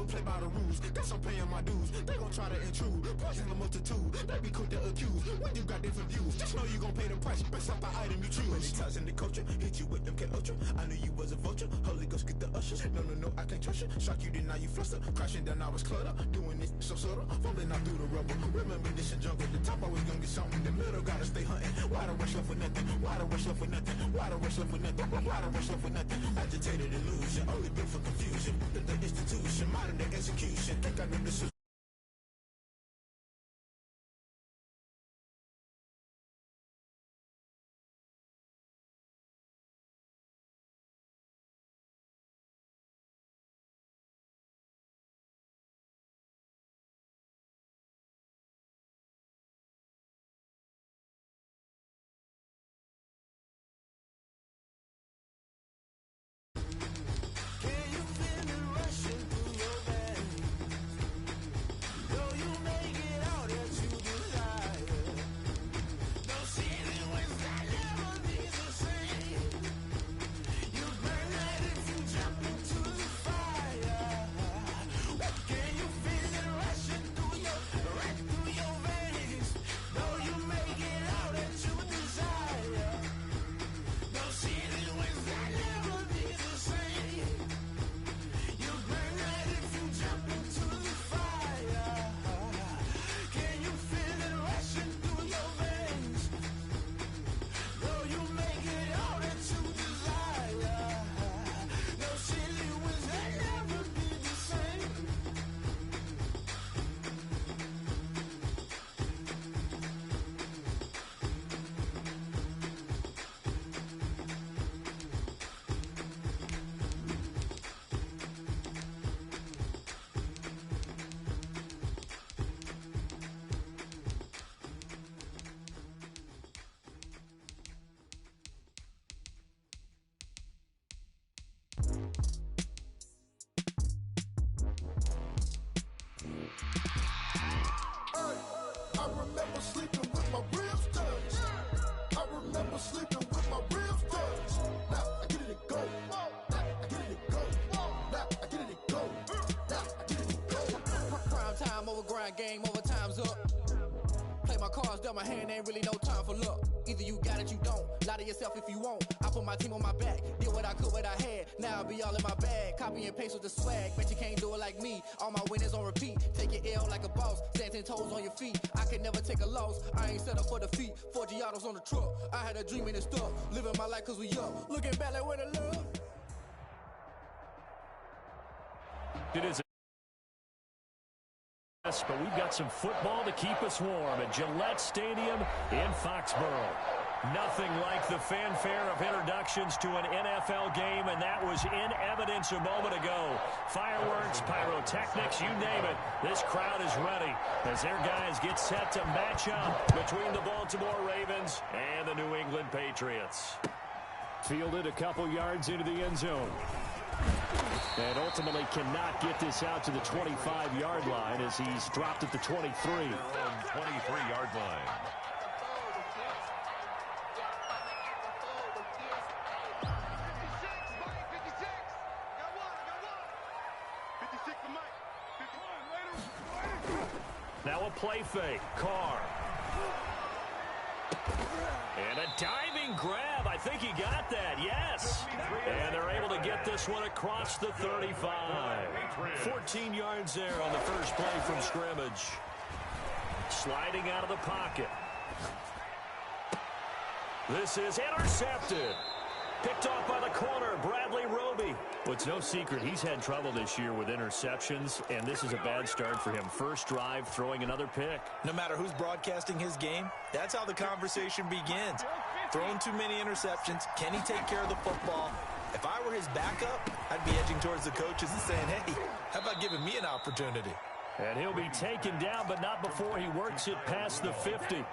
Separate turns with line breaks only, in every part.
don't play by the rules. Guess I'm paying my dues. They gon' try to intrude. Poison the multitude. They be quick to accuse. When you got different views, just know you gon' pay the price. Based off the item you choose. Many times in the culture, hit you with them K Ultra. I knew you was a vulture. Holy Ghost get the ushers. No, I can't trust you. Shock you, then now you fluster. Crashing down, I was cluttered. Doing this so subtle. Falling out through the rubble. Remember this in jungle. The top always gonna get something. The middle gotta stay hunting. Why the rush left for nothing? Why the rush left for nothing? Why the rush left for nothing? Why the rush left for nothing? Agitated illusion. Only built for confusion. The institution. Modern day execution. Think I know this is.
I remember sleeping with my ribs touched. I remember sleeping with my ribs touched. Now I get it to go. Now I get it to go. Now I get it to go. Now I get it to go.
Prime time over grind game, overtime's up. Play my cards, dealt my hand, ain't really no time for luck. Either you got it, you don't. Lie to yourself if you won't. I put my team on my back, did what I could, what I had. Now I'll be all in my bag, copy and paste with the swag. Bet you can't do it like me. All my winners on repeat. Take your L like a boss, stand 10 toes on your feet. I can never take a loss. I ain't set up for defeat. 4 Giottos on the truck. I had a dream and it stuck. Living my life cause we up. Looking back like where the love.
It is. But we've got some football to keep us warm at Gillette Stadium in Foxborough. Nothing like the fanfare of introductions to an NFL game, and that was in evidence a moment ago. Fireworks, pyrotechnics, you name it. This crowd is ready as their guys get set to match up between the Baltimore Ravens and the New England Patriots. Fielded a couple yards into the end zone. And ultimately cannot get this out to the 25-yard line as he's dropped at the 23.
23-yard line.
Now a play fake. Carr. And a diving grab. I think he got that. Yes. And they're able to get this one across the 35. 14 yards there on the first play from scrimmage. Sliding out of the pocket. This is intercepted. Picked off by the corner, Bradley Roby. Well, it's no secret he's had trouble this year with interceptions, and this is a bad start for him. First drive, throwing another pick.
No matter who's broadcasting his game, that's how the conversation begins. Throwing too many interceptions, can he take care of the football? If I were his backup, I'd be edging towards the coaches and saying, hey, how about giving me an opportunity?
And he'll be taken down, but not before he works it past the 50.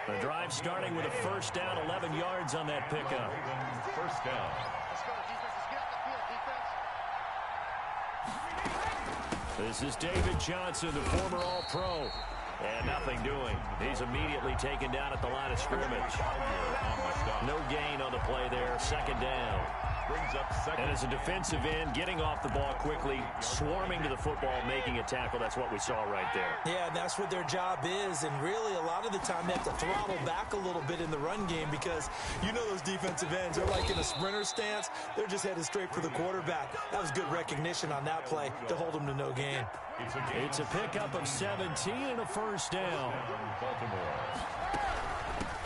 The drive starting with a first down, 11 yards on that pickup.
First down.
This is David Johnson, the former All-Pro. And nothing doing. He's immediately taken down at the line of scrimmage. No gain on the play there. Second down.
Brings up second.
And as a defensive end, getting off the ball quickly, swarming to the football, making a tackle. That's what we saw right there.
Yeah, that's what their job is. And really, a lot of the time, they have to throttle back a little bit in the run game because you know those defensive ends, they're like in a sprinter stance. They're just headed straight for the quarterback. That was good recognition on that play to hold them to no gain.
It's a pickup of 17 and a first down.
Baltimore.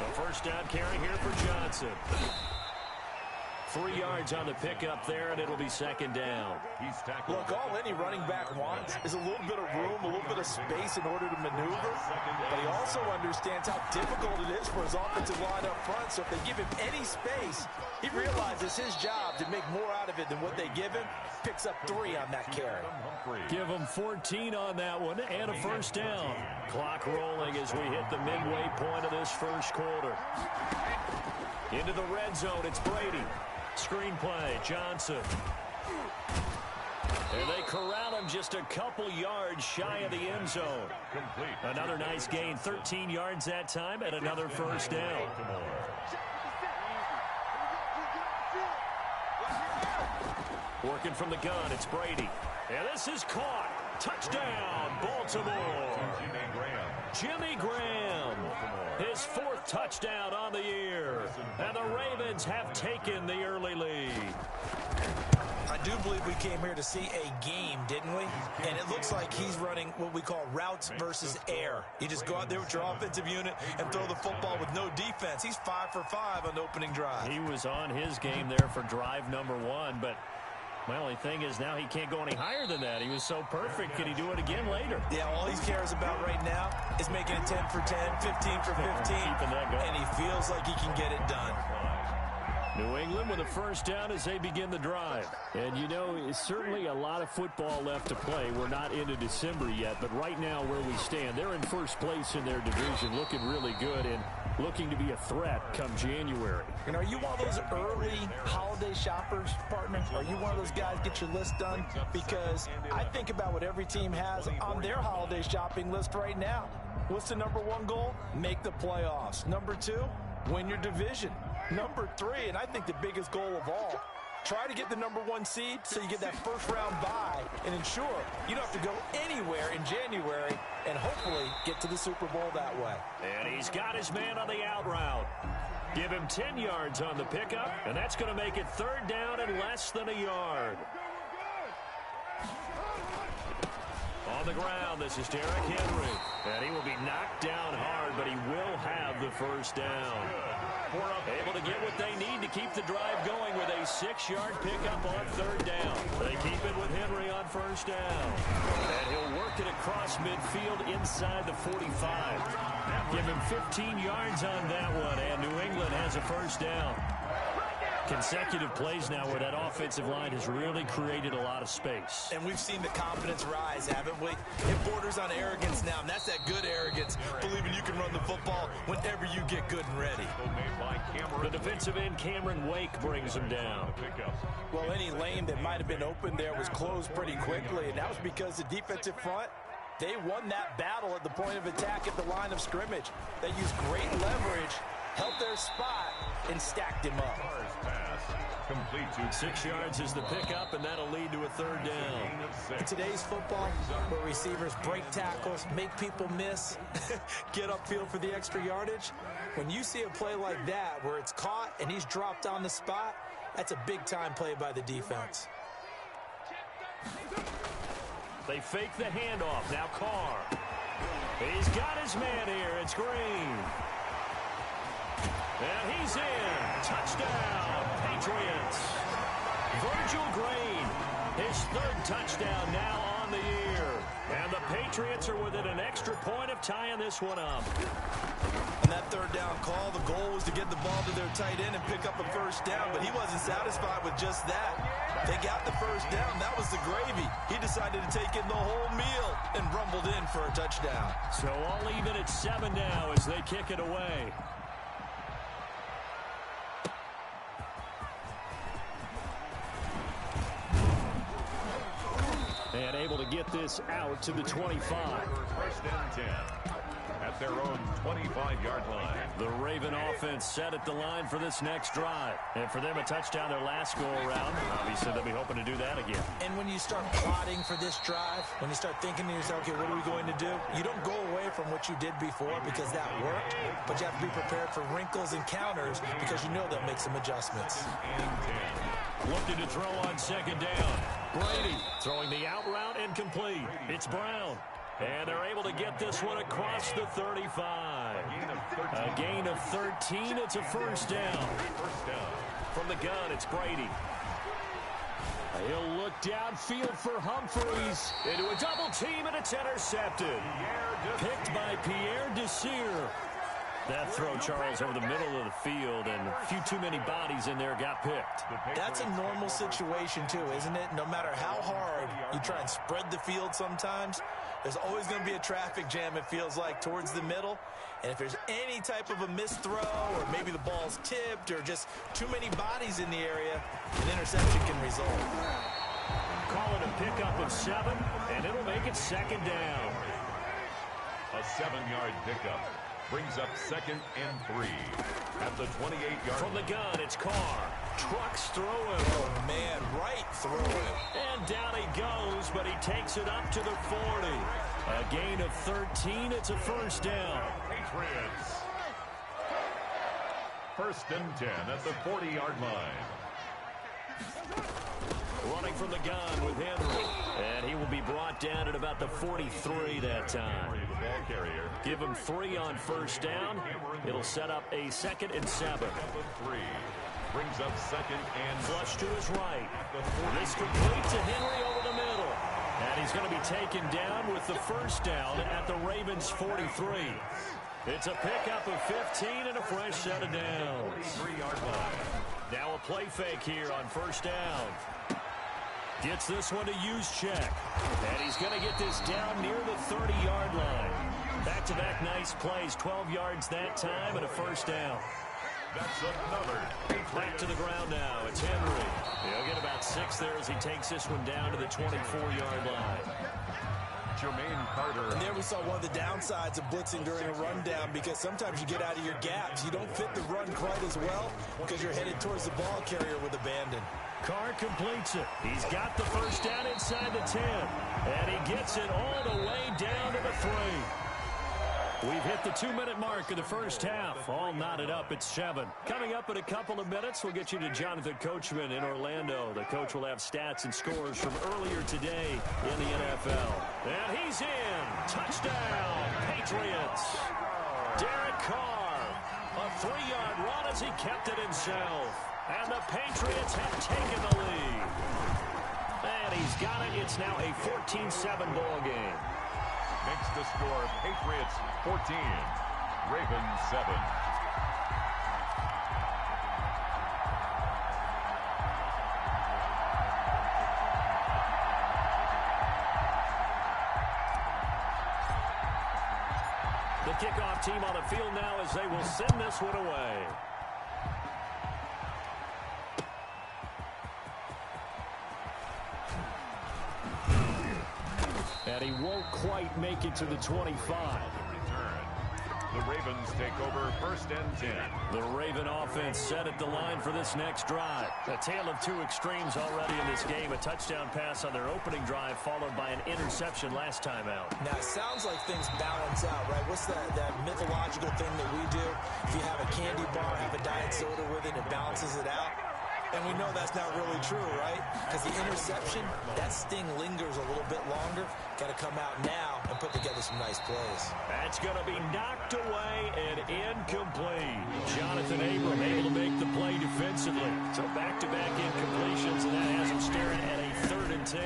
A first down carry here for Johnson. 3 yards on the pickup there, and it'll be second down.
He's tackled.
Look, all any running back wants is a little bit of room, a little bit of space in order to maneuver. But he also understands how difficult it is for his offensive line up front. So if they give him any space, he realizes his job to make more out of it than what they give him. Picks up 3 on that carry.
Give him 14 on that one and a first down. Clock rolling as we hit the midway point of this first quarter. Into the red zone, it's Brady. Screen play, Johnson. And they corral him just a couple yards shy of the end zone.
Complete.
Another nice gain, 13 yards that time, and another first down. Working from the gun, it's Brady. And this is caught. Touchdown, Baltimore. Jimmy Graham. His 4th touchdown on the year. And the Ravens have taken the early lead.
I do believe we came here to see a game, didn't we? And it looks like he's running what we call routes versus air. You just go out there with your offensive unit and throw the football with no defense. He's 5 for 5 on the opening drive.
He was on his game there for drive number 1, but my only thing is now he can't go any higher than that. He was so perfect. Can he do it again later?
Yeah, all he cares about right now is making it 10 for 10, 15 for 15, and he feels like he can get it done.
New England with a first down as they begin the drive. And, you know, it's certainly a lot of football left to play. We're not into December yet, but right now where we stand, they're in first place in their division, looking really good and looking to be a threat come January.
And are you one of those early holiday shoppers, partner? Are you one of those guys get your list done? Because I think about what every team has on their holiday shopping list right now. What's the number 1 goal? Make the playoffs. Number 2, win your division. Number 3, and I think the biggest goal of all, try to get the number 1 seed so you get that first round bye and ensure you don't have to go anywhere in January and hopefully get to the Super Bowl that way.
And he's got his man on the out route. Give him 10 yards on the pickup, and that's going to make it 3rd down and less than a yard. On the ground, this is Derrick Henry. And he will be knocked down hard, but he will have the first down. Able to get what they need to keep the drive going with a 6-yard pickup on 3rd down. They keep it with Henry on first down. And he'll work it across midfield inside the 45. Give him 15 yards on that one, and New England has a first down. Consecutive plays now where that offensive line has really created a lot of space.
And we've seen the confidence rise, haven't we? It borders on arrogance now, and that's that good arrogance, believing you can run the football whenever you get good and ready.
The defensive end, Cameron Wake, brings him down.
Well, any lane that might have been open there was closed pretty quickly, and that was because the defensive front, they won that battle at the point of attack at the line of scrimmage. They used great leverage, held their spot, and stacked him up.
6 yards is the pickup, and that'll lead to a 3rd down.
In today's football, where receivers break tackles, make people miss, get upfield for the extra yardage, when you see a play like that where it's caught and he's dropped on the spot, that's a big-time play by the defense.
They fake the handoff. Now Carr. He's got his man here. It's Green. And he's in. Touchdown, Patriots. Virgil Green, his 3rd touchdown now on the year. And the Patriots are within an extra point of tying this one up.
On that 3rd down call, the goal was to get the ball to their tight end and pick up a first down, but he wasn't satisfied with just that. They got the first down. That was the gravy. He decided to take in the whole meal and rumbled in for a touchdown.
So all even at 7 now as they kick it away. And able to get this out to the 25.
First and 10. at their own 25-yard line.
The Raven offense set at the line for this next drive. And for them, a touchdown their last go-around. Obviously, they'll be hoping to do that again.
And when you start plotting for this drive, when you start thinking to yourself, okay, what are we going to do? You don't go away from what you did before because that worked, but you have to be prepared for wrinkles and counters because you know they'll make some adjustments.
Looking to throw on second down. Brady throwing the out route incomplete. It's Brown. And they're able to get this one across the 35. A gain of 13. It's a first down. From the gun, it's Brady. He'll look downfield for Humphreys. Into a double team, and it's intercepted. Picked by Pierre Desir. That throw, Charles, over the middle of the field, and a few too many bodies in there got picked.
That's a normal situation, too, isn't it? No matter how hard you try and spread the field sometimes, there's always going to be a traffic jam, it feels like, towards the middle. And if there's any type of a missed throw or maybe the ball's tipped or just too many bodies in the area, an interception can result.
Call it a pickup of 7, and it'll make it second down.
A 7-yard pickup brings up 2nd and 3 at the 28-yard.
From the gun, it's Carr. Trucks through him.
Oh, man, right through him.
And down he goes, but he takes it up to the 40. A gain of 13. It's a first down.
Patriots. 1st and 10 at the 40-yard line.
Running from the gun with Henry. And he will be brought down at about the 43 that time.
The ball carrier.
Give him 3 on first down. It'll set up a 2nd and 7.
3 brings up 2nd and
Flush to his right. This complete to Henry over the middle. And he's going to be taken down with the first down at the Ravens 43. It's a pickup of 15 and a fresh set of downs.
3-yard line.
Now a play fake here on first down. Gets this one to Juszczyk. And he's going to get this down near the 30-yard line. Back-to-back nice plays, 12 yards that time and a first down.
That's another.
Back to the ground now. It's Henry. He'll get about 6 there as he takes this one down to the 24-yard line.
Jermaine Carter.
And there we saw one of the downsides of blitzing during a rundown because sometimes you get out of your gaps. You don't fit the run quite as well because you're headed towards the ball carrier with abandon.
Carr completes it. He's got the first down inside the 10. And he gets it all the way down to the 3. We've hit the 2-minute mark of the first half. All knotted up at 7. Coming up in a couple of minutes, we'll get you to Jonathan Coachman in Orlando. The coach will have stats and scores from earlier today in the NFL. And he's in. Touchdown, Patriots. Derek Carr. A 3-yard run as he kept it himself. And the Patriots have taken the lead. And he's got it. It's now a 14-7 ball game.
Makes the score Patriots 14, Ravens 7.
The kickoff team on the field now as they will send this one away. And he won't quite make it to the 25.
The Ravens take over 1st and 10.
The Raven offense set at the line for this next drive. A tale of 2 extremes already in this game. A touchdown pass on their opening drive followed by an interception last time out.
Now, it sounds like things balance out, right? What's that mythological thing that we do? If you have a candy bar, have a diet soda with it, it balances it out. And we know that's not really true, right? Because the interception, that sting lingers a little bit longer. Got to come out now and put together some nice plays.
That's going to be knocked away and incomplete. Jonathan Abram able to make the play defensively. So back-to-back incompletions, and that has him staring at a 3rd and 10.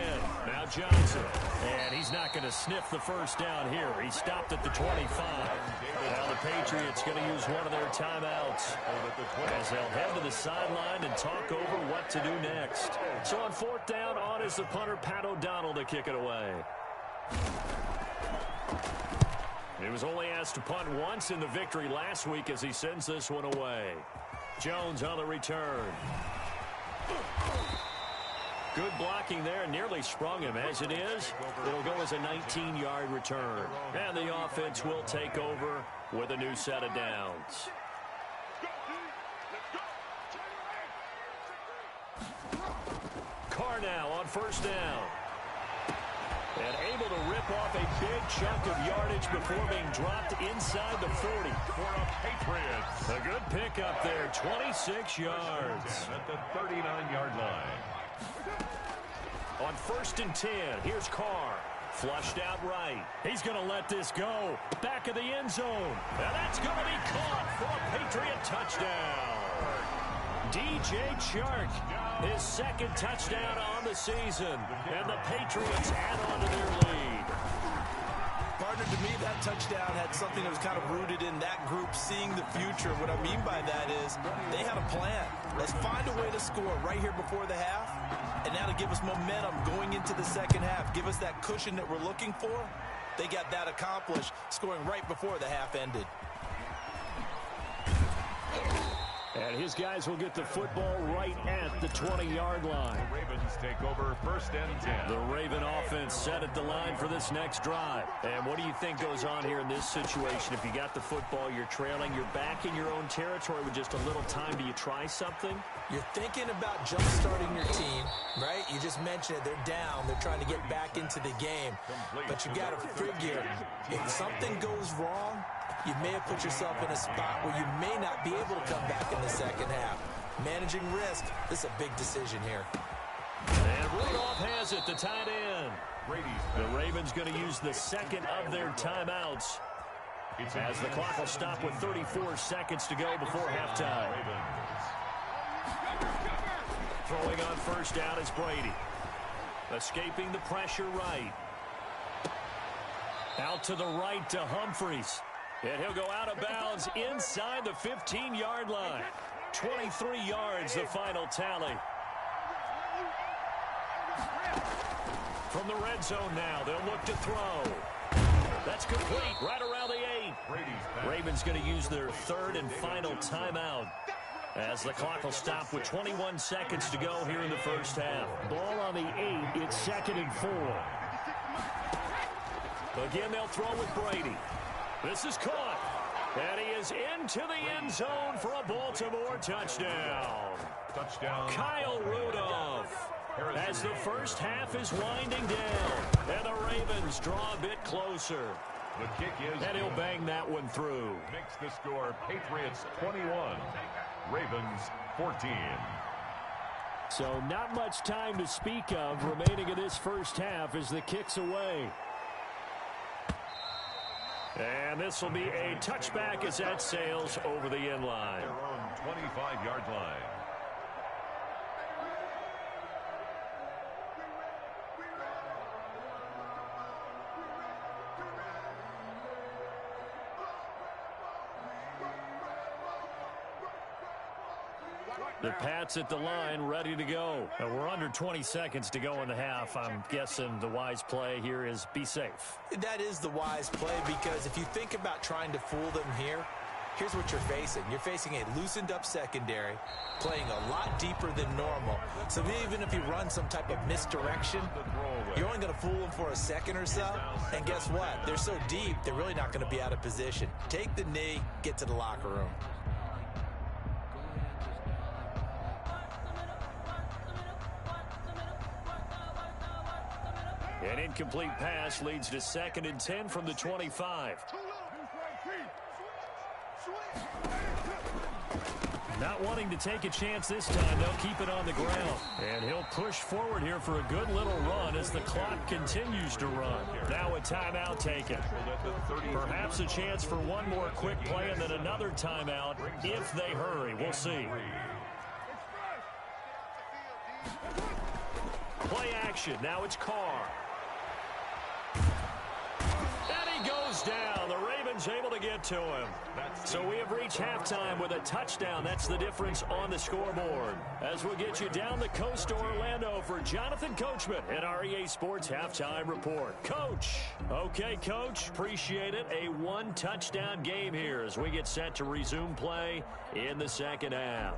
Now Johnson, and he's not going to sniff the first down here. He stopped at the 25. Now the Patriots going to use one of their timeouts as they'll head to the sideline and talk over what to do next. So on 4th down, on is the punter, Pat O'Donnell, to kick it away. He was only asked to punt once in the victory last week as he sends this one away. Jones on the return. Good blocking there, nearly sprung him. As it is, it'll go as a 19-yard return. And the offense will take over with a new set of downs. Carr now on first down. And able to rip off a big chunk of yardage before being dropped inside the 40.
For a Patriots.
A good pickup there, 26 yards.
At the 39-yard line.
On first and 10, here's Carr. Flushed out right. He's going to let this go. Back of the end zone. And that's going to be caught for a Patriot touchdown. DJ Chark, his second touchdown on the season. And the Patriots add on to their lead.
Partner, to me, that touchdown had something that was kind of rooted in that group seeing the future. What I mean by that is they had a plan. Let's find a way to score right here before the half. And now to give us momentum going into the second half, give us that cushion that we're looking for. They got that accomplished, scoring right before the half ended.
And his guys will get the football right at the 20-yard line.
The Ravens take over first and 10.
The Raven offense set at the line for this next drive. And what do you think goes on here in this situation? If you got the football, you're trailing, you're back in your own territory with just a little time. Do you try something?
You're thinking about jump-starting your team, right? You just mentioned it. They're down. They're trying to get back into the game. But you got to figure, if something goes wrong, you may have put yourself in a spot where you may not be able to come back in the second half. Managing risk, this is a big decision here.
And Rudolph has it, the tight end. The Ravens going to use the second of their timeouts as the clock will stop with 34 seconds to go before halftime. Throwing on first down is Brady. Escaping the pressure right. Out to the right to Humphries. And he'll go out of bounds inside the 15-yard line. 23 yards, the final tally. From the red zone now, they'll look to throw. That's complete, right around the 8. Ravens going to use their third and final timeout as the clock will stop with 21 seconds to go here in the first half. Ball on the 8, it's second and 4. Again, they'll throw with Brady. This is caught, and he is into the end zone for a Baltimore touchdown. Kyle Rudolph, as the first half is winding down, and the Ravens draw a bit closer.
The kick is
and he'll bang that one through.
Makes the score Patriots 21, Ravens 14.
So not much time to speak of remaining in this first half as the kick's away. And this will be a touchback as that sails over the end line.
Their own 25-yard line.
The Pats at the line, ready to go. And we're under 20 seconds to go in the half. I'm guessing the wise play here is be safe.
That is the wise play, because if you think about trying to fool them here, here's what you're facing. You're facing a loosened up secondary, playing a lot deeper than normal. So even if you run some type of misdirection, you're only going to fool them for a second or so. And guess what? They're so deep, they're really not going to be out of position. Take the knee, get to the locker room.
An incomplete pass leads to second and 10 from the 25. Not wanting to take a chance this time, they'll keep it on the ground. And he'll push forward here for a good little run as the clock continues to run. Now a timeout taken. Perhaps a chance for one more quick play and then another timeout if they hurry. We'll see. Play action. Now it's Carr. And he goes down. The Ravens able to get to him. So we have reached halftime with a touchdown. That's the difference on the scoreboard. As we'll get you down the coast to Orlando for Jonathan Coachman at our EA Sports Halftime Report. Coach. Okay, Coach. Appreciate it. A one-touchdown game here as we get set to resume play in the second half.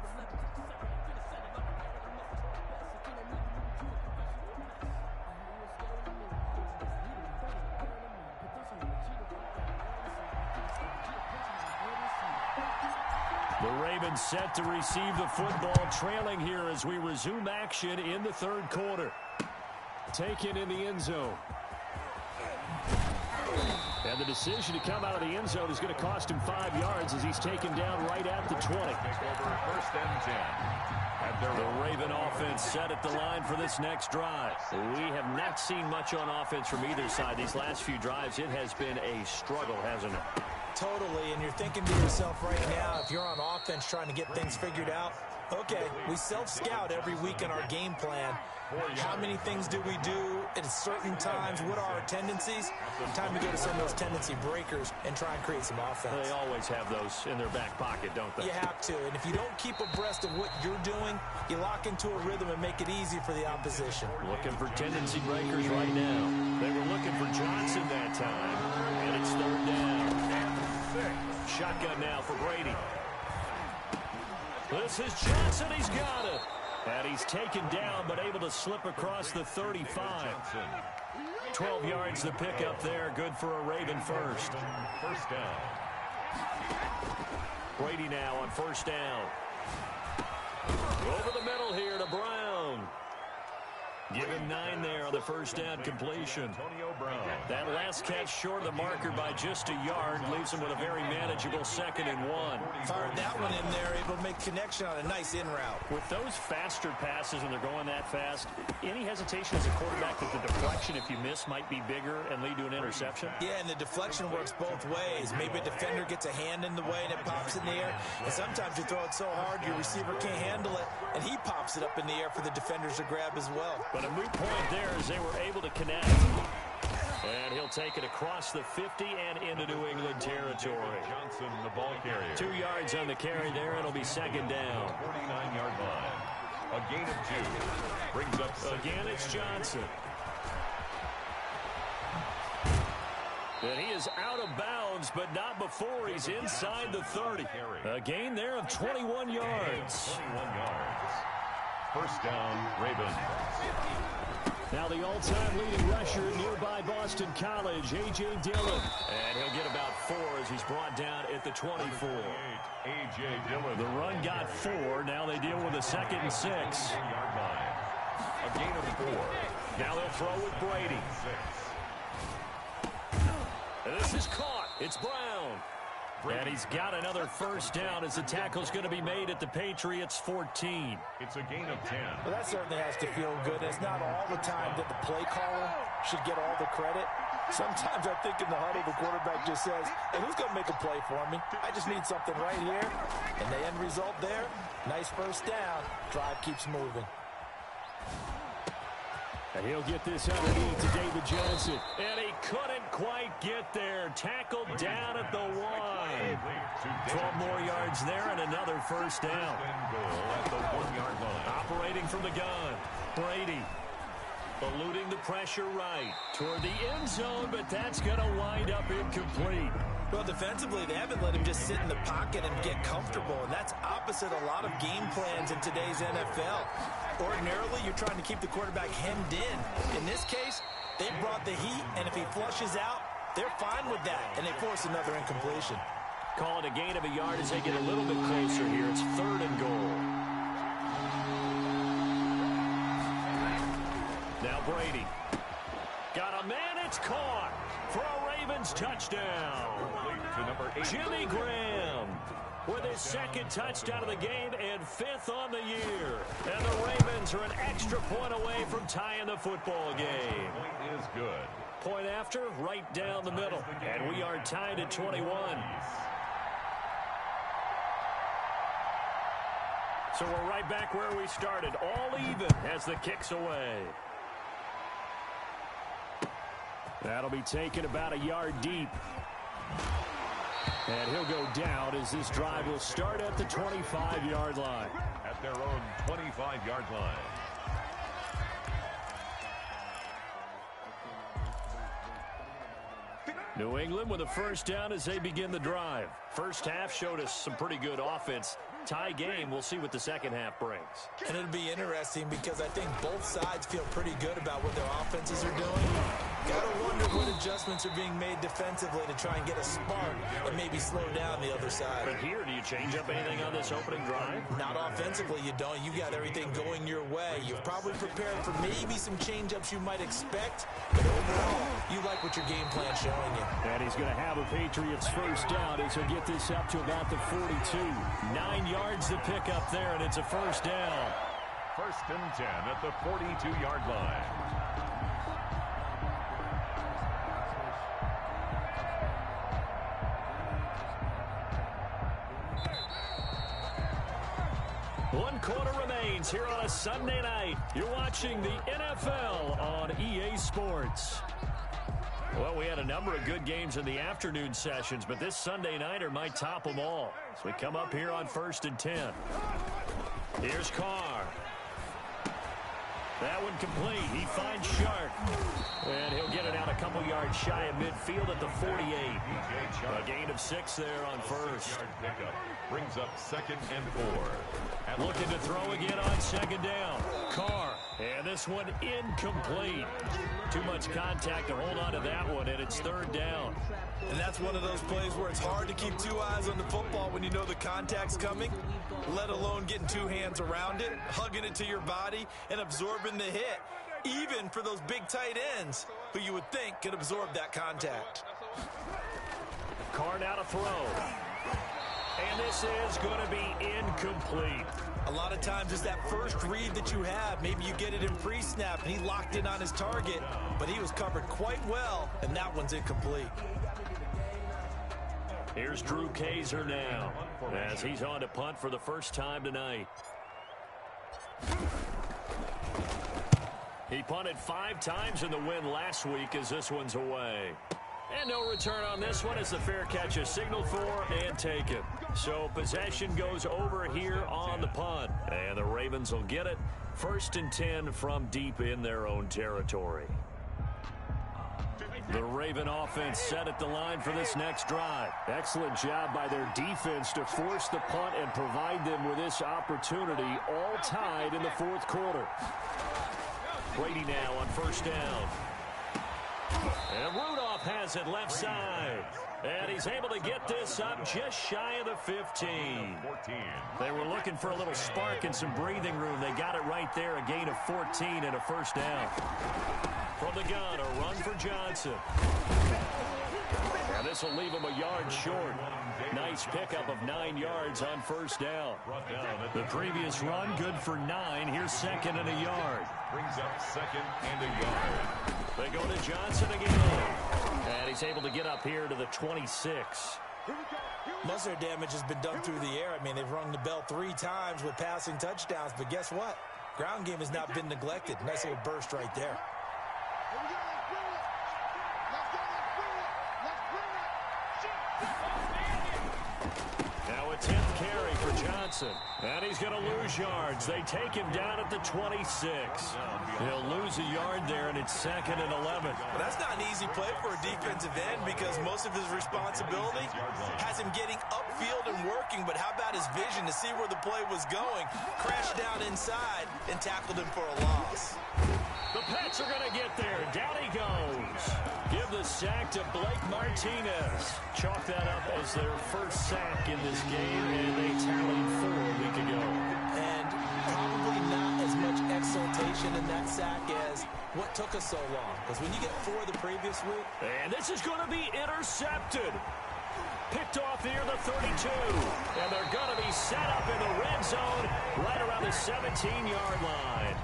The Ravens set to receive the football, trailing here as we resume action in the third quarter. Taken in the end zone. And the decision to come out of the end zone is going to cost him 5 yards as he's taken down right at the 20.
First and 10.
The Raven offense set at the line for this next drive. We have not seen much on offense from either side. These last few drives, it has been a struggle, hasn't it?
Totally, and you're thinking to yourself right now, if you're on offense trying to get things figured out, okay, we self-scout every week in our game plan. How many things do we do at certain times? What are our tendencies? Time to go to some of those tendency breakers and try and create some offense.
They always have those in their back pocket, don't they?
You have to, and if you don't keep abreast of what you're doing, you lock into a rhythm and make it easy for the opposition.
Looking for tendency breakers right now. They were looking for Johnson that time, and it's third down. Shotgun now for Brady. This is Johnson. He's got it. And he's taken down, but able to slip across the 35. 12 yards to pick up there. Good for a Raven first.
First down.
Brady now on first down. Over the middle here to Brown. Give him 9 there on the first down completion.
Antonio Brown.
That last catch short of the marker by just a yard leaves him with a very manageable 2nd and 1.
Fired that one in there, able to make connection on a nice in route.
With those faster passes and they're going that fast, any hesitation as a quarterback that the deflection, if you miss, might be bigger and lead to an interception?
Yeah, and the deflection works both ways. Maybe a defender gets a hand in the way and it pops in the air. And sometimes you throw it so hard your receiver can't handle it, and he pops it up in the air for the defenders to grab as well.
But a moot point there as they were able to connect. And he'll take it across the 50 and into New England territory.
Johnson, the ball carrier.
2 yards on the carry there. It'll be second down.
49-yard line. A gain of 2. Brings up
again. It's Johnson. And he is out of bounds, but not before he's inside the 30. A gain there of 21 yards.
21 yards. First down, Ravens.
Now the all-time leading rusher, nearby Boston College, A.J. Dillon. And he'll get about 4 as he's brought down at the 24.
A.J. Dillon.
The run got 4. Now they deal with a 2nd and 6.
1-yard line. A gain of 4.
Now they'll throw with Brady.
6.
And this is caught. It's Brown. And he's got another first down as the tackle's going to be made at the Patriots 14.
It's a gain of 10.
Well, that certainly has to feel good. It's not all the time that the play caller should get all the credit. Sometimes I think in the huddle the quarterback just says, hey, who's going to make a play for me? I just need something right here. And the end result there, nice first down. Drive keeps moving.
And he'll get this underneath to David Johnson. And he couldn't quite get there. Tackled down at the 1. 12 more yards there and another first down.
Goal at the 1-yard line.
Operating from the gun. Brady eluding the pressure right toward the end zone, but that's going to wind up incomplete.
Well, defensively, they haven't let him just sit in the pocket and get comfortable, and that's opposite a lot of game plans in today's NFL. Ordinarily, you're trying to keep the quarterback hemmed in. In this case, they brought the heat, and if he flushes out, they're fine with that, and they force another incompletion.
Call it a gain of a yard as they get a little bit closer here. It's 3rd and goal. Now Brady. Got a man, it's caught for a Ravens touchdown.
To number 8.
Jimmy Graham with his 2nd touchdown of the game and 5th on the year. And the Ravens are an extra point away from tying the football game.
Point is good.
Point after, right down the middle. And we are tied at 21. So we're right back where we started. All even as the kick's away. That'll be taken about a yard deep. And he'll go down as this drive will start at the 25-yard line.
At their own 25-yard line. New
England with a first down as they begin the drive. First half showed us some pretty good offense. tie game. We'll see what the second half brings.
And it'll be interesting because I think both sides feel pretty good about what their offenses are doing. Gotta wonder what adjustments are being made defensively to try and get a spark and maybe slow down the other side.
But here, do you change up anything on this opening drive?
Not offensively, you don't. You got everything going your way. You've probably prepared for maybe some change-ups you might expect, but overall, you like what your game plan's showing you.
And he's going to have a Patriots first down as he'll get this up to about the 42. 9 yards to pick up there, and it's a first down.
First and 10 at the 42-yard line.
One quarter remains here on a Sunday night. You're watching the NFL on EA Sports. Well, we had a number of good games in the afternoon sessions, but this Sunday nighter might top them all. So we come up here on first and 10. Here's Carr. That one complete. He finds Sharp. And he'll get it out a couple yards shy of midfield at the 48. A gain of 6 there on first.
Pickup brings up second and 4.
Looking to throw again on second down. Carr. And this one incomplete. Too much contact to hold on to that one, and it's third down.
And that's one of those plays where it's hard to keep two eyes on the football when you know the contact's coming, let alone getting two hands around it, hugging it to your body, and absorbing the hit, even for those big tight ends who you would think could absorb that contact.
Carr now to throw. And this is going to be incomplete.
A lot of times it's that first read that you have. Maybe you get it in pre-snap, and he locked in on his target, but he was covered quite well, and that one's incomplete.
Here's Drew Kaiser now, as he's on to punt for the first time tonight. He punted 5 times in the win last week as this one's away. And no return on this one as the fair catch is signaled for and taken. So possession goes over here on the punt. And the Ravens will get it. First and 10 from deep in their own territory. The Raven offense set at the line for this next drive. Excellent job by their defense to force the punt and provide them with this opportunity, all tied in the fourth quarter. Brady now on first down. And Rudolph has it left side. And he's able to get this up just shy of the 15. They were looking for a little spark and some breathing room. They got it right there, a gain of 14 and a first down. From the gun, a run for Johnson. And this will leave him a yard short. Nice pickup of 9 yards on first down. The previous run, good for 9. Here's second and a yard.
Brings up second and a yard.
They go to Johnson again. And he's able to get up here to the 26.
Most of their damage has been done through the air. I mean, they've rung the bell 3 times with passing touchdowns, but guess what? Ground game has not been neglected. Nice little burst right there.
Now a 10th carry for Johnson. And he's going to lose yards. They take him down at the 26. He'll lose a yard there, and it's second and 11.
Well, that's not an easy play for a defensive end because most of his responsibility has him getting upfield and working, but how about his vision to see where the play was going, crashed down inside, and tackled him for a loss.
The Pats are going to get there. Down he goes. Give the sack to Blake Martinez. Chalk that up as their first sack in this game, and they tallied 4 a week ago.
And probably not as much exultation in that sack as what took us so long. Because when you get 4 the previous week.
And this is going to be intercepted. Picked off near the 32. And they're going to be set up in the red zone right around the 17-yard line.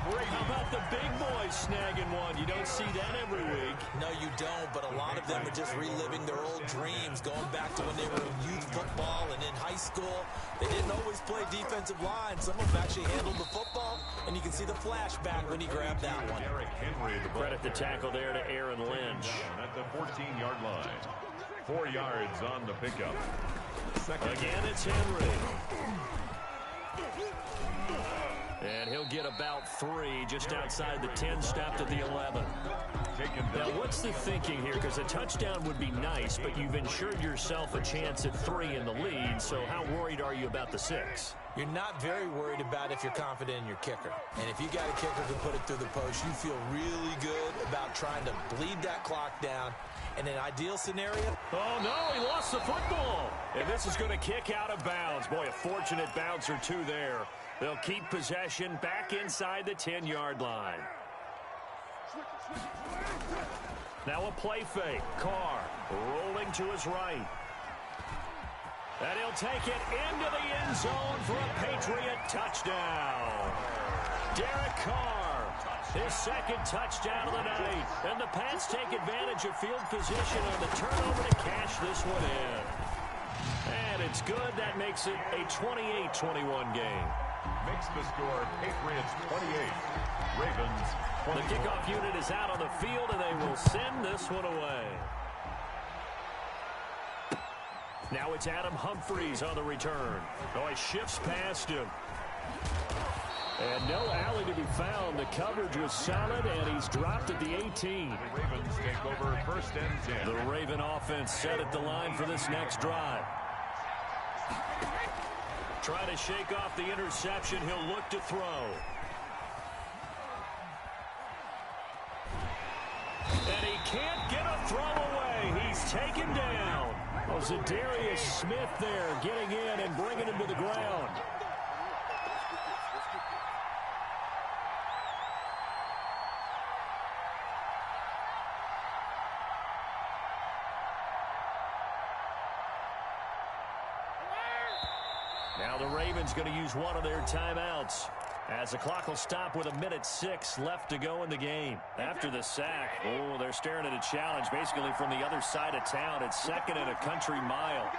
How about the big boys snagging one? You don't see that every week.
No, you don't, but a lot of them are just reliving their old dreams, going back to when they were in youth football and in high school. They didn't always play defensive line. Some of them actually handled the football, and you can see the flashback when he grabbed that one.
Credit the tackle there to Aaron Lynch.
At the 14-yard line. 4 yards on the pickup. Second.
Again, it's Henry. And he'll get about 3 just outside the 10, stopped at the 11. Now, what's the thinking here? Because a touchdown would be nice, but you've ensured yourself a chance at 3 in the lead, so how worried are you about the 6?
You're not very worried about if you're confident in your kicker. And if you got a kicker who put it through the post, you feel really good about trying to bleed that clock down. In an ideal scenario.
Oh, no, he lost the football. And this is going to kick out of bounds. Boy, a fortunate bounce or 2 there. They'll keep possession back inside the 10-yard line. Now a play fake. Carr rolling to his right. And he'll take it into the end zone for a Patriot touchdown. Derek Carr, his second touchdown of the night. And the Pats take advantage of field position on the turnover to cash this one in. And it's good. That makes it a 28-21 game.
Makes the score Patriots 28, Ravens 21.
The kickoff unit is out on the field, and they will send this one away. Now it's Adam Humphries on the return. Oh, he shifts past him. And no alley to be found. The coverage was solid, and he's dropped at the 18.
The Ravens take over first and 10.
The Raven offense set at the line for this next drive. Trying to shake off the interception. He'll look to throw. And he can't get a throw away. He's taken down. Oh, Zadarius Smith there getting in and bringing him to the ground. Now the Ravens going to use one of their timeouts as the clock will stop with 1:06 left to go in the game. After the sack, oh, they're staring at a challenge basically from the other side of town. It's second and a country mile.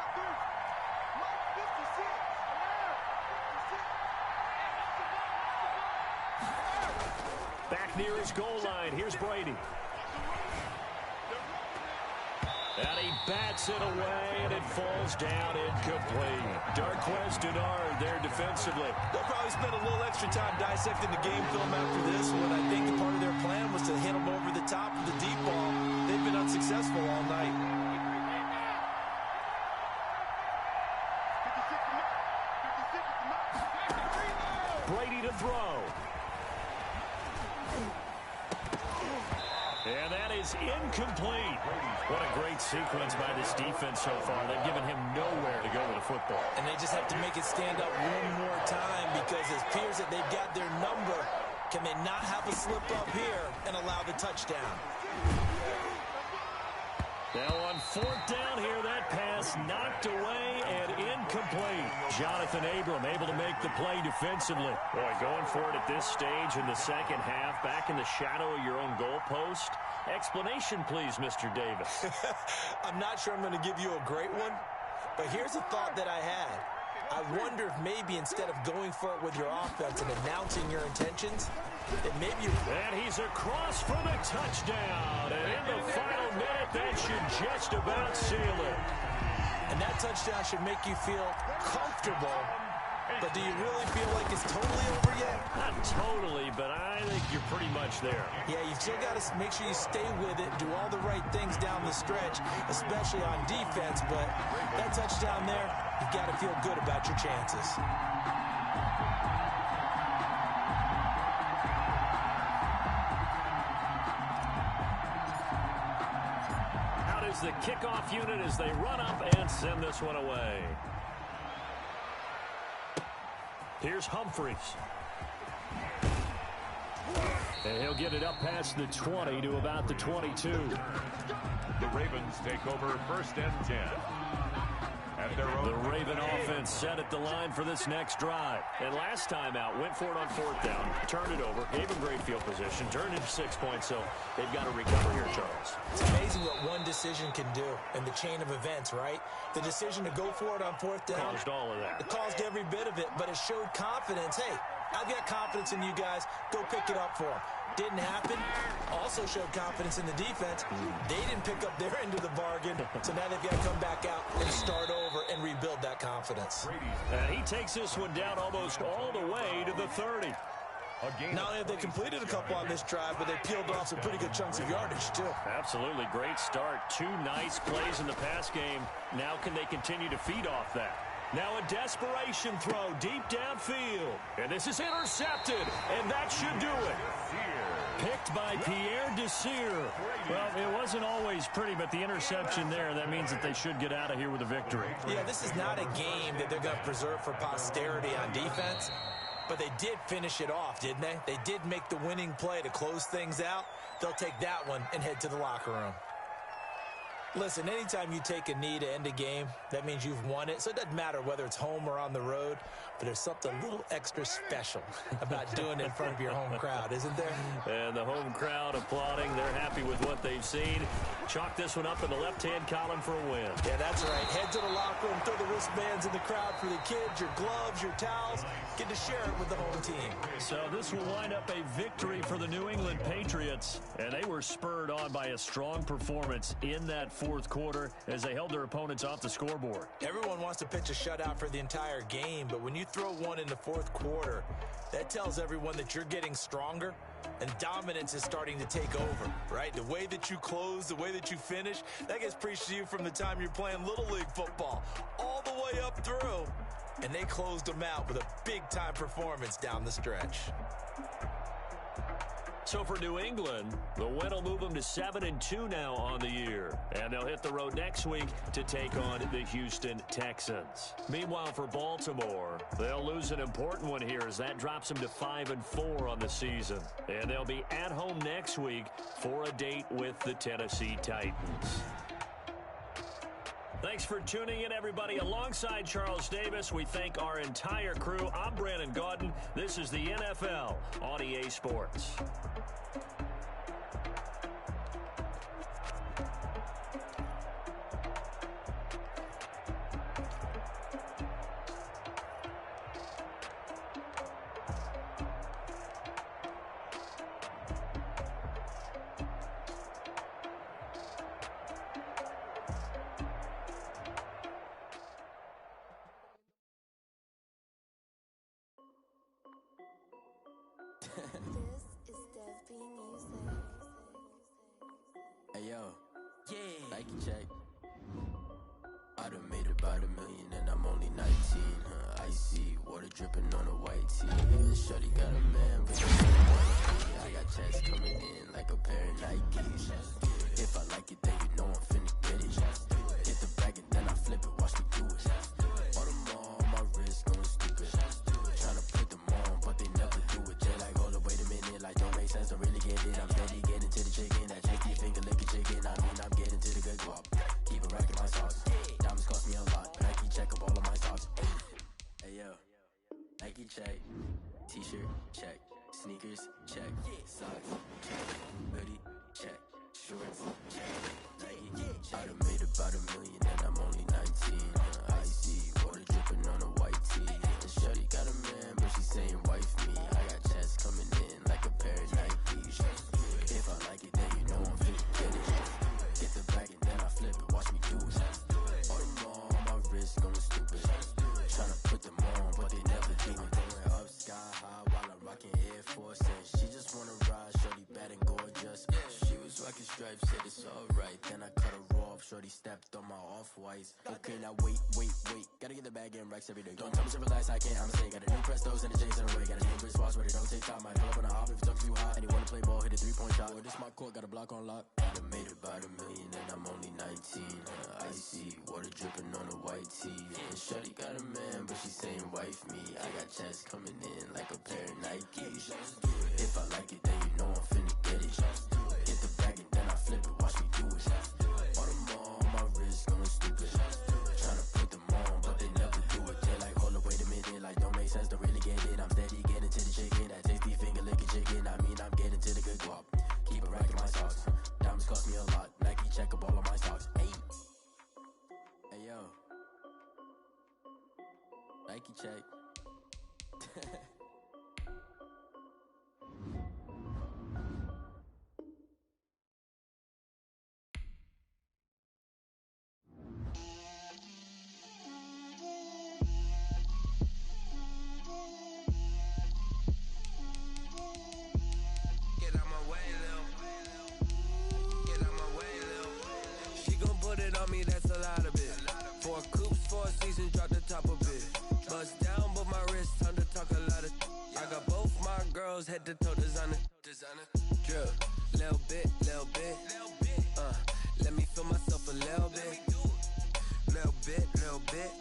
Back near his goal line. Here's Brady. And he bats it away, and it falls down incomplete. Darquez Denard there defensively.
They'll probably spend a little extra time dissecting the game film after this one. I think the part of their plan was to hit them over the top of the deep ball. They've been unsuccessful all night.
Brady to throw. And that is incomplete. What a great sequence by this defense so far. They've given him nowhere to go with the football.
And they just have to make it stand up one more time because it appears that they've got their number. Can they not have a slip up here and allow the touchdown?
Now on 4th down here, that pass knocked away and incomplete. Jonathan Abram able to make the play defensively. Boy, going for it at this stage in the second half, back in the shadow of your own goalpost. Explanation, please, Mr. Davis.
I'm not sure I'm going to give you a great one, but here's a thought that I had. I wonder if maybe instead of going for it with your offense and announcing your intentions, that maybe you...
And he's across for the touchdown. And in the final minute, that should just about seal it.
And that touchdown should make you feel comfortable. But do you really feel like it's totally over yet?
Not totally, but I think you're pretty much there.
Yeah, you've still got to make sure you stay with it, do all the right things down the stretch, especially on defense. But that touchdown there, you've got to feel good about your chances.
Out is the kickoff unit as they run up and send this one away. Here's Humphries. And he'll get it up past the 20 to about the 22.
The Ravens take over first and 10. At their own.
The Raven offense set at the line for this next drive. And last time out, went for it on 4th down, turned it over, gave him great field position, turned into 6 points, so they've got to recover here, Charles.
It's amazing what one decision can do in the chain of events, right? The decision to go for it on 4th down.
Caused all of that.
It caused every bit of it, but it showed confidence. Hey, I've got confidence in you guys. Go pick it up for them. Didn't happen. Also showed confidence in the defense. They didn't pick up their end of the bargain, so now they've got to come back out and start over and rebuild that confidence.
And he takes this one down almost all the way to the 30.
Not only have they completed a couple on this drive, but they peeled off some pretty good chunks of yardage, too.
Absolutely great start. 2 nice plays in the pass game. Now can they continue to feed off that? Now a desperation throw deep downfield. And this is intercepted, and that should do it. Picked by Pierre Desir. Well, it wasn't always pretty, but the interception there, that means that they should get out of here with a victory.
Yeah, this is not a game that they're going to preserve for posterity on defense. But they did finish it off, didn't they? They did make the winning play to close things out. They'll take that one and head to the locker room. Listen, anytime you take a knee to end a game, that means you've won it. So it doesn't matter whether it's home or on the road, but there's something a little extra special about doing it in front of your home crowd, isn't there?
And the home crowd applauding. They're happy with what they've seen. Chalk this one up in the left-hand column for a win.
Yeah, that's right. Head to the locker room, throw the wristbands in the crowd for the kids, your gloves, your towels. Get to share it with the home team.
So this will wind up a victory for the New England Patriots. And they were spurred on by a strong performance in that fourth quarter as they held their opponents off the scoreboard.
Everyone wants to pitch a shutout for the entire game, but when you throw one in the fourth quarter, that tells everyone that you're getting stronger and dominance is starting to take over, right? The way that you close, the way that you finish, that gets preached to you from the time you're playing Little League football all the way up through. And they closed them out with a big-time performance down the stretch.
So for New England, the win will move them to 7-2 now on the year. And they'll hit the road next week to take on the Houston Texans. Meanwhile, for Baltimore, they'll lose an important one here as that drops them to 5-4 on the season. And they'll be at home next week for a date with the Tennessee Titans. Thanks for tuning in, everybody. Alongside Charles Davis, we thank our entire crew. I'm Brandon Gaudin. This is the NFL on EA Sports.
Hey yo, yeah, Nike check. I done made about $1 million and I'm only 19. Icy water dripping on a white tee. Shorty got a man, but I got checks coming in like a pair of Nikes. If I like it, then you know I'm finna get it. Hit the bag and then I flip it. Watch me do it. All them on my wrist going stupid. Tryna put them on, but they never do it. They like, hold up, wait a minute, like don't make sense. I really get it. I'm steady getting to the chicken. That tasty finger licking chicken. I mean, I'm getting to the good guap. Keep it racking my sauce. Diamonds cost me a lot. Nike check up all of my socks. Hey yo, Nike check. T-shirt check. Sneakers check. Socks check. Hoodie check. Shorts check. Nike check. I done made about $1 million and I'm only 19. Icy water dripping on a white tee. The shorty got a man, but she saying wife me. I got checks coming in like a pair of Nikes. If I like it, then you know I'm finna get it. Get the bag and then I flip it. Watch me do it. All them on my wrist going stupid. Tryna put them on, but they never do it. Going up sky high while I'm rocking Air Force. And she just wanna ride, shorty bad and gorgeous. She was rocking stripes, said it's alright. Then I cut her off, shorty stepped on my off-whites. Okay, now wait. Gotta get the bag and racks every day. Don't tell me to relax, I can't, I'm saying. Got a new Prestos and a J's in a way. Got a new wristwatch where they don't take time. Might pull up on a hop if it's too hot. And he wanna play ball, hit a three-point shot. Well, this my court, got a block on lock. I done made about $1 million and I'm only 19. Icy water dripping on a white tee. And shorty got a man, but she saying wife me. I got checks coming in like a pair of Nikes. If I like it, then you know I'm finna get it. Get the bag and then I flip it. Watch me do it. All them on my wrist going stupid. Tryna put them on, but they never do it. They like, hold up, wait a minute, like don't make sense to really get it. I'm steady getting to the chicken. That tasty finger licking chicken. I mean, I'm getting to the good guap. Keep it racking my socks. Diamonds cost me a lot. Nike check up all of my socks. Hey yo, Nike check. girls head to toe designer. Drip, little bit. Let me feel myself a little bit. Little bit.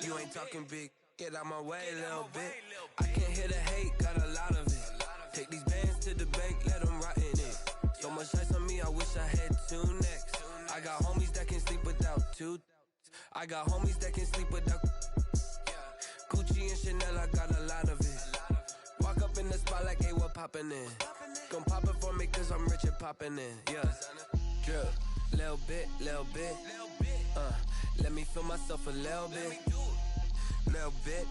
You ain't talking big. Get out my way, little bit. I can't hear the hate, got a lot of it. Take these bands to the bank, let them rot in it. So much ice on me, I wish I had two necks. I got homies that can sleep without two. I got homies that can sleep without Gucci and Chanel, I got a lot of it. Walk up in the spot like, hey, what poppin' in? Gon' pop it for me cause I'm rich and poppin' in, yeah. Drip, little bit. Let me feel myself a little bit. Little bit.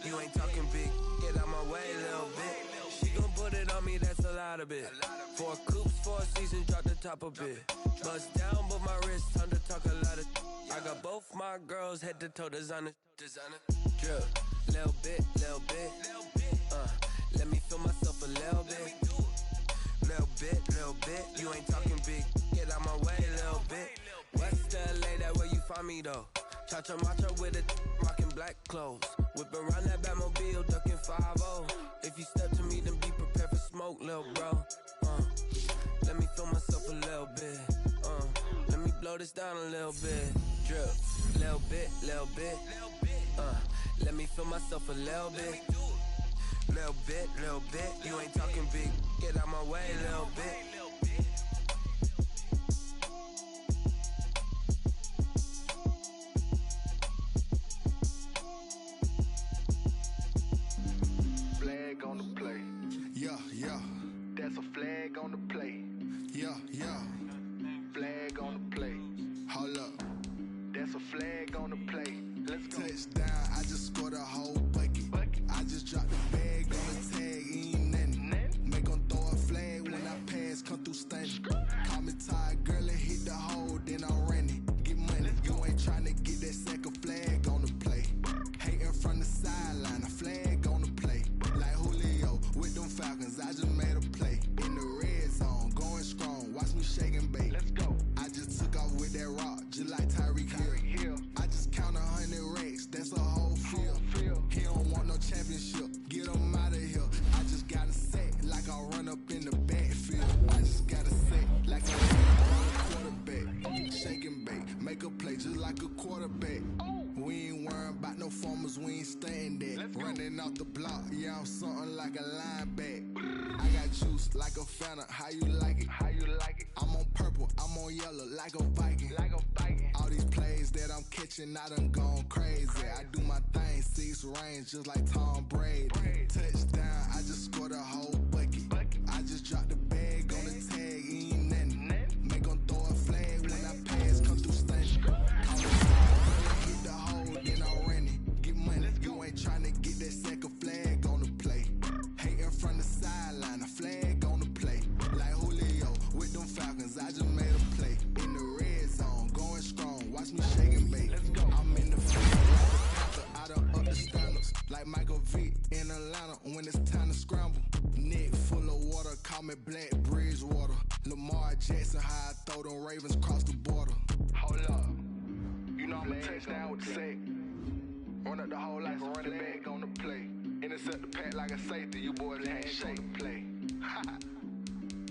You ain't talking big. Get out my way, little bit. She gon' put it on me, that's a lot of it. 4 coops, 4 seasons, drop the top a bit. Bust down, but my wrist, time to talk a lot of. I got both my girls head to toe designer. Drip, little bit. Let me feel myself a little bit. Little bit. You ain't talking big. Get out my way, little bit. West LA, that where you find me though. Cha-cha matcha with it, rockin' black clothes. Whip around that Batmobile, duckin' 5-0. If you step to me, then be prepared for smoke, lil' bro. Let me feel myself a little bit. Let me blow this down a little bit. Drip, little bit. Let me feel myself a little bit. Little bit. You ain't talking big. Get out my way, little bit.
Flag on the play.
Yeah.
That's a flag on the play.
Yeah.
Flag on the play.
Hold up.
That's a flag on the play. Let's go.
Touchdown, I just scored a whole bucket. I just dropped the bag on the tag, ain't nothing. Make 'em throw a flag when I pass, come through stunning. Call me tired, girl, and hit the hole, then I'm running. Get money, you ain't tryna get that second flag on the play. Hating from the sideline, a flag on the play. Like Julio with them Falcons, I just made a play. In the red zone, going strong, watch me shake and bake.
Let's go.
I just took off with that rock, just like Tyreek Hill. I just count 100 racks, that's a whole field. He don't want no championship, get him out of here. I just got a set like I run up in the backfield. I just got a set like I run a quarterback. Shake and bake, make a play just like a quarterback. We ain't worrying about no formers, we ain't staying there. Running off the block, yeah, I'm something like a linebacker. I got juice like a Fanta, how you like it? I'm on purple, I'm on yellow like a Viking. All these plays that I'm catching, I done gone crazy. I do my thing, 6 range just like Tom Brady. Touchdown, I just scored a whole bucket. I just dropped the bag on the tag, ain't nothing. Make 'em throw a flag when I pass, come through stunning. Call me tired, hit the hole, then I'm running. Get money, you ain't tryna get that second flag on the play. Hating from the sideline, a flag on the play. Like Julio with them Falcons, I just made a play. In the red zone, going strong, watch me shake and bake. I'm in the field like a Panther, I done up the standards. Like Michael Vick in Atlanta when it's time to scramble. Neck full of water, call me Black Bridgewater. Lamar Jackson, how I throw them Ravens across the border.
Hold up. You know I'm a touchdown with the sack. Run up the whole like a running back on the play. Intercept the pack like a safety. You boys ain't shake the play.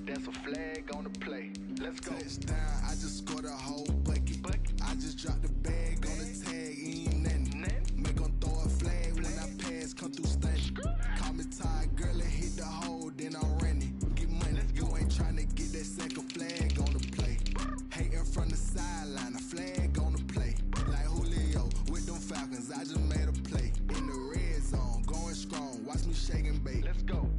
That's a flag on the play. Let's go.
Touchdown, I just scored a whole bucket. I just dropped the bag on the tag, ain't nothing. Make 'em throw a flag when I pass, come through stunning. Call me tired, girl, and hit the hole, then I'm running. Get money, you ain't tryna get that second flag on the play. Hating from the sideline, a flag on the play. Like Julio with them Falcons, I just made a play. In the red zone, going strong, watch me shake and bake.
Let's go.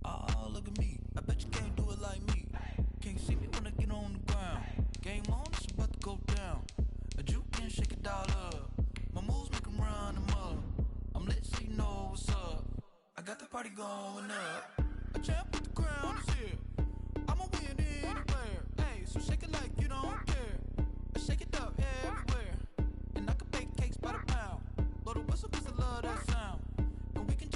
Oh, look at me. I bet you can't do it like me. Can't see me when I get on the ground. Game on, it's about to go down. A juke and shake it all up. My moves make 'em run them up. I'm lit so you know what's up. I got the party going up. A champ with the crown is here. I'ma win anywhere. Hey, so shake it like you don't care. I shake it up everywhere. And I can bake cakes by the pound. Blow the whistle 'cause I love that sound. And we can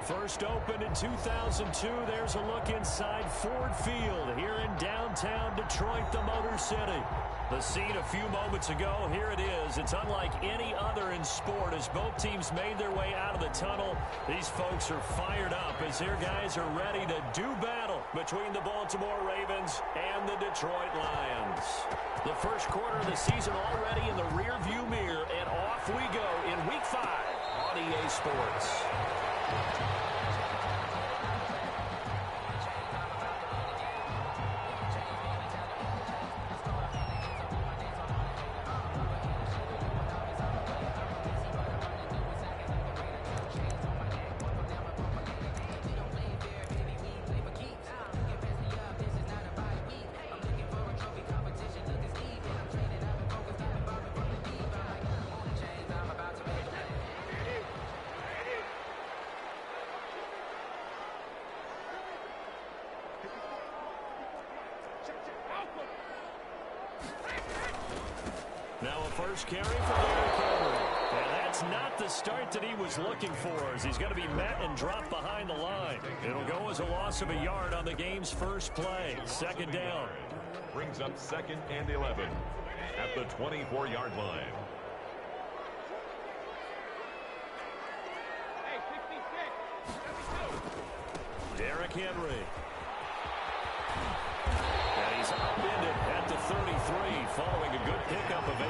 First opened in 2002. There's a look inside Ford Field here in downtown Detroit, the Motor City. The scene a few moments ago, here it is. It's unlike any other in sport as both teams made their way out of the tunnel. These folks are fired up as their guys are ready to do battle between the Baltimore Ravens and the Detroit Lions. The first quarter of the season already in the rearview mirror, and off we go in Week 5 on EA Sports. Now a first carry for Derrick Henry. And that's not the start that he was looking for, as he's going to be met and dropped behind the line. It'll go as a loss of a yard on the game's first play. Second down.
Brings up 2nd and 11 at the 24-yard line.
Derrick Henry. And he's upended at the 33 following a good pickup of 8.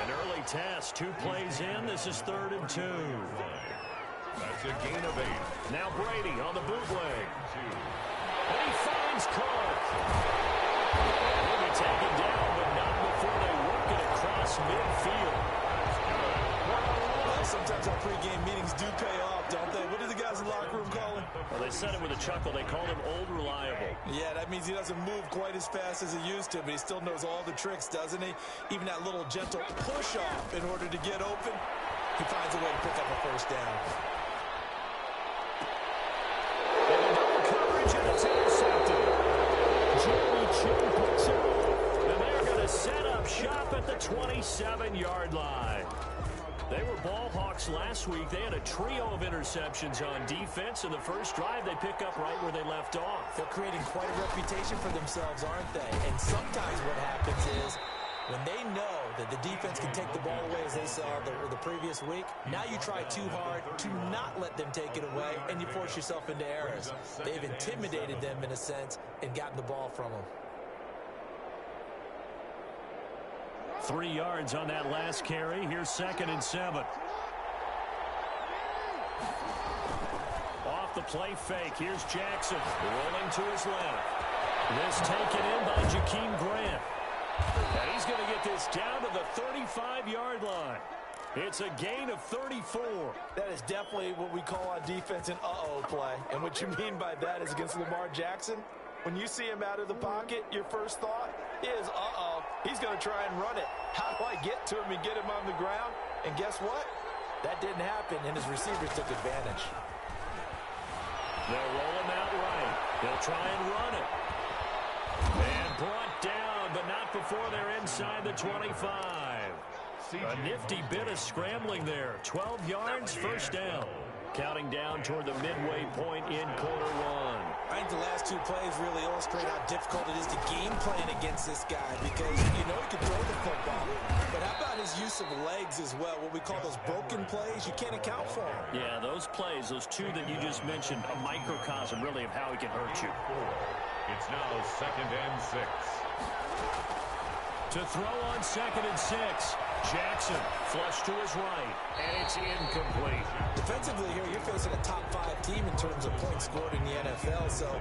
An early task, 2 plays in. This is 3rd and 2.
That's a gain of 8.
Now Brady on the bootleg. And he finds Clark. He'll be taken down, but not before they work it across midfield.
Well, sometimes our pregame meetings do pay off, don't they? What do the guys in the locker room call him?
Well, they said it with a chuckle. They called him Old Reliable.
Yeah, that means he doesn't move quite as fast as he used to, but he still knows all the tricks, doesn't he? Even that little gentle push-off in order to get open, he finds a way to pick up a first down.
And the double coverage, and it's intercepted. Jeremy Chin puts it on. And they're going to set up shop at the 27-yard line. They were ball hawks last week. They had a trio of interceptions on defense. In the first drive, they pick up right where they left off.
They're creating quite a reputation for themselves, aren't they? And sometimes what happens is when they know that the defense can take the ball away, as they saw the previous week, now you try too hard to not let them take it away, and you force yourself into errors. They've intimidated them in a sense and gotten the ball from them.
3 yards on that last carry. Here's 2nd and 7. Off the play fake. Here's Jackson rolling to his left. This taken in by Jakeem Grant. And he's going to get this down to the 35-yard line. It's a gain of 34.
That is definitely what we call on defense an uh-oh play. And what you mean by that is against Lamar Jackson, when you see him out of the pocket, your first thought is, uh-oh, he's going to try and run it. How do I get to him and get him on the ground? And guess what? That didn't happen, and his receivers took advantage.
They'll roll him out right. They'll try and run it. And brought down, but not before they're inside the 25. A nifty bit of scrambling there. 12 yards, first down. Counting down toward the midway point in quarter 1.
I think the last 2 plays really illustrate how difficult it is to game plan against this guy because you know he can throw the football. But how about his use of legs as well? What we call those broken plays, you can't account for them.
Yeah, those plays, those 2 that you just mentioned, a microcosm really of how he can hurt you.
It's now 2nd and 6.
To throw on 2nd and 6. Jackson flush to his right, and it's incomplete.
Defensively here, you're facing a top 5 team in terms of points scored in the NFL. So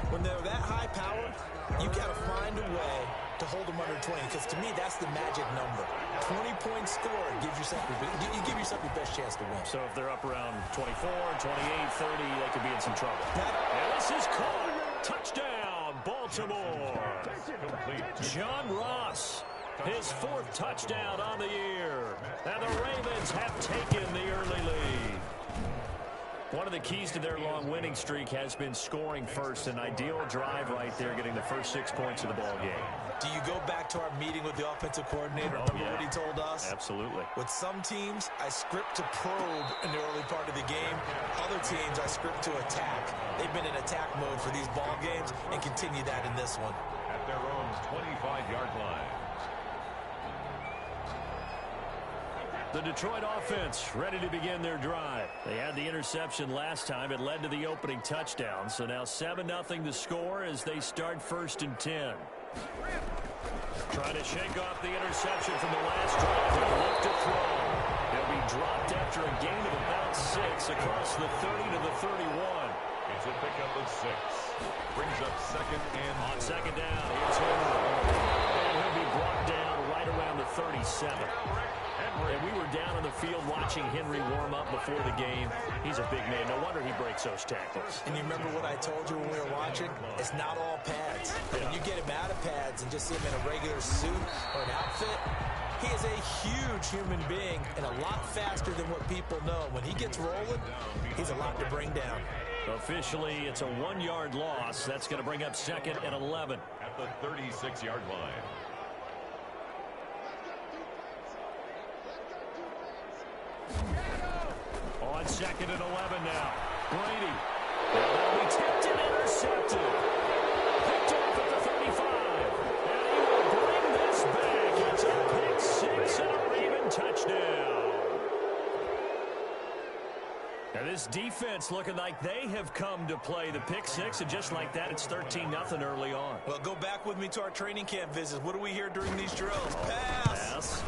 when they're that high powered, you got to find a way to hold them under 20. Because to me, that's the magic number. 20 points scored gives yourself you give yourself your best chance to win.
So if they're up around 24, 28, 30, they could be in some trouble. And this is caught. Touchdown, Baltimore. John Ross. His 4th touchdown on the year. And the Ravens have taken the early lead. One of the keys to their long winning streak has been scoring first. An ideal drive right there, getting the first 6 points of the ball game.
Do you go back back to our meeting with the offensive coordinator. Remember what he told us?
Absolutely.
With some teams, I script to probe in the early part of the game. Other teams, I script to attack. They've been in attack mode for these ball games and continue that in this one.
At their own 25-yard line.
The Detroit offense ready to begin their drive. They had the interception last time. It led to the opening touchdown. So now 7-0 the score as they start 1st and 10. Trying to shake off the interception from the last drive. And look to throw. He'll be dropped after a gain of about 6 across the 30 to the 31.
It's a pickup of 6. Brings up 2nd and
on 2nd down. Here's Henry. And he'll be brought down right around the 37. And we were down on the field watching Henry warm up before the game. He's a big man. No wonder he breaks those tackles.
And you remember what I told you when we were watching? It's not all pads. Yeah. When you get him out of pads and just see him in a regular suit or an outfit, he is a huge human being and a lot faster than what people know. When he gets rolling, he's a lot to bring down.
Officially, it's a 1-yard loss. That's going to bring up 2nd and 11.
At the 36-yard line.
On 2nd and 11 now. Brady. Will be tipped and intercepted. Picked off at the 35. And he will bring this back. It's a pick 6 and a Raven touchdown. Now this defense looking like they have come to play the pick 6, and just like that, it's 13-0 early on.
Well, go back with me to our training camp visits. What do we hear during these drills? Pass.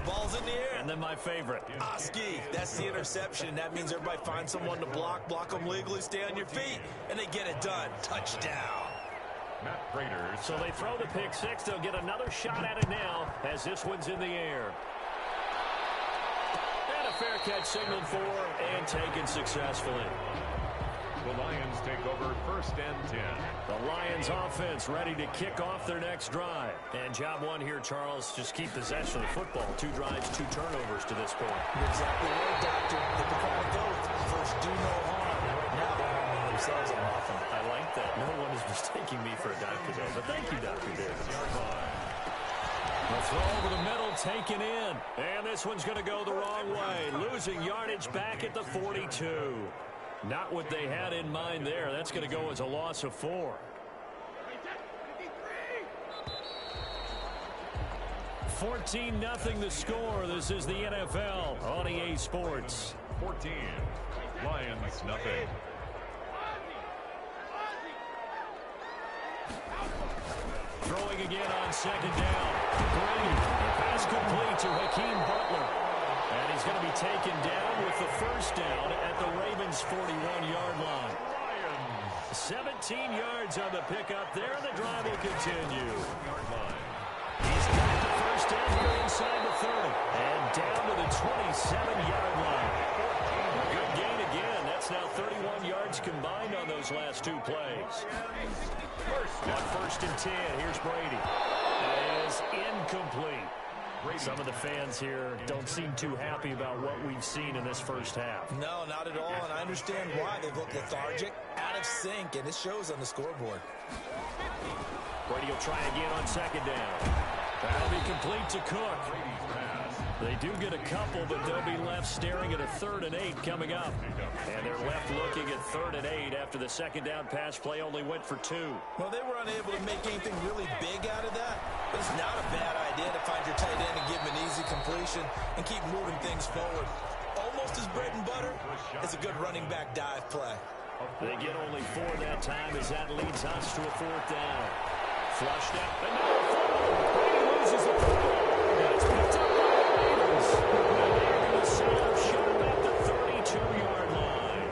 Ball's in the air.
And then my favorite.
Oski, that's the interception. That means everybody finds someone to block them legally, stay on your feet, and they get it done. Touchdown.
Matt Prater.
So they throw the pick 6. They'll get another shot at it now as this one's in the air. Fair catch signaled for and taken successfully.
The Lions take over 1st and 10.
The Lions offense ready to kick off their next drive. And job one here, Charles, just keep possession of the football. 2 drives, 2 turnovers to this point.
You're exactly right, Doctor. They can call it both. First, do no harm. Right now, they're harming themselves on offense.
I like that. No one is mistaking me for a doctor, though. But thank you, Dr. Davis. The throw over the middle, taken in. And this one's going to go the wrong way. Losing yardage back at the 42. Not what they had in mind there. That's going to go as a loss of 4. 14-0 the score. This is the NFL on EA Sports.
14. Lions, nothing.
Throwing again on 2nd down. Brady. Pass complete to Hakeem Butler. And he's going to be taken down with the 1st down at the Ravens' 41-yard line. 17 yards on the pickup there, and the drive will continue. He's got the 1st down here inside the 30. And down to the 27-yard line. Good gain again. That's now 31 yards combined on those last 2 plays. On 1st and 10, here's Brady. That is incomplete. Some of the fans here don't seem too happy about what we've seen in this first half.
No, not at all, and I understand why. They've looked lethargic, out of sync, and it shows on the scoreboard.
Brady will try again on 2nd down. That'll be complete to Cook. They do get a couple, but they'll be left staring at a 3rd and 8 coming up. And they're left looking at 3rd and 8 after the 2nd down pass play only went for 2.
Well, they were unable to make anything really big out of that, but it's not a bad idea to find your tight end and give him an easy completion and keep moving things forward. Almost as bread and butter as a good running back dive play.
They get only 4 that time as that leads us to a 4th down. Flushed out. And now Brady loses the football. It's picked up by the Ravens. And they're going to set up short at the 32-yard line.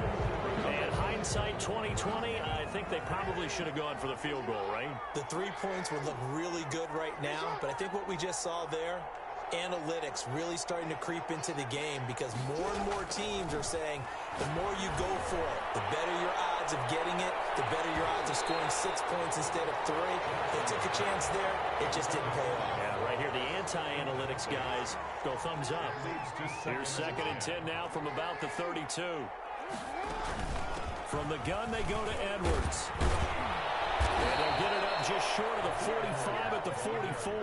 And hindsight 2020, I think they probably should have gone for the field goal, right?
The 3 points would look really good right now, but I think what we just saw there, analytics really starting to creep into the game because more and more teams are saying the more you go for it, the better your odds of getting it, the better your odds of scoring 6 points instead of 3. They took a chance there. It just didn't pay off.
Yeah, right here, the anti-analytics guys go thumbs up. Here's 2nd and 10 now from about the 32. From the gun, they go to Edwards. And they'll get it up just short of the 45 at the 44.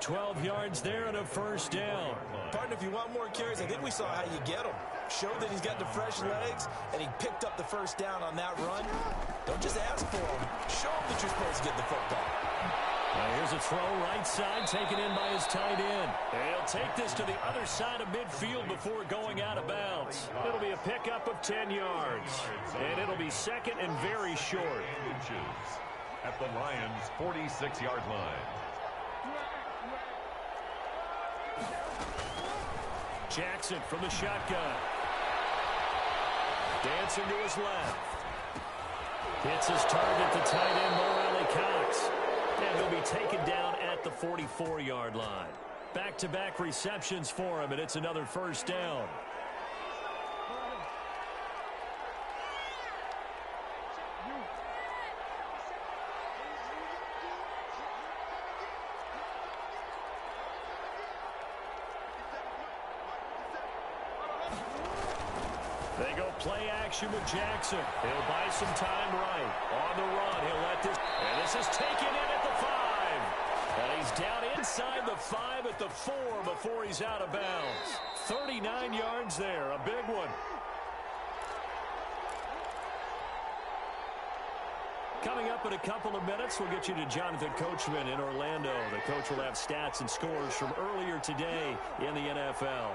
12 yards there and a first down.
Partner, if you want more carries, I think we saw how you get them. Showed that he's got the fresh legs, and he picked up the first down on that run. Don't just ask for him. Show him that you're supposed to get the football.
Here's a throw right side, taken in by his tight end. He'll take this to the other side of midfield before going out of bounds. It'll be a pickup of 10 yards, and it'll be second and very short.
At the Lions' 46-yard line.
Jackson from the shotgun. Dancing to his left. Hits his target, the tight end, Morale Cox. And he'll be taken down at the 44-yard line. Back-to-back receptions for him, and it's another first down. They go play action with Jackson. He'll buy some time right. On the run, he'll let this. And this is taken in at the 5. And he's down inside the 5 at the 4 before he's out of bounds. 39 yards there, a big one. Coming up in a couple of minutes, we'll get you to Jonathan Coachman in Orlando. The coach will have stats and scores from earlier today in the NFL.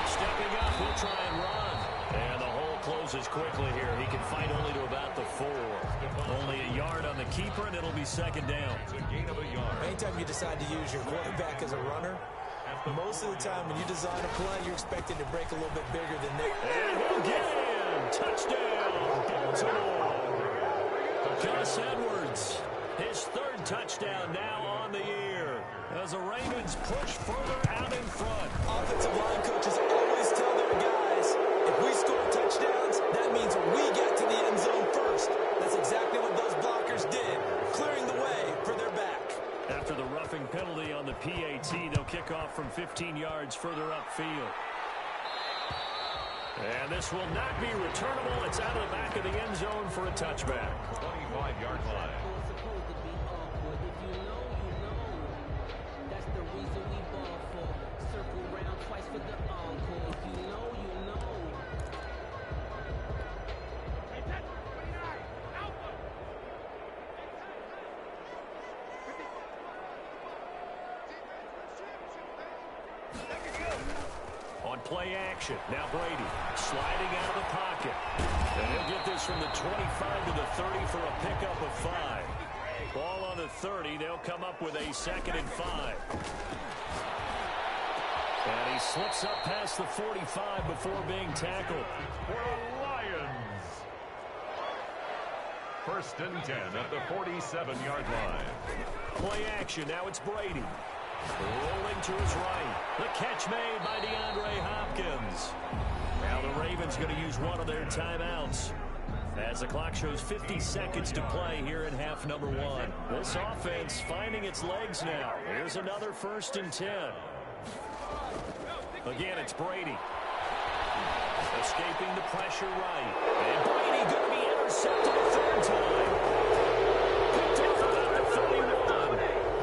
Stepping up, he'll try and run. And the hole closes quickly here. He can fight only to about the 4. Only a yard on the keeper, and it'll be second down.
It's a gain of a yard.
Anytime you decide to use your quarterback as a runner, most of the time when you design a play, you're expected to break a little bit bigger than they.
And he'll get in. Touchdown, Baltimore. Gus Edwards, his third touchdown now on the year, as the Ravens push further out in front.
Offensive line coaches always tell their guys, if we score touchdowns, that means we get to the end zone first. That's exactly what those blockers did, clearing the way for their back.
After the roughing penalty on the PAT, they'll kick off from 15 yards further upfield. And this will not be returnable. It's out of the back of the end zone for a touchback.
25-yard line.
On play action, now Brady sliding out of the pocket. And he'll get this from the 25 to the 30 for a pickup of 5. Ball on the 30, they'll come up with a 2nd and 5. And he slips up past the 45 before being tackled.
For the Lions. 1st and 10 at the 47-yard line.
Play action, now it's Brady. Rolling to his right. The catch made by DeAndre Hopkins. Now the Ravens going to use one of their timeouts, as the clock shows 50 seconds to play here in half number 1. This offense finding its legs now. Here's another 1st and 10. Again, it's Brady. Escaping the pressure right. And Brady going to be intercepted a 3rd time. Picked off about the 31.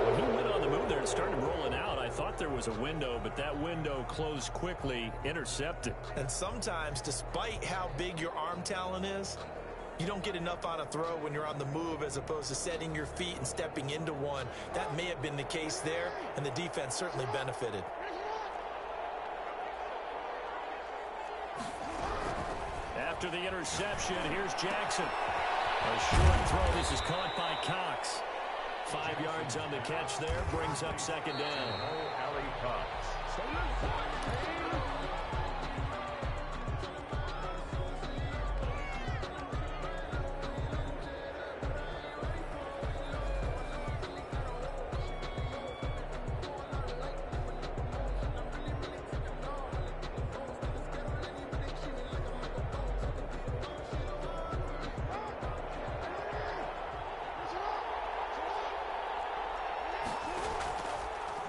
When he went on the move there and started rolling out, I thought there was a window, but that window closed quickly, intercepted.
And sometimes, despite how big your arm talent is, you don't get enough on a throw when you're on the move as opposed to setting your feet and stepping into one. That may have been the case there, and the defense certainly benefited.
After the interception, here's Jackson. A short throw. This is caught by Cox. 5 yards on the catch there. Brings up 2nd down.
Alley Cox.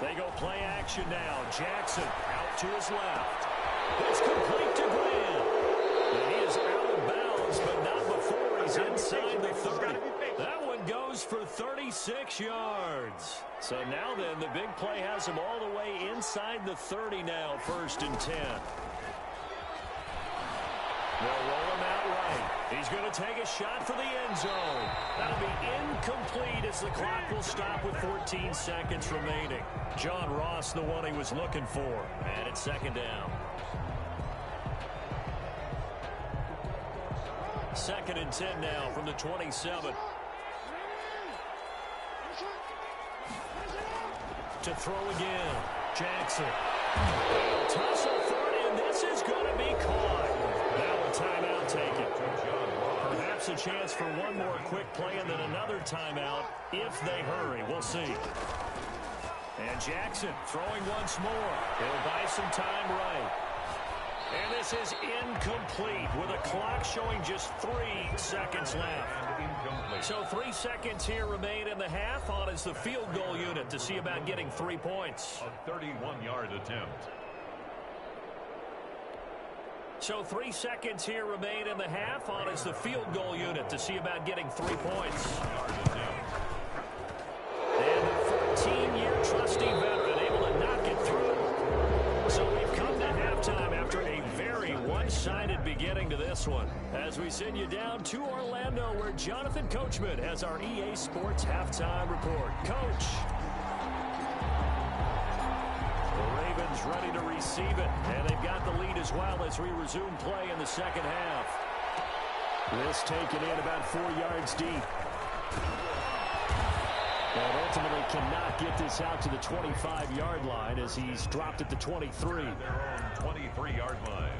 They go play action now. Jackson out to his left. It's complete to Graham. And he is out of bounds, but not before he's inside the 30. throws for 36 yards. So now then, the big play has him all the way inside the 30 now, 1st and 10. They'll roll him out right. He's going to take a shot for the end zone. That'll be incomplete as the clock will stop with 14 seconds remaining. John Ross, the one he was looking for. And it's 2nd down. 2nd and 10 now from the 27. To throw again. Jackson. Tussle for it, and this is going to be caught. Now a timeout taken. Perhaps a chance for one more quick play and then another timeout if they hurry. We'll see. And Jackson throwing once more. He'll buy some time right. And this is incomplete with a clock showing just 3 seconds left. So 3 seconds here remain in the half. On is the field goal unit to see about getting 3 points.
A 31-yard attempt.
So 3 seconds here remain in the half. On is the field goal unit to see about getting 3 points. And the 14-year trusty veteran able to knock it through. So we've come to halftime after a very one-sided beginning to this one. As we send you down to Orlando, where Jonathan Coachman has our EA Sports halftime report. Coach. The Ravens ready to receive it, and they've got the lead as well as we resume play in the second half. This taken in about 4 yards deep. And ultimately cannot get this out to the 25-yard line as he's dropped at the 23.
Their own 23-yard line.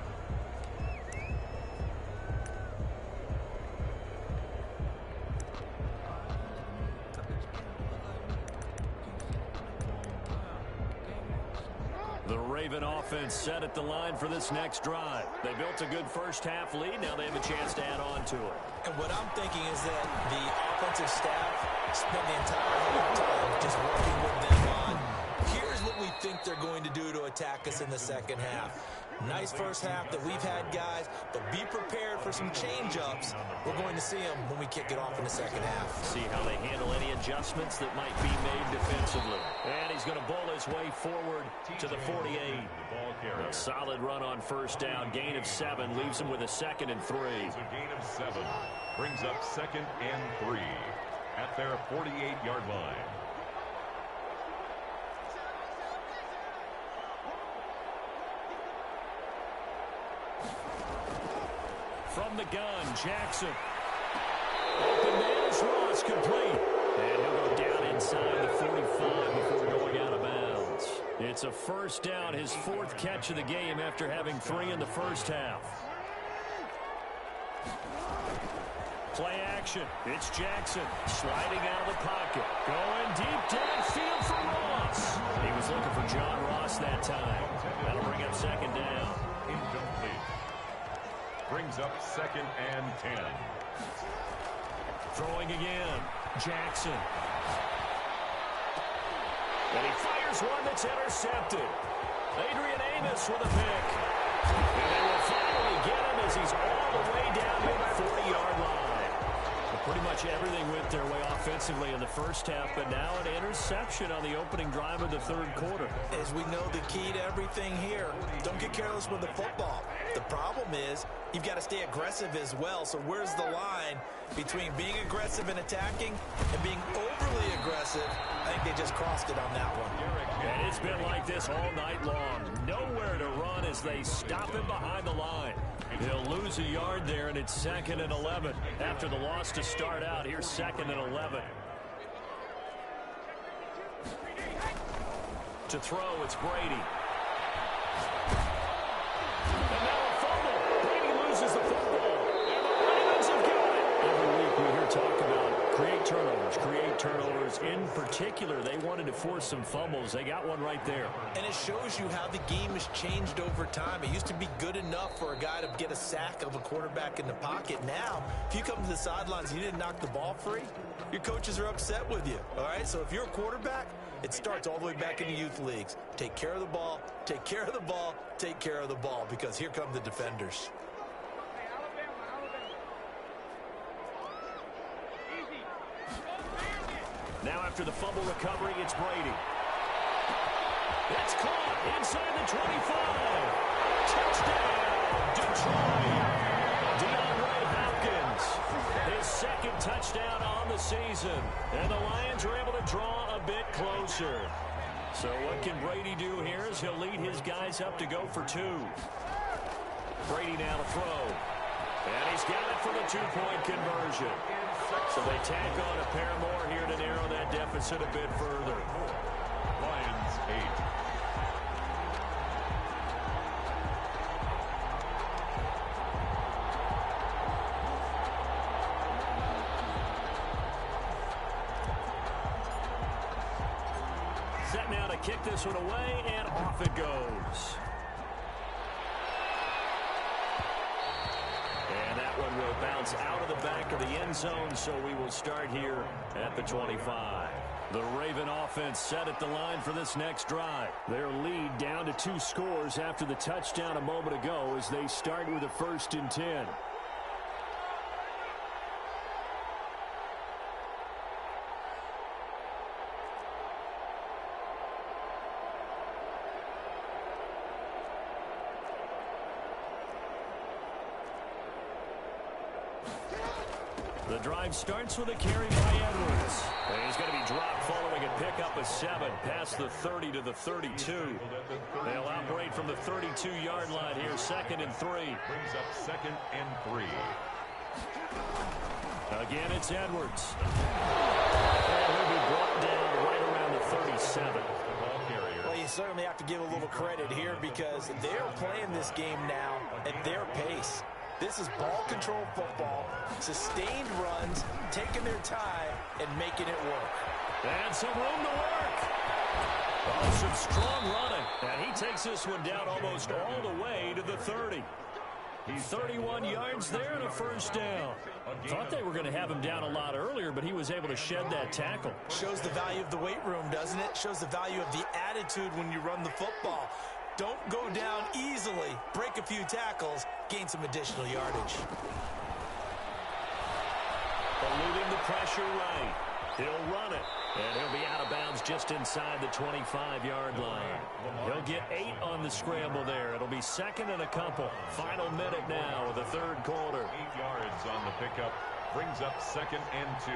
The Raven offense set at the line for this next drive. They built a good first-half lead. Now they have a chance to add on to it.
And what I'm thinking is that the offensive staff spent the entire time just working with them on, here's what we think they're going to do to attack us in the second half. Nice first half that we've had, guys, but be prepared for some change-ups. We're going to see them when we kick it off in the second half.
See how they handle any adjustments that might be made defensively. And he's going to bowl his way forward to the 48. A solid run on first down. Gain of 7 leaves him with a 2nd and 3.
It's a gain of 7. Brings up 2nd and 3 at their 48-yard line.
From the gun, Jackson. Open man is Ross, complete. And he'll go down inside the 45 before going out of bounds. It's a first down, his 4th catch of the game after having 3 in the first half. Play action. It's Jackson sliding out of the pocket. Going deep downfield for Ross. He was looking for John Ross that time. That'll bring up 2nd down.
Incomplete. Brings up 2nd and 10.
Throwing again. Jackson. And he fires one that's intercepted. Adrian Amos with a pick. And they will finally get him as he's all the way down to the 40-yard line. Pretty much everything went their way offensively in the first half, but now an interception on the opening drive of the 3rd quarter.
As we know, the key to everything here, don't get careless with the football. The problem is you've got to stay aggressive as well. So where's the line between being aggressive and attacking and being overly aggressive? I think they just crossed it on that one.
And it's been like this all night long. Nowhere to run as they stop him behind the line. He'll lose a yard there, and it's 2nd and 11. After the loss to start out, here's 2nd and 11. To throw, it's Brady. And now a fumble. Brady loses the football. And the Ravens have got it. Every week we hear talk about create turnovers. In particular, they wanted to force some fumbles. They got one right there.
And it shows you how the game has changed over time. It used to be good enough for a guy to get a sack of a quarterback in the pocket. Now, if you come to the sidelines and you didn't knock the ball free, your coaches are upset with you. All right, so if you're a quarterback, it starts all the way back in the youth leagues. Take care of the ball, take care of the ball, take care of the ball, because here come the defenders.
Now after the fumble recovery, it's Brady. It's caught inside the 25. Touchdown, Detroit. DeAndre Hopkins, his second touchdown on the season. And the Lions are able to draw a bit closer. So what can Brady do here is he'll lead his guys up to go for 2. Brady now to throw. And he's got it for the 2-point conversion. So they tack on a pair more here to narrow that deficit a bit further.
Lions 8.
Set now to kick this one away, and off it goes. And that one will bounce out of the back of the end zone, so we will start here at the 25. The Raven offense set at the line for this next drive. Their lead down to 2 scores after the touchdown a moment ago as they start with a 1st and 10. The drive starts with a carry by Edwards. And he's going to be dropped following a pickup of 7 past the 30 to the 32. They'll operate from the 32-yard line here, 2nd and 3.
Brings up 2nd and 3.
Again, it's Edwards. And he'll be brought down right around the 37.
Well, you certainly have to give a little credit here because they're playing this game now at their pace. This is ball control football, sustained runs, taking their time, and making it work.
And some room to work. Oh, some strong running. And he takes this one down almost all the way to the 30. 31 yards there and a 1st down. Thought they were going to have him down a lot earlier, but he was able to shed that tackle.
Shows the value of the weight room, doesn't it? Shows the value of the attitude when you run the football. Don't go down easily. Break a few tackles. Gain some additional yardage.
Eluding the pressure right. He'll run it. And he'll be out of bounds just inside the 25-yard line. He'll get 8 on the scramble there. It'll be 2nd and a couple. Final minute now of the 3rd quarter.
8 yards on the pickup. Brings up 2nd and 2.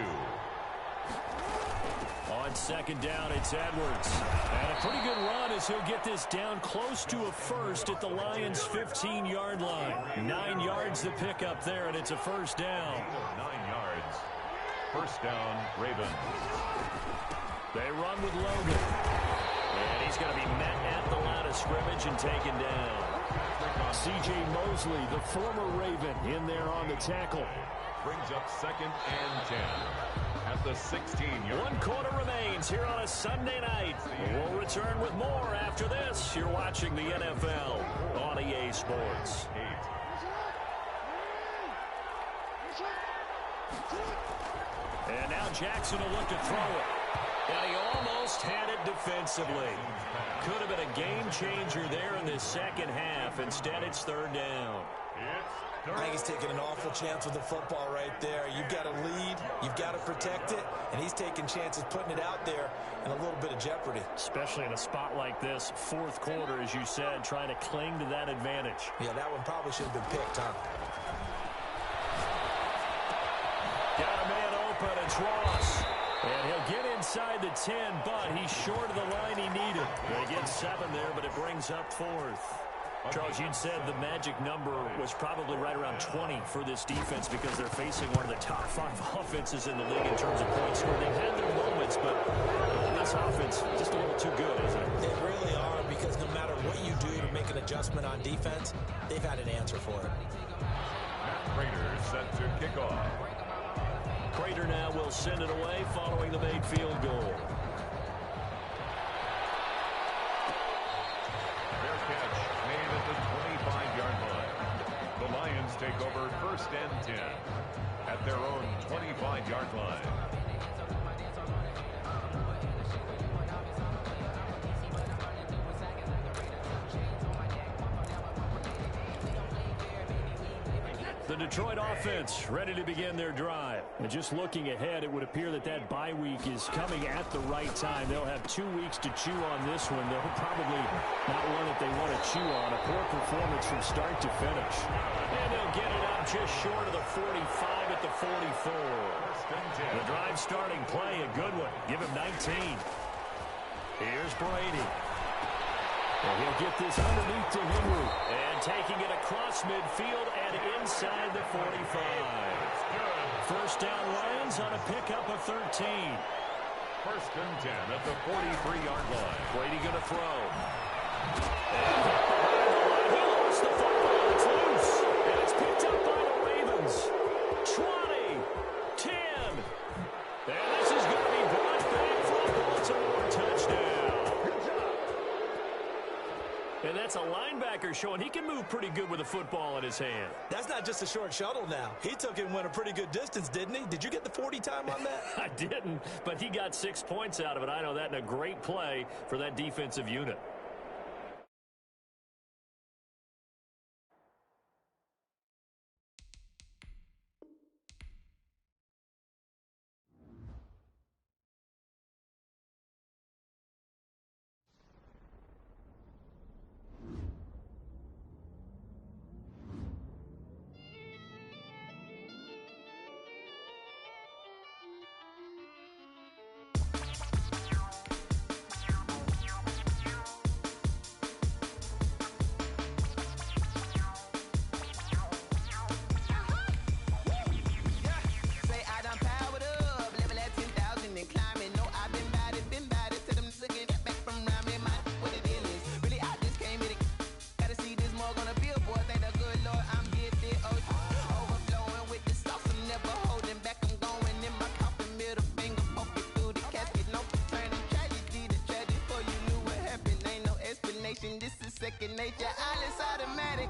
On 2nd down, it's Edwards. And a pretty good run as he'll get this down close to a 1st at the Lions' 15-yard line. 9 yards the pickup there, and it's a 1st down.
9 yards. 1st down, Ravens.
They run with Logan. And he's going to be met at the line of scrimmage and taken down. C.J. Mosley, the former Raven, in there on the tackle.
Brings up 2nd and 10. At the 16-yard.
1 quarter remains here on a Sunday night. We'll return with more after this. You're watching the NFL on EA Sports.
8.
And now Jackson will look to throw it. And he almost had it defensively. Could have been a game changer there in this second half. Instead, it's 3rd down.
I think he's taking an awful chance with the football right there. You've got to lead, you've got to protect it, and he's taking chances putting it out there in a little bit of jeopardy.
Especially in a spot like this, 4th quarter, as you said, trying to cling to that advantage.
Yeah, that one probably should have been picked, huh?
Got a man open, it's Ross. And he'll get inside the 10, but he's short of the line he needed. They get 7 there, but it brings up 4th. Charles, you'd said the magic number was probably right around 20 for this defense because they're facing one of the top 5 offenses in the league in terms of points scored. They've had their moments, but this offense just a little too good, isn't it?
They really are, because no matter what you do to make an adjustment on defense, they've had an answer for it.
Matt Prater set to kick off.
Prater now will send it away following the made field goal.
Fair catch made at the 25-yard line. The Lions take over 1st and 10 at their own 25-yard line.
The Detroit offense ready to begin their drive. And just looking ahead, it would appear that that bye week is coming at the right time. They'll have 2 weeks to chew on this one. They'll probably not one that they want to chew on. A poor performance from start to finish. And they'll get it up just short of the 45 at the 44. The drive starting play, a good one. Give him 19. Here's Brady. And he'll get this underneath to Henry. And taking it across midfield and inside the 45. First down Lions on a pickup of 13.
First and 10 at the 43-yard line.
Brady going to throw. And he lost the football. It's loose. And it's picked up by the Ravens. 20, 10. And this is going to be brought back for a Baltimore touchdown. And that's a linebacker showing he can move pretty good with a football in his hand.
That's not just a short shuttle now. He took it and went a pretty good distance, didn't he? Did you get the 40 time on that?
I didn't, but he got 6 points out of it. I know that, and a great play for that defensive unit.
Second nature, all is automatic.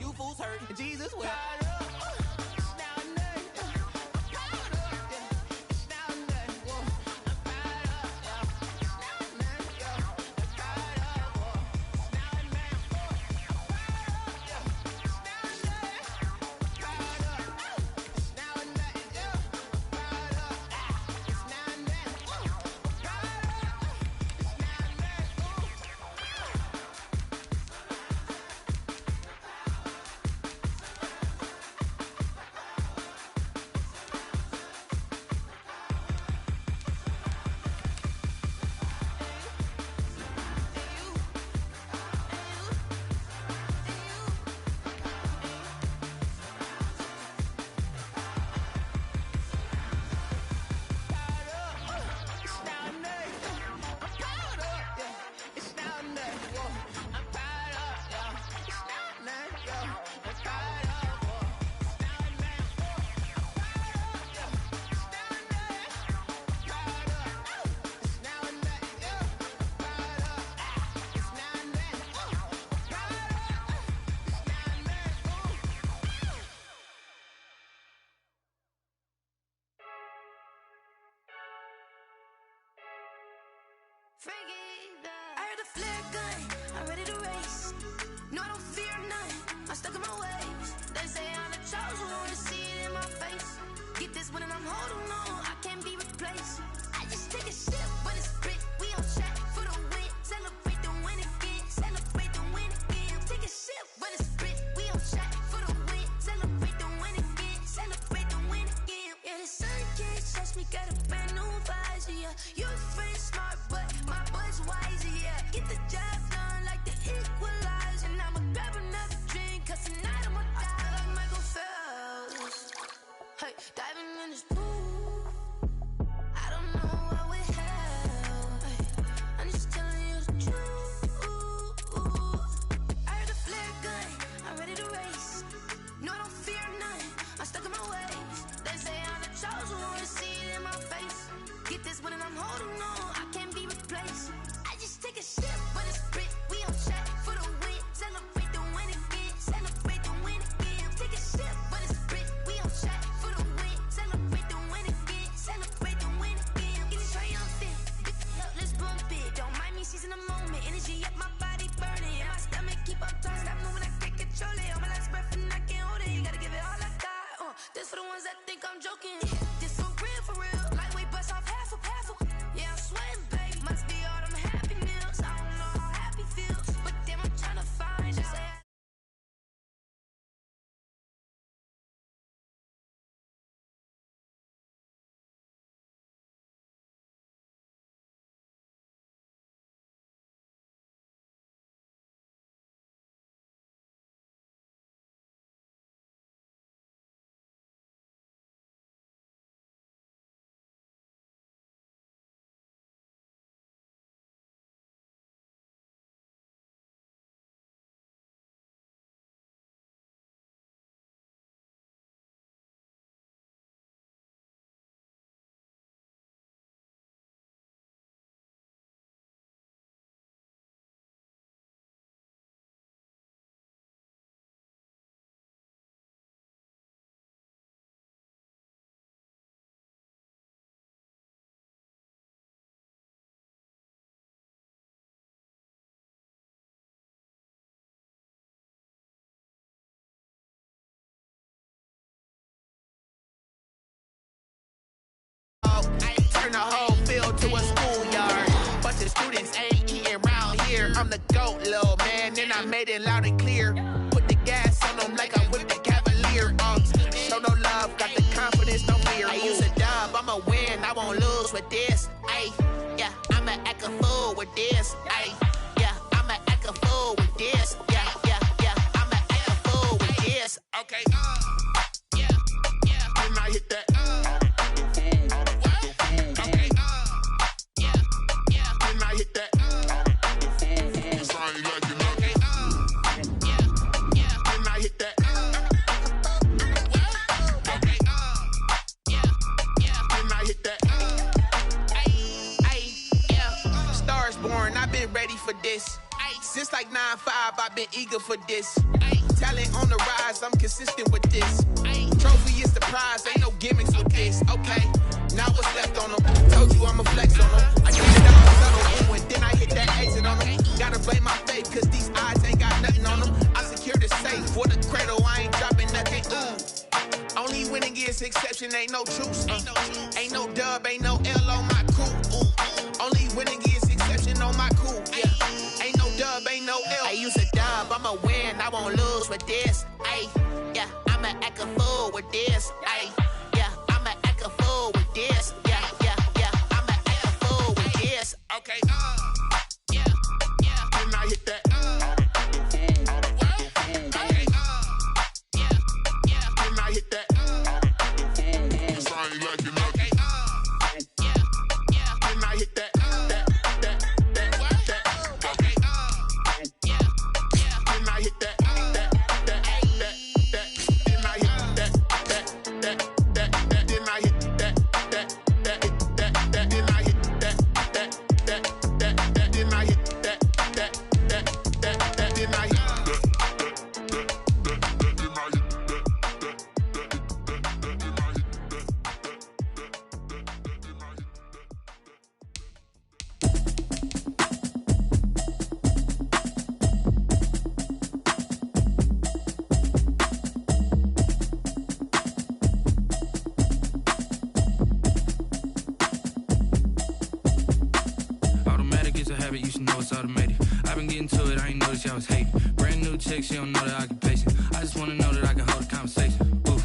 You fools hurt. Jesus will.
I heard the flare gun, I'm ready to race. No, I don't fear none, I'm stuck in my ways. They say I'm the chosen one, to see it in my face. Get this one and I'm holding on, I can't be replaced. I just take a sip when it's split, we on track for the win. Celebrate the win again, celebrate the win again. Take a sip when it's split, we on track for the win. Celebrate the win again, celebrate the win again. Yeah, the sun can't touch me, got a brand new visor, yeah. Your friend smart, but my boy's wiser, yeah. Get the job done like the equalizer, and I'ma grab Get this one and I'm holding on. I can't be replaced. I just take a sip, but it's split. We on track for the win. Celebrate the win again. Celebrate the win again. Take a sip, but it's split. We on track for the win. Celebrate the win again. Celebrate the win again. Get it triumphant. Let's bump it. Don't mind me, she's in the moment. Energy up, my body burning. My stomach keep up turn. Stop moving, I can't control it. On my last breath and I can't hold it. You gotta give it all I got. This for the ones that think I'm joking. This for real, for real. Lightweight bust off half a. Yeah, I'm sweating, baby. Must be all them happy meals. I don't know how happy feels, but damn, I'm trying to find out.
Turn the whole field to a schoolyard. Bunch of students ain't eating round here. I'm the GOAT, little man, and I made it loud and clear. Put the gas on them like I whipped the Cavalier. Show no love, got the confidence, no fear. I use a dub, I'ma win, I won't lose with this. Ay, yeah, I'ma act a fool with this. Ay, yeah, I'ma act a fool with this. Yeah, yeah, yeah, I'ma act a fool with this. Okay, yeah, yeah, and I hit that. Ready for this. Since like 9-5, I've been eager for this. Talent on the rise, I'm consistent with this. Trophy is the prize, ain't no gimmicks with this. Okay, now what's left on them? Told you I'ma flex on them. I get it all subtle, and then I hit that exit on them. Gotta blame my faith, cause these odds ain't got nothing on them. I secure the safe for the cradle, I ain't dropping nothing. Ooh. Only winning is exception, ain't no truce. Ain't no dub, ain't no L on my crew. Ooh. Only winning is exception on my cool. Yeah. Ain't no dub, ain't no L. I use a dub, I'ma win, I won't lose with this. Ay, yeah, I'ma act a fool with this. Ay, yeah, I'ma act a fool with this. Yeah, yeah, yeah, I'ma act a fool with this. Okay, yeah, yeah, and I hit that. Okay, yeah, yeah, and I hit that. Cause I ain't like it, okay, yeah, yeah, and I hit that.
You should know it's automated. I've been getting to it, I ain't noticed y'all was hating. Brand new chick, she don't know the occupation. I just wanna know that I can hold a conversation. Oof,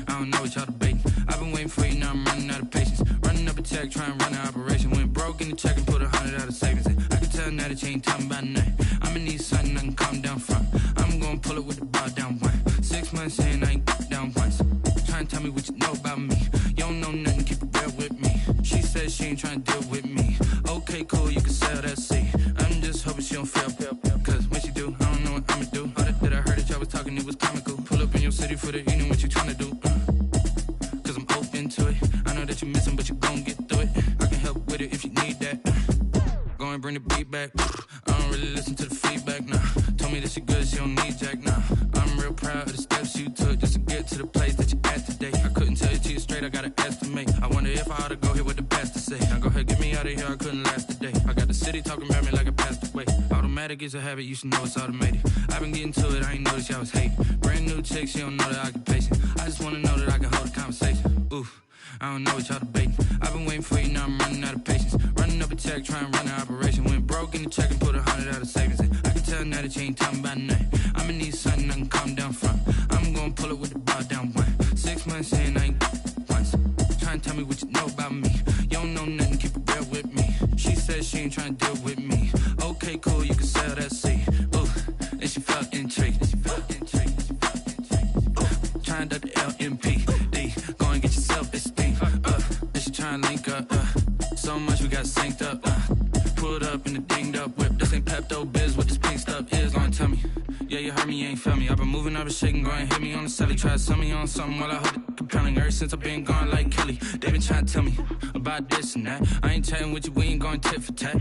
I don't know what y'all debating. I've been waiting for you, now I'm running out of patience. Running up a check, trying to run an operation. Went broke in the check and put 100 out of savings in. I can tell now that you ain't talking about nothing. I'ma need something I can calm down from. I'm gonna pull it with the bar down one. 6 months in, I ain't down once. Trying to tell me what you know about me. You don't know nothing, keep it real with me. She said she ain't trying to deal with me. Okay, cool, you can sell that seat. I'm just hoping she don't fail. Cause when she do, I don't know what I'ma do. All that I heard that y'all was talking, it was comical. Pull up in your city for the evening, what you trying to do? Cause I'm open to it. I know that you missing, but you gon' get through it. I can it if you need that. Go and bring the beat back. I don't really listen to the feedback, nah. Told me that she good, she don't need Jack, nah. I'm real proud of the steps you took just to get to the place that you at today. I couldn't tell you to you straight, I gotta estimate. I wonder if I ought to go here with the best to say. Now go ahead, get me out of here, I couldn't last a day. I got the city talking about me like I passed away. Automatic is a habit, you should know it's automated. I've been getting to it, I ain't noticed y'all was hating. Brand new chick, she don't know the occupation. I just wanna know that I can hold a conversation. Oof. I don't know what y'all debating. I've been waiting for you, now I'm running out of patience. Running up a check, trying to run an operation. Went broke in the check and put 100 out of savings in. I can tell now that you ain't talking about nothing. I'ma need something I can calm down from. I'm gonna pull it with the bar down one. 6 months in, I ain't once. Trying to tell me what you know about me. You don't know nothing, keep it real with me. She said she ain't trying to deal with me. Okay, cool, you can sell that seed. Ooh, and she felt intrigued. Trying to duck the LMP. Go and get your self-esteem. And she trying to link up. So much we got synced up. Pulled up in the dinged up whip. This ain't Pepto-Biz, what this pink stuff is. Gonna tell me. Yeah, you heard me, you ain't felt me. I've been moving, I've been shaking, go and hit me on the celly. Try to sell me on something while I hold it compelling. Ever since I've been gone like Kelly, they been trying to tell me about this and that. I ain't chatting with you, we ain't going tit for tat.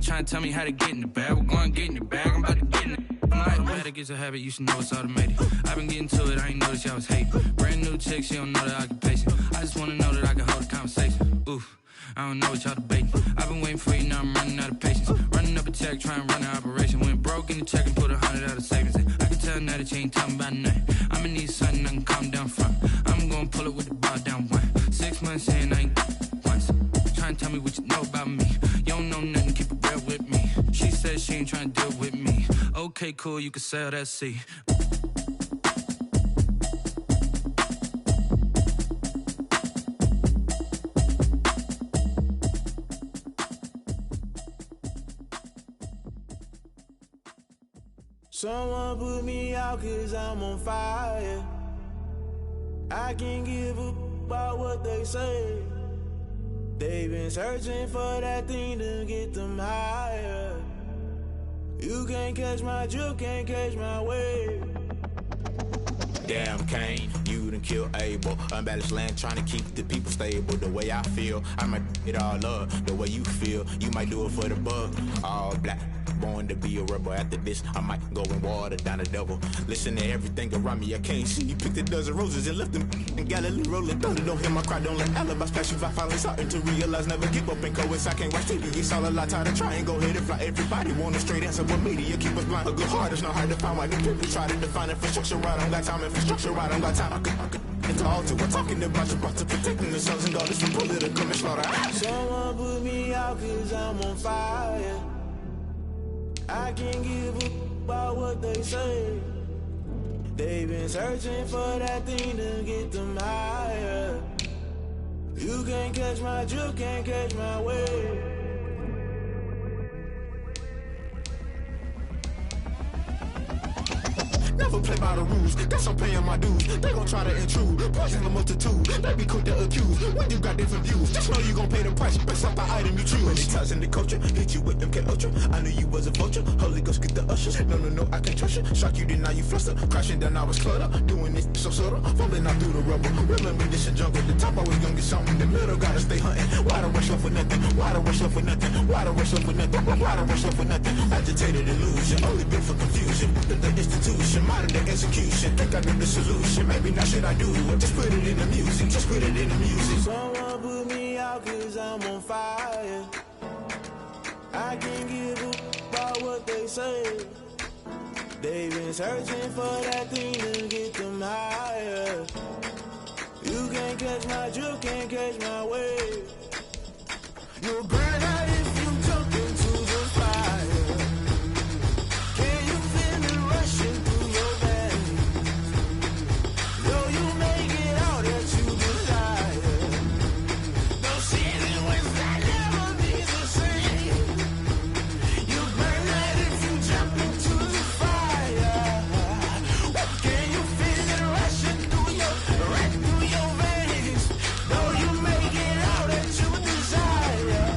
Trying to tell me how to get in the bag. We're going to get in the bag, I'm about to get in it. Automatic is a habit, you should know it's automated. I've been getting to it, I ain't noticed y'all was hating. Brand new chick, she don't know the occupation. I just wanna know that I can hold a conversation. Oof, I don't know what y'all debating. I've been waiting for you, now I'm running out of patience. Running up a check, trying to run an operation. Went broke in the check and put 100 out of savings in. I can tell now that you ain't talking about nothing. I'ma need something I can calm down from. I'm gonna pull it with the bar down one. 6 months in, I ain't once. Trying to tell me what you know about me. You don't know nothing, keep it real with me. She said she ain't trying to deal with me. Okay, cool, you can sell that seed.
Someone put me out 'cause I'm on fire. I can't give a about what they say. They've been searching for that thing to get them higher. You can't catch my drift, can't catch my wave.
Damn Kane, you done killed Abel. Unbalanced land trying to keep the people stable. The way I feel, I might it all up. The way you feel, you might do it for the bug. All black, born to be a rebel. After this, I might go and water down the devil. Listen to everything around me, I can't see. Picked a dozen roses and left them in Galilee rolling thunder. Don't hear my cry, don't let alibis pass you. I finally starting to realize, never give up and coast. I can't watch TV, it's all a lot. Tired of trying, go ahead and fly. Everybody want a straight answer, but media keep us blind. A good heart is not hard to find. Why the people try to define infrastructure right? I don't got time, infrastructure right? I don't got time. I could into all to. We're talking about you, about to protecting the sons and daughters from political slaughter.
Someone put me out 'cause I'm on fire. I can't give a about what they say. They've been searching for that thing to get them higher. You can't catch my drift, can't catch my wave.
Never play by the rules, guess I'm paying my dues. They gon' try to intrude, poison the multitude. They be quick to accuse, when you got different views. Just know you gon' pay the price, based off the item you choose. Many ties in the culture, hit you with them K-Ultra. I knew you was a vulture, Holy Ghost get the ushers. No, I can't trust you. Shock you, then now you fluster. Crashing down, I was cluttered. Doing this so subtle, falling out through the rubble. Remember this a jungle, the top always gonna get something. In the middle, gotta stay hunting. Why the rush love for nothing? Why the rush love for nothing? Why the rush love for nothing? Why the rush love for nothing? Agitated illusion, only been for confusion. The institution, modern day execution. Think I know the solution, maybe not should I do it? Just put it in the music, just put it in the music.
Someone put me out 'cause I'm on fire. I can't give a about what they say. They've been searching for that thing to get them higher. You can't catch my drift, can't catch my wave. You'll burn out if you jump into the fire. Can you feel it rushing through your veins? Though you make it out that you desire. No ceiling was that never be the same. You burn out if you jump into the fire. Can you feel it rushing through your veins? Though you make it out that you desire.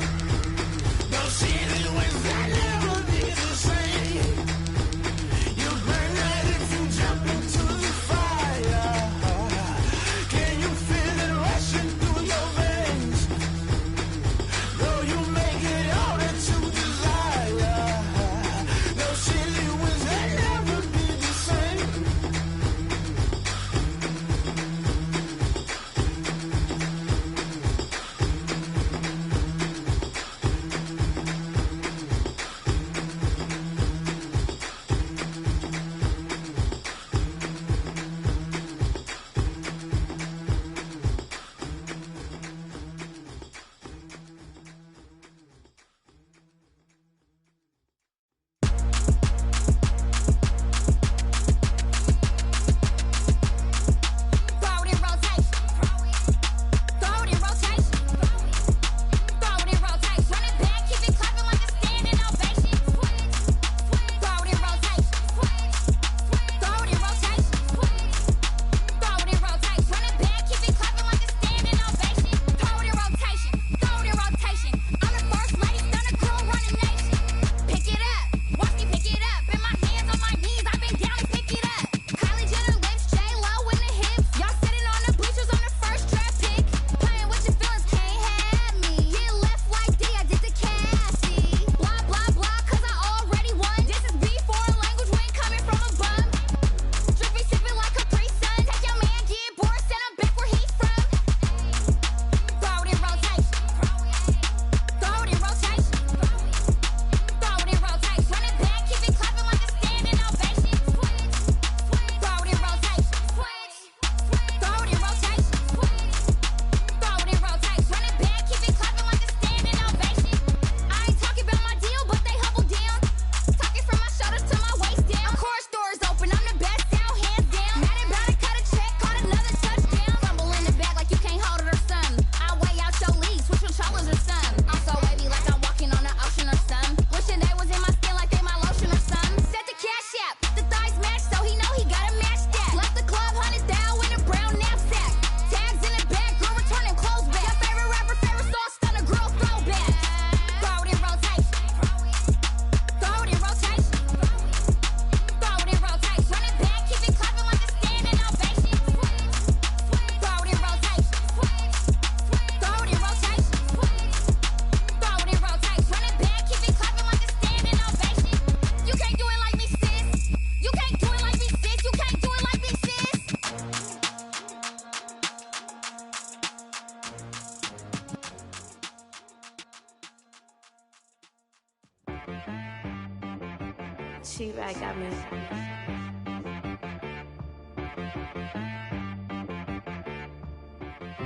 T-Rack got me.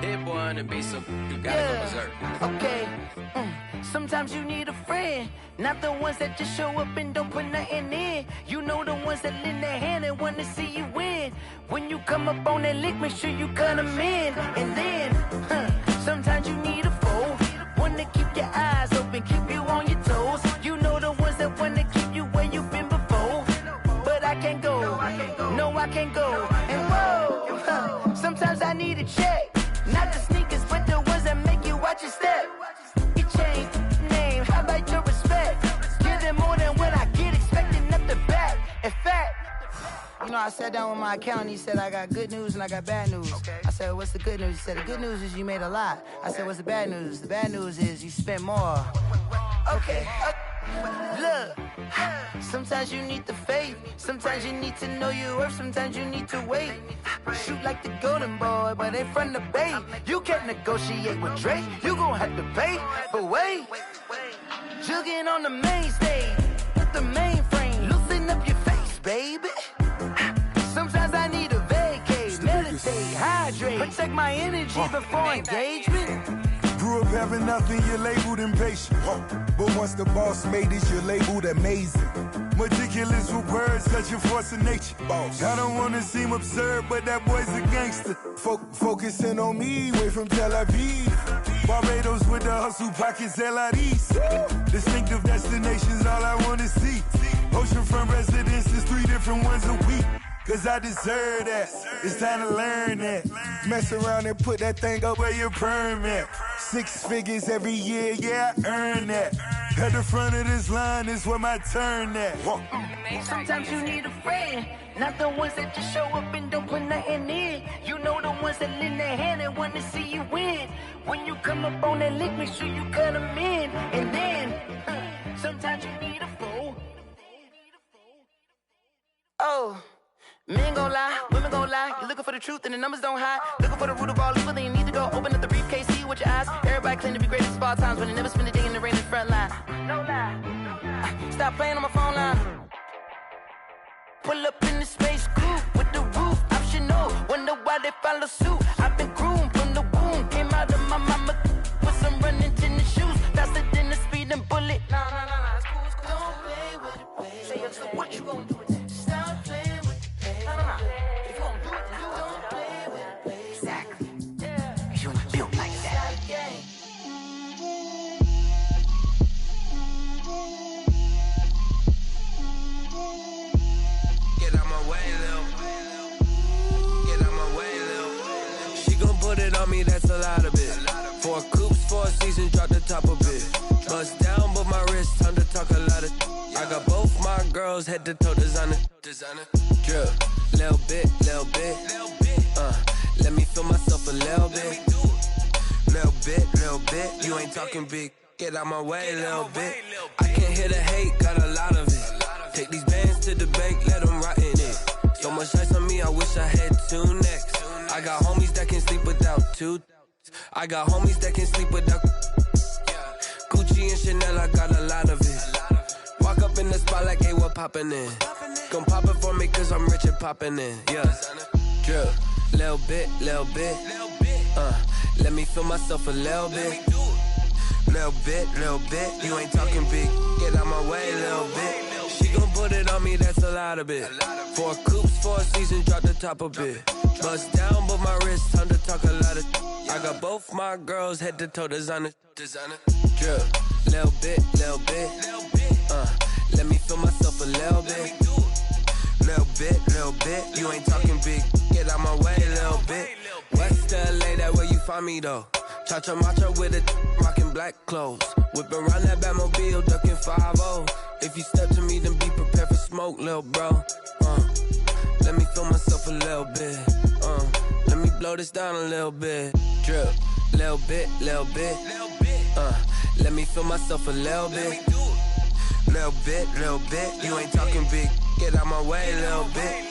Hit boy on the beat, so you gotta go berserk.
Okay. Sometimes you need a friend, not the ones that just show up and don't put nothing in. You know the ones that lend their hand and want to see you win. When you come up on that lick, make sure you cut them in. And then, sometimes you need a foe, one to keep your eyes open, keep you on your toes. You know the ones that want to keep you where you've been before. But I can't go, no I can't go. And whoa, sometimes I need a check. Not the sneakers, but the ones that make you watch your step. You change name, how about your respect? Give them more than what I get, expecting up the back. In fact, you know, I sat down with my accountant, he said I got good news and I got bad news. I said, what's the good news? He said, the good news is you made a lot. I said, what's the bad news? The bad news is you spent more. Okay. Look, sometimes you need the faith, sometimes you need to know your worth, sometimes you need to wait. Shoot like the golden boy, but in front of the bay. You can't negotiate with Drake, you gon' have to pay. But wait, jugging on the main stage, with the mainframe, loosen up your face, baby. Sometimes I need a vacate, meditate, hydrate, protect my energy before engagement.
Grew up having nothing, you're labeled impatient. But once the boss made it, you're labeled amazing. Meticulous with words, such a force of nature. I don't wanna seem absurd, but that boy's a gangster. Focusing on me, way from Tel Aviv. Barbados with the hustle pockets, LIDs. Distinctive destinations, all I wanna see. Oceanfront residences, 3 different ones a week. Cause I deserve that, it's time to learn that. Mess around and put that thing up where your perm at. 6 figures every year, yeah, I earn that. At the front of this line is where my turn at.
Sometimes you need a friend, not the ones that just show up and don't put nothing in. You know the ones that lend their hand and want to see you win. When you come up on that lick, make sure you cut them in. And then, sometimes you need a fool. Oh. Men gon' lie, women gon' lie. You're looking for the truth and the numbers don't hide. Looking for the root of all evil, then you need to go open up the briefcase, see with your eyes. Everybody claim to be greatest of all times, but they never spend a day in the rain in the front line. No lie. Stop playing on my phone line. Pull up in the space coupe with the roof optional. Wonder why they follow suit. I've been groomed from the womb. Came out of my mama with some running tennis shoes. Faster than the speeding bullet. Nah, it's cool, it's cool. Don't play with it, baby. Say so what you gon' do with it? Stop playing with it. If you don't do it, then you don't play with it, baby. Exactly. Yeah. You ain't built like that.
Get out my way, Lil. Get out my way, Lil. She gon' put it on me, that's a lot of it. 4 coops, 4 seasons, drop the top a bit. Bust down, but my wrist, time to talk a lot of. I got both my girls head to toe designer. Drip, little bit. Let me feel myself a little bit. Little bit. You ain't talking big. Get out my way, little bit. I can't hear the hate, got a lot of it. Take these bands to the bank, let them rot in it. So much ice on me, I wish I had 2 necks. I got homies that can sleep without 2. I got homies that can sleep without Gucci and Chanel, I got a lot of it. Walk up in the spot like, hey, what poppin' in? Gon' pop it for me cause I'm rich and poppin' in. Yeah, drip, little bit. Let me feel myself a little bit. Little bit. You ain't talking big. Get out my way, little bit. She gon' put it on me, that's a lot of it. 4 coops, 4 seasons, drop the top a bit. Bust down, but my wrist, time to talk a lot of. I got both my girls head to toe designer. Drip, little bit. Let me feel myself a little bit. Little bit. You ain't talking big. Get out my way, little bit. West LA, that where you find me though. Cha-cha matcha with it, rockin' black clothes. Whip around that Batmobile, ducking 5-0. If you step to me, then be prepared for smoke, lil' bro. Let me feel myself a little bit. Let me blow this down a little bit. Drip, little bit. Let me feel myself a little bit. Little bit. You ain't talking big. Get out my way, little bit.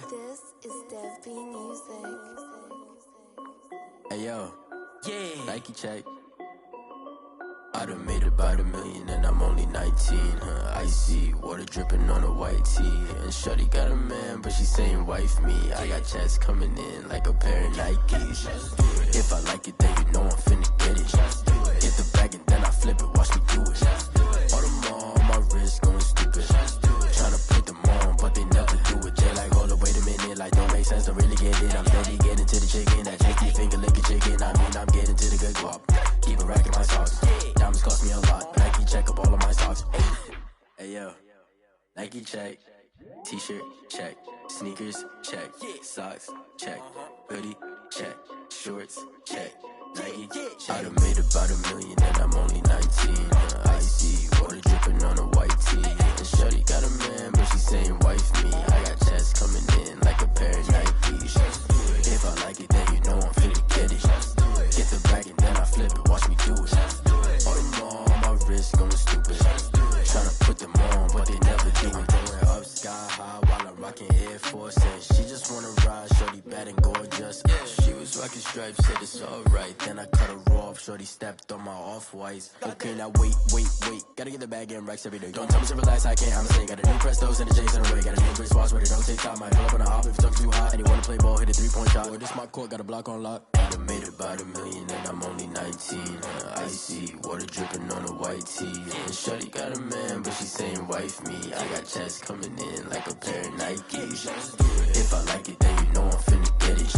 This
19, icy, water dripping on a white tee. And shorty got a man, but she saying wife me. I got checks coming in like a pair of Nikes. If I like it, then you know I'm finna get it. Get the bag and then I flip it, watch me do it. All the more on my wrist going stupid. Tryna put them on, but they never do it. They like, hold up, wait a minute, like don't make sense, don't really get it. I'm steady getting to the chicken, that tasty finger licking chicken. I mean, I'm getting to the good guap. Keep a rack in my socks. Diamonds cost me a lot. Nike check up all of my socks. Hey yo, Nike check. T-shirt check. Sneakers check. Socks check. Hoodie check. Shorts check. Nike. I done made about $1 million and I'm only 19. Icy, water dripping on a white tee. And shorty got a man, but she saying wife me. I got checks coming in like a pair of Nikes. If I like it, then you know I'm finna get it. Get the bag and then I flip it, watch me do it. All the more on my wrist going stupid. Tryna put them on, but they never do it. Going up sky high while I'm rocking Air Force. And she just wanna ride, shorty bad and gorgeous. She was rocking stripes, said it's alright. Then I cut her off, shorty stepped on my off-whites. Okay, now wait. Gotta get the bag and racks every day. Don't tell me to relax, I can't, I'm say. Got a new Prestos and a J's in a way. Got a new wristwatch where they don't take time. Might pull up on a hop if it's talking too hot. And you wanna play ball, hit a 3-point shot. Well, this my court, got a block on lock. I done made about $1 million and I'm only 19. Icy, water dripping on a white tee. And shorty got a man, but she saying wife me. I got checks coming in like a pair of Nikes. If I like it, then you know I'm finna get it.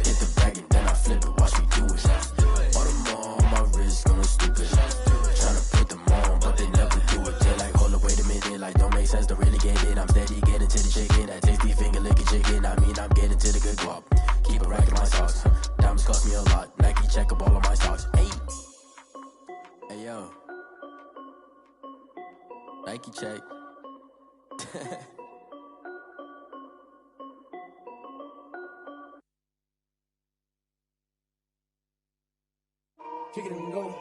Hit the bag and then I flip it, watch me do it. All the more on my wrist going stupid. Tryna put them on, but they never do it. They like, hold up, wait a minute, like don't make sense, don't really get it. I'm steady getting to the chicken, that tasty finger licking chicken. I mean, I'm getting to the good guap. Keep a rack in my socks. Diamonds cost me a lot. Nike check up all of my stocks. Hey yo, Nike check.
Kick it and go.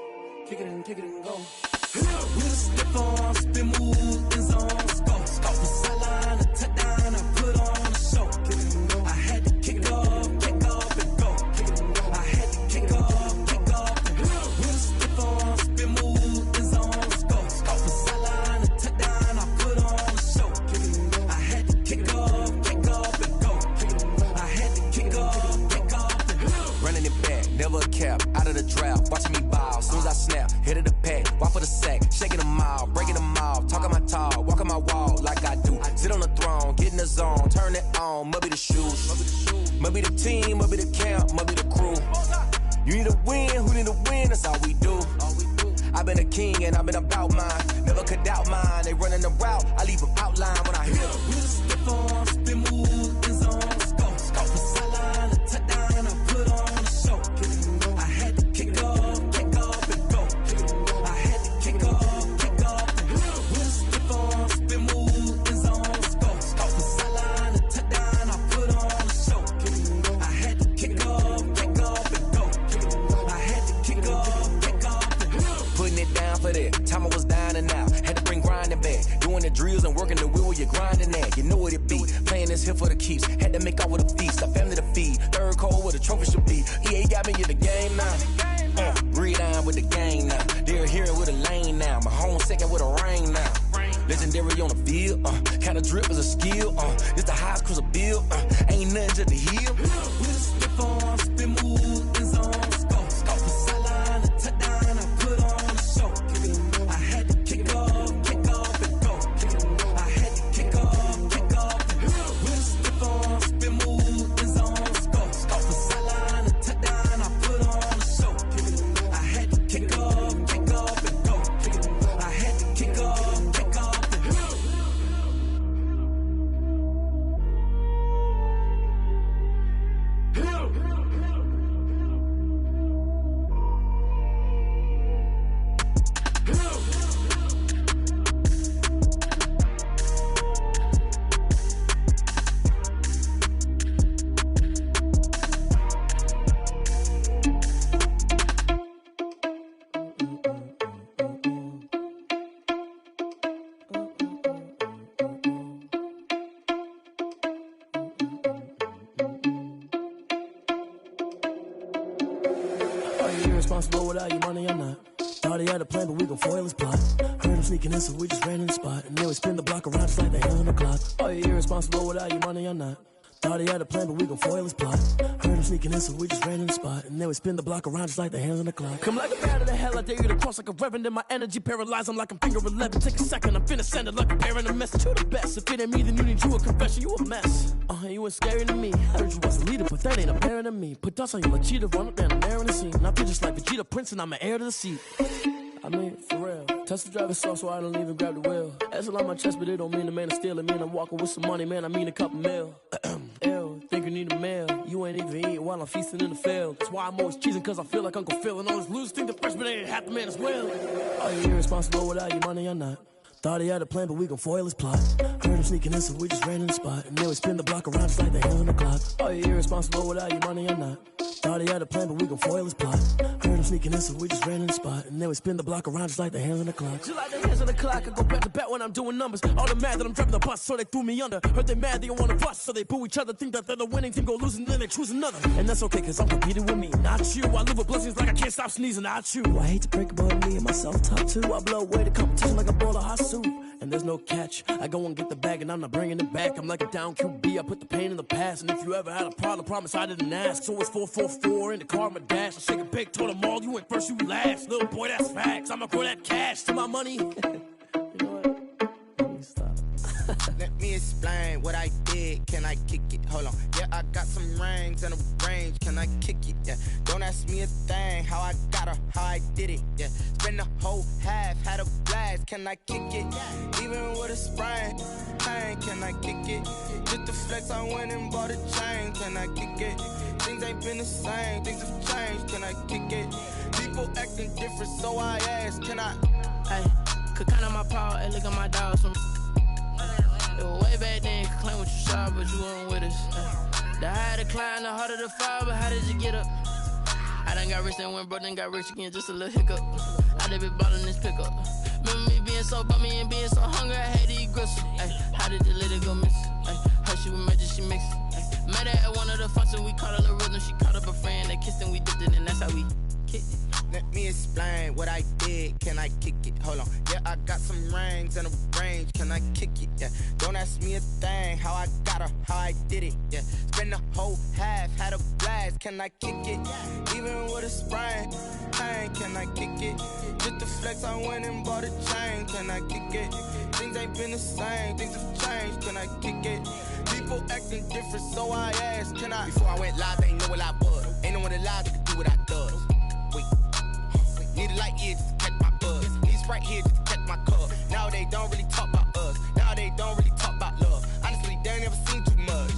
Kick it and go.
With a stiff on, spin move, in zone, go. From sideline to touchdown, I put on a show. I had to kick off and go. I had to kick off and go. With a stiff on, spin move, in zone, go. From sideline to touchdown, I put on a show. I had to kick off and go. I had to kick off and go.
Running it back, never a cap, out of the draft, watching me ball. Soon as I snap, hit of the pack, walk for the sack, shaking them all, breaking them off, talking my talk, walking my wall like I do. Sit on the throne, get in the zone, turn it on, must be the shoes, must be the team, must be the camp, must be the crew. You need to win, who need to win, that's all we do. I've been a king and I've been about mine, never could doubt mine. They running the route, I leave them outline when I hit them.
With a stiff on, spin move, in zone, go. From sideline to touchdown, I put on a show. I had to kick off and go. I had to kick off and go. With a stiff on, spin move, in zone, go. From sideline to touchdown, I put on a show. I had to kick off and go. I had to kick off and go.
Putting it down for that, time I was down and out. Had to bring grinding back, doing the drills and working the wheel, you're grinding that. You know what it be, playing this here for the keeps. Had to make out with a feast, a family to feed. Third cold where the trophy should be. EA got me in the game now. Breed on with the game now. They're here with a lane now. My home second with a ring now. Legendary on the field, kind of drip is a skill. It's the highest cruiser bill, ain't nothing to the heel.
With a stiff on, spin move, in zone, go. From sideline to touchdown, I put on a show. I had to kick off and go. I had to kick off and go. With a stiff on, spin move, in zone, go. From sideline to touchdown, I put on a show. I had to kick off and go. I had to kick off and go.
Are you irresponsible without your money or not?
Thought he had a plan, but we gon' foil his plot. Heard him sneaking in, so we just ran in the spot. And then we spin the block around just like the hands on the clock. Are you irresponsible without your money or not? Thought he had a plan, but we gon' foil his plot. Heard him sneaking in, so we just ran in the spot. And then we spin the block around just like the hands on the clock. Come like a bat of the hell, I dare you to cross like a reverend. In my energy paralyzed, I'm like I'm finger 11. Take a second, I'm finna send it like a bear in a mess. To the best, if it ain't me, then you need you a confession. You a mess. You ain't scary to me. Heard you was a leader, but that ain't apparent to me. Put dust on you like cheetah, run up and I'm there in the scene. Now I just like Vegeta Prince and I'm an heir to the seat. I mean, for real. Touch the driver's soft so I don't even grab the wheel. That's on my chest, but it don't mean the man is stealing. Mean I'm walking with some money, man, I mean a couple mil. Ew, think you need a meal. You ain't even eating while I'm feasting in the field. That's why I'm always cheesing, cause I feel like Uncle Phil. And all those losers think the freshman ain't half the man as well. Are you irresponsible without your money or not? Thought he had a plan, but we gon' foil his plot. Heard him sneaking in, so we just ran in the spot. And then we spin the block around just like the hands on the clock. Are you irresponsible without your money or not? Thought he had a plan, but we gon' foil his plot. Heard him sneaking in, so we just ran in the spot. And then we spin the block around just like the hands on the clock. Just like the hands on the clock, I go back to back when I'm doing numbers. All the mad that I'm driving the bus, so they threw me under. Heard they mad, they don't wanna bust, so they boo each other. Think that they're the winning team, go losing, then they choose another. And that's okay, cause I'm competing with me, not you. I live with blessings like I can't stop sneezing, not you. I hate to break it, but me and myself top two. I blow away the competition like a bowl of hot soup. And there's no catch. I go and get the bag and I'm not bringing it back. I'm like a down QB, I put the pain in the past. And if you ever had a problem, promise I didn't ask. So it's 444 in the car, my dash. I shake a big, told them all, you went first, you last. Little boy, that's facts. I'ma grow that cash to my money. You know what? Let me stop.
Let me explain what I did. Can I kick it? Hold on. Yeah, I got some rings and a range. Can I kick it? Yeah. Don't ask me a thing. How I got her, how I did it. Yeah. Spend the whole half, had a blast. Can I kick it? Even with a sprain. Pain, can I kick it? Just the flex, I went and bought a chain. Can I kick it? Things ain't been the same. Things have changed. Can I kick it? People acting different, so I ask. Can I?
Hey, could count on my power and look at my dogs from. It was way back then, could claim what you saw, but you weren't with us. The higher the climb, the harder the fall, but how did you get up? I done got rich and went broke, then got rich again, just a little hiccup. I done been ballin' this pickup. Remember me being so bummy and being so hungry, I had to eat gristle. Ay, how did the lady go miss? Ay, her she was magic, she mixed. Ay, met her at one of the functions, we caught a little rhythm, she caught up a friend, they kissed and we dipped it, and that's how we kicked it.
Let me explain what I did. Can I kick it? Hold on. Yeah, I got some rings and a range. Can I kick it? Yeah. Don't ask me a thing. How I got her, how I did it. Yeah. Spend the whole half, had a blast. Can I kick it? Even with a sprain. Pain, can I kick it? Just the flex, I went and bought a chain. Can I kick it? Things ain't been the same. Things have changed. Can I kick it? People acting different, so I asked. Can I? Before I went live, they ain't know what I was. Ain't no one alive that could do what I does. Need a light here just to catch my buzz. Need Sprite here just to catch my cup. Now they don't really talk about us. Now they don't really talk about love. Honestly, they ain't never seen too much.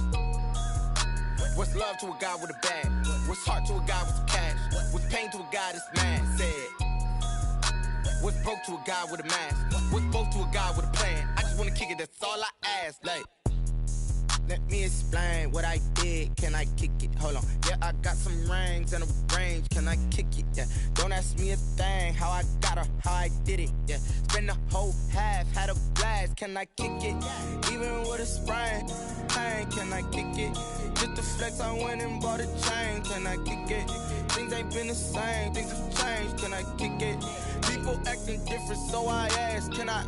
What's love to a guy with a bag? What's heart to a guy with some cash? What's pain to a guy that's mad? Said. What's broke to a guy with a mask? What's both to a guy with a plan? I just wanna kick it, that's all I ask. Like, let me explain what I did. Can I kick it? Hold on. Yeah, I got some rings and a range. Can I kick it? Yeah. Don't ask me a thing. How I got her, how I did it. Yeah. Spend the whole half, had a blast. Can I kick it? Even with a sprain. Pain, can I kick it? Just the flex, I went and bought a chain. Can I kick it? Things ain't been the same. Things have changed. Can I kick it? People acting different, so I ask. Can I?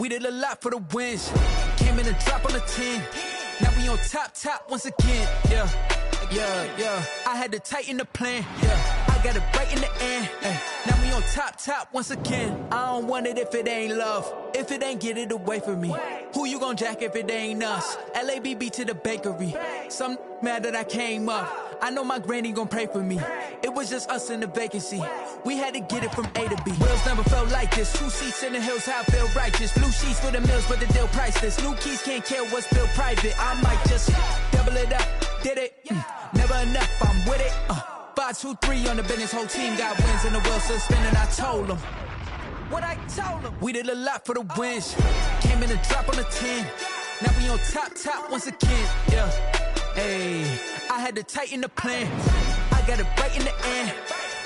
We did a lot for the wins. Came in and drop on the 10. Now we on top once again. Yeah. I had to tighten the plan. Yeah. I got it right in the end. Now we on top once again. I don't want it if it ain't love. If it ain't, get it away from me. Who you gon' jack if it ain't us? LABB to the bakery. Some mad that I came up.
I know my granny gon' pray for me. It was just us in the vacancy. We had to get it from A to B. Wheels never felt like this. 2 seats in the hills, how I feel righteous. Blue sheets for the mills, but the deal priceless. New keys can't care what's built private. I might just double it up. Did it? Never enough, I'm with it. 5, 2, 3 on the business. Whole team got wins and the wheels still spinning. I told them what I told them. We did a lot for the wins. Came in a drop on the 10. Now we on top once again. Yeah. Hey, I had to tighten the plan. I got it right in the end.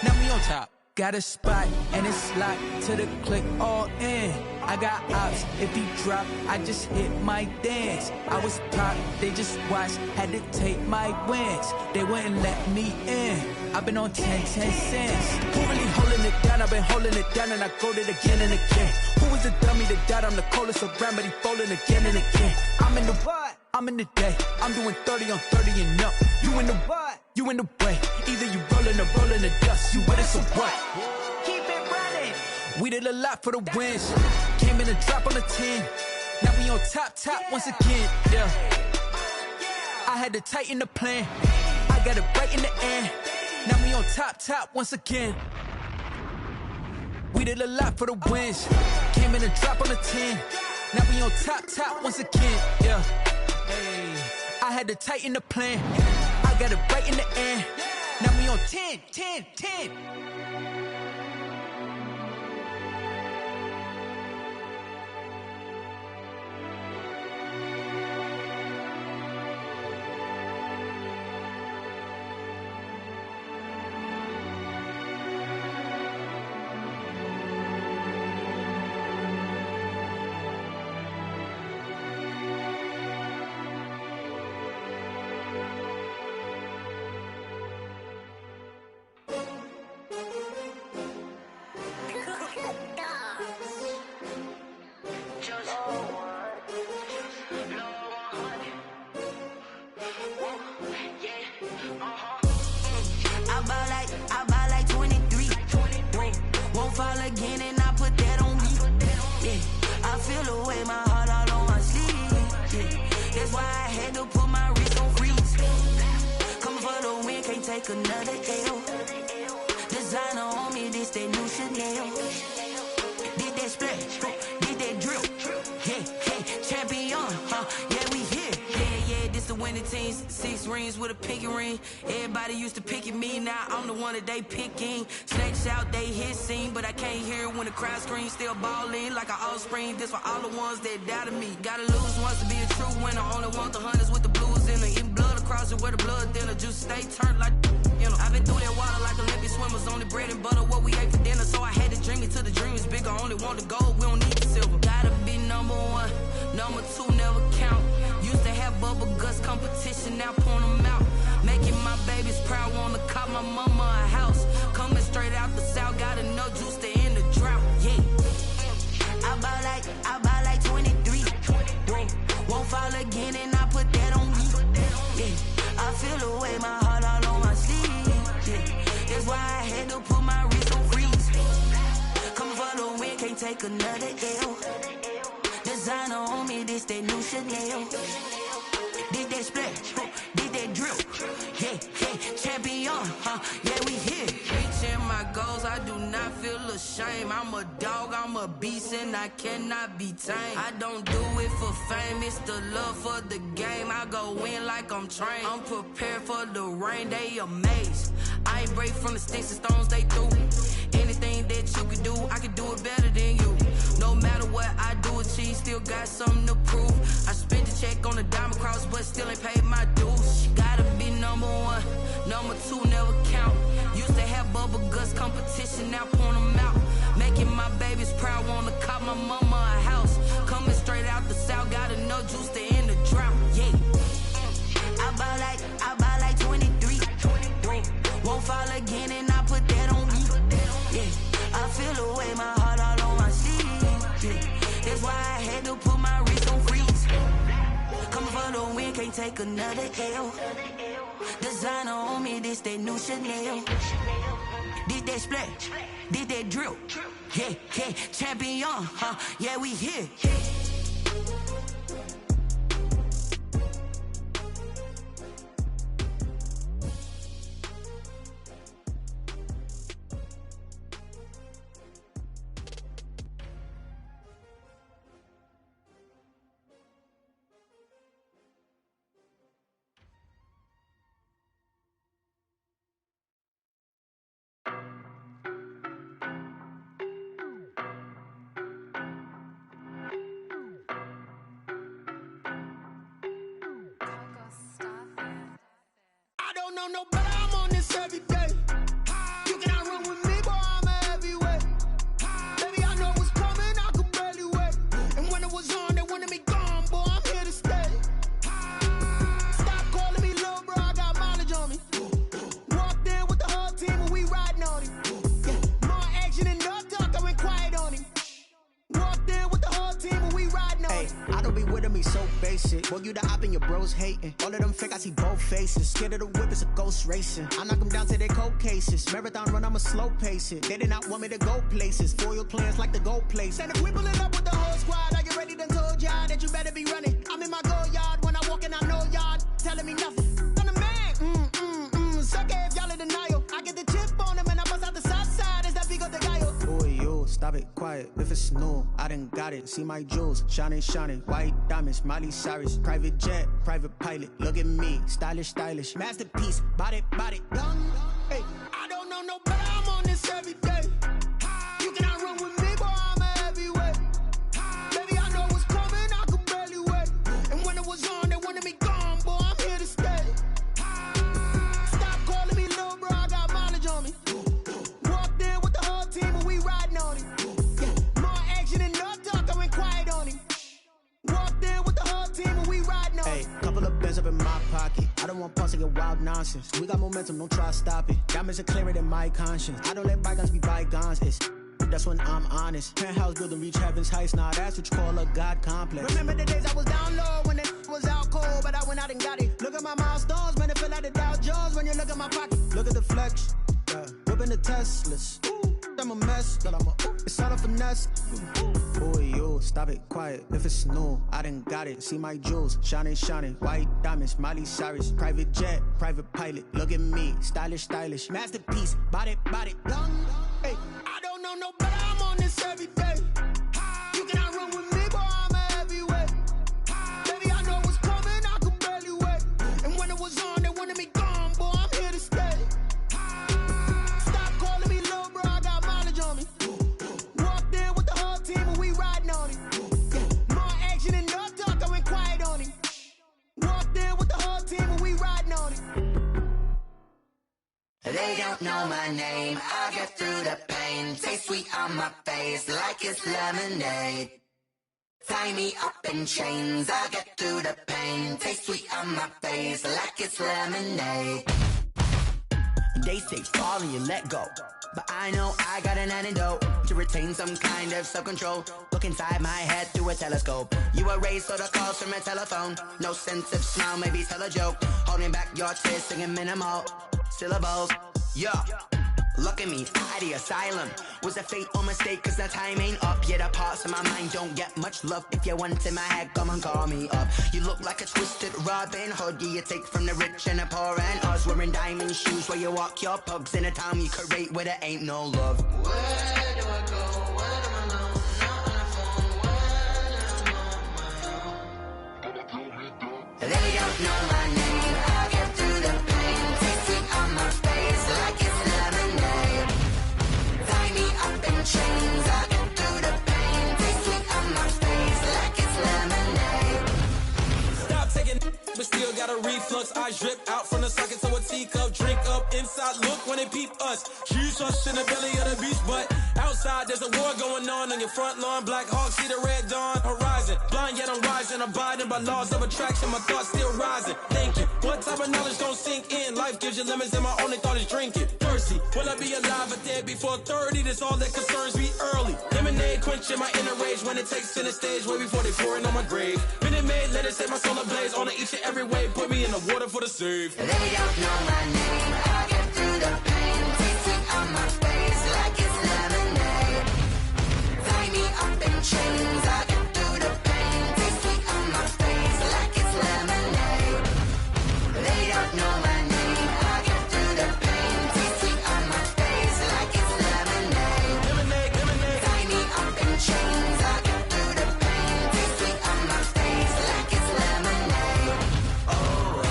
Now we on top. Got a spot and it's locked to the click all in. I got ops, if he drop, I just hit my dance. I was pop, they just watched, had to take my wins. They wouldn't let me in. I've been on 10 cents. Who really holding it down? I've been holding it down and I go it again and again. Who was the dummy that died? I'm the coldest around, but he folding again and again. I'm in the what? I'm in the day. I'm doing 30 on 30 and up. You in the what? You in the way. Either you rolling or rolling the dust. You with us or what? Keep it running. We did a lot for the wins. Came in a drop on the 10. Now we on top once again. Yeah. I had to tighten the plan. I got it right in the end. Now we on top once again. We did a lot for the wins. Came in a drop on the 10. Now we on top once again. Yeah. Hey, I had to tighten the plan. I got it right in the end. Now we on 10.
Another L. Designer on me, this that new Chanel. Did that splash, did that drill. Yeah, champion, yeah, we here. Yeah, this the winning teams. 6 rings with a pinky ring. Everybody used to pick at me, now I'm the one that they picking. Snakes out, they hit scene, but I can't hear it when the crowd screams. Still balling like an offspring. This for all the ones that doubted me. Gotta lose once to be a true winner. Only want the hunters with the blues in the eating blood across it where the blood dinner. Juice stay turned like. You know, I've been through that water like Olympic swimmers. Only bread and butter, what we ate for dinner. So I had to dream it till the dream is bigger. Only want the gold, we don't need the silver. Gotta be number 1, number 2 never count. Used to have bubble guts competition, now point them out. Making my babies proud, wanna cop my mama a house. Coming straight out the south, got enough juice to end the drought. Yeah, I buy like 23. Won't fall again and I put that on me. Yeah, I feel the way my heart all on my sleeve. That's why I had to put my wrist on freeze. Come for the win, can't take another L. Designer on me, this that new Chanel. Did that splash, did that drill. Yeah, champion, yeah, we here. Reaching my goals, I do not feel ashamed. I'm a dog, I'm a beast, and I cannot be tamed. I don't do it for fame, it's the love for the game. I go in like I'm trained. I'm prepared for the rain, they amazed. I ain't break from the sticks and stones they threw. Anything that you can do, I can do it better than you. No matter what I do, achieve, still got something to prove. I spent the check on the diamond cross, but still ain't paid my dues. Gotta be number 1, number 2 never count. Used to have bubble guts competition, now point them out. Making my babies proud, wanna cop my mama a house. Coming straight out the south, got enough juice to end the drought. Yeah, I buy like 23. Won't fall again and I put that on me. Yeah, I feel the way my heart all on my sleeve. Yeah, that's why I had to put my wrist on freeze. Coming for the win, can't take another L. Designer on me, this that new Chanel. Did that splash, did that drill. Yeah, champion, yeah, we here.
know no better, I'm on this every day. You cannot run with me, boy, I'm a heavyweight. Baby, I know what's coming, I could barely wait. And when it was on, they wanted me gone, boy, I'm here to stay. Stop calling me little bro, I got mileage on me. Walked in with the whole team and we riding on him. Yeah. More action and no talk, I went quiet on him. Walked in with the whole team and we riding on him.
I don't be with him, he's so basic. Boy, you the op and your bros hating. All of them fake, I see both faces. Scared of the whip, it's a ghost racing. I knock them down to their cold cases. Marathon run, I'ma slow pace it. They did not want me to go places. Foil plans like the gold place. And if we pulling up with the whole squad, I get ready to told y'all that you better be running. I'm in my go yard when I walk in, I know y'all telling me nothing. I'm the man, sucker if y'all in denial. I get the chip on them and I bust out the south side. Is that big of the guy? Boy, yo, stop it, quiet. If it's new, I done got it. See my jewels, shining, shining. White diamonds, Miley Cyrus. Private jet, private pilot. Look at me, stylish, stylish. Masterpiece, body, young. Hey, I don't know no better, I'm on this every day. You cannot run with me, boy, I'm a heavyweight. Baby, I know what's coming, I could barely wait. And when it was on, they wanted me gone, boy, I'm here to stay. Stop calling me little bro, I got mileage on me. Walked in with the whole team and we riding on him. Yeah. More action and no talk, I went quiet on him. Walked in with the whole team and we riding on him. Hey, couple of bands up in my pocket. I don't want pulse to get wild nonsense. We got momentum, don't try to stop it. Diamonds are clearer than my conscience. I don't let bygones be bygones. That's when I'm honest. Penthouse building, reach heaven's heights. Now that's what you call a God complex. Remember the days I was down low when it was out cold, but I went out and got it. Look at my milestones, man, it feel like the Dow Jones when you look at my pocket. Look at the flex, whipping the Teslas. I'm a mess, but it's all a finesse. Boy, yo, stop it, quiet. If it's new, I done got it. See my jewels, shining, shining. White diamonds, Miley Cyrus. Private jet, private pilot. Look at me, stylish, stylish. Masterpiece, body, young. Hey, I don't know no better, I'm on this every day. You cannot run with me, boy, I'm a heavyweight. Baby, I know what's coming, I could barely wait. And when it was on, they wanted me gone, boy, I'm here to stay. Stop calling me little bro, I got mileage on me. Walked in with the whole team and we riding on him. Yeah. More action and no talk, I went quiet on him. Walked in with the whole team and we riding on him.
They don't know my name, I get through the pain. Taste sweet on my face like it's lemonade. Tie me up in chains, I get through the pain. Taste sweet on my face like it's lemonade. They say fall and you let go, but I know I got an antidote to retain some kind of self-control. Look inside my head through a telescope. You erase all the calls from a telephone. No sense of smile, maybe tell a joke. Holding back your tears, singing minimal syllables. Yeah, look at me, out the asylum. Was a fate or mistake, cause the time ain't up. Yeah, the parts of my mind don't get much love. If you want in my head, come and call me up. You look like a twisted Robin Hood. Yeah, you take from the rich and the poor and us. Wearing diamond shoes where you walk your pugs in a town you create where there ain't no love. Where do I go? Where do I know? Not on the phone, when I'm on my own. They don't know my name, I get through the pain. Taste it on my face like it's lemonade. Tie me up in chains, I get through the pain. Taste it on my face like it's lemonade.
Stop taking but still got a reflux. Eyes drip out from the socket to a teacup. Drink up inside, look when they peep us. Choose us in the belly of the beast, but outside there's a war going on your front lawn. Black Hawk, see the red dawn horizon. Blind yet I'm rising, abiding by laws of attraction. My thoughts still rising, thinking what type of knowledge gon' sink in? Life gives you lemons and my only thought is drinking. Thirsty, will I be alive or dead before 30? That's all that concerns me early. Lemonade quenching my inner rage when it takes center stage way before they pouring on my grave. Minute Maid, let it set my soul ablaze on each and every way. Put me in the water for the save.
They don't know my name, I get through the pain. Taste it on my face like it's lemonade. Tie me up in chains, I get through the pain. Taste it on my face like it's lemonade. They don't know my name, I get through the pain. Taste it on my face like it's lemonade. Lemonade. Tie me up in chains, I get through the pain. Taste it on my face like it's lemonade. Oh.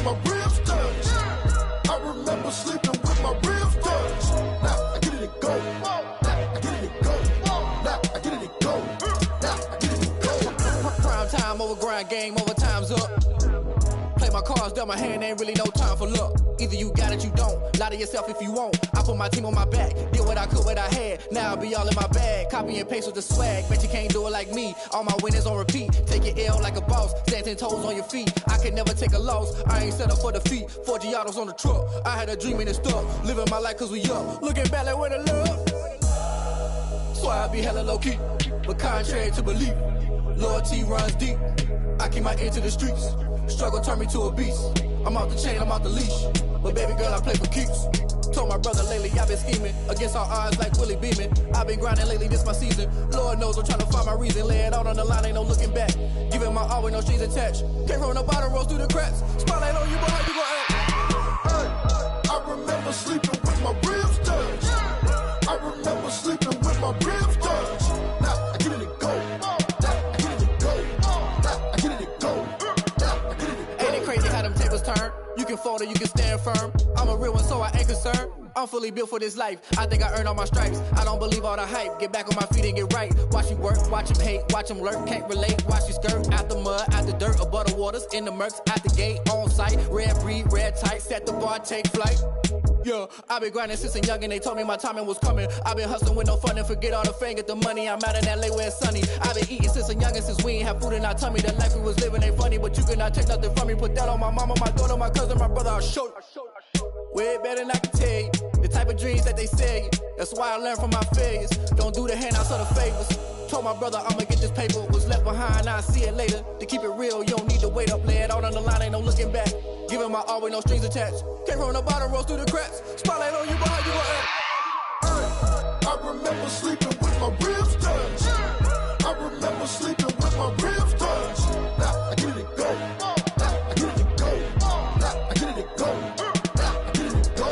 with my ribs touched. I remember sleeping with my ribs touched. Now I get it to go. Now I get it to go. Now I get it to go. Now I get it to go.
Prime time over grind game, over time's up. Play my cards, dealt my hand, ain't really no time for luck. Either you got it, you don't. Lie to yourself if you won't. I put my team on my back, did what I could, what I had. Now I'll be all in my bag, copy and paste with the swag. Bet you can't do it like me. All my winners on repeat. Take your L like a boss, stand 10 toes on your feet. I can never take a loss, I ain't set up for defeat. 4 Giottos on the truck, I had a dream and it stuck. Living my life cause we up, looking back like where the love. So I be hella low key, but contrary to belief, loyalty runs deep. I keep my ear to the streets. Struggle turned me to a beast. I'm off the chain, I'm off the leash. But baby girl, I play for keeps. Told my brother lately, I've been scheming against all odds like Willie Beeman. I've been grinding lately, this my season. Lord knows I'm trying to find my reason. Lay it out on the line, ain't no looking back. Giving my all with no strings attached. Came from the bottom, rose through the cracks. Spotlight on you, boy, how you gon' act?
I remember sleeping with my ribs touched. I remember sleeping with my ribs touched. Now I get it to go. Now I get it to go. Now I get it to go. Now I get it to go.
Ain't it crazy how them tables turn? You can fold or you can stand firm. I'm a real one, so I ain't concerned. I'm fully built for this life. I think I earned all my stripes. I don't believe all the hype. Get back on my feet and get right. Watch you work, watch him hate, watch him lurk. Can't relate, watch you skirt. Out the mud, out the dirt, above the waters, in the murks, out the gate, on site. Red breed, red tight, set the bar, take flight. Yeah, I been grinding since a young and they told me my timing was coming. I been hustling with no fun and forget all the fame, get the money. I'm out in LA where it's sunny. I been eating since a young and since we ain't have food in our tummy. The life we was living ain't funny, but you cannot take nothing from me. Put that on my mama, my daughter, my cousin, my brother, I'll show you. Way better than I can tell you. The type of dreams that they sell you. That's why I learned from my failures. Don't do the handouts or the favors. Told my brother I'ma get this paper. Was left behind, I'll see it later. To keep it real, you don't need to wait up. Lay it out on the line, ain't no looking back. Giving my all with no strings attached. Came from the bottom, rose through the cracks. Spotlight on you, boy, how you gon' act?
I remember sleeping with my ribs touched. I remember sleeping with my ribs touched. Now I get it to go. Now I get it to go. Now I get it to go. Now I get it to go.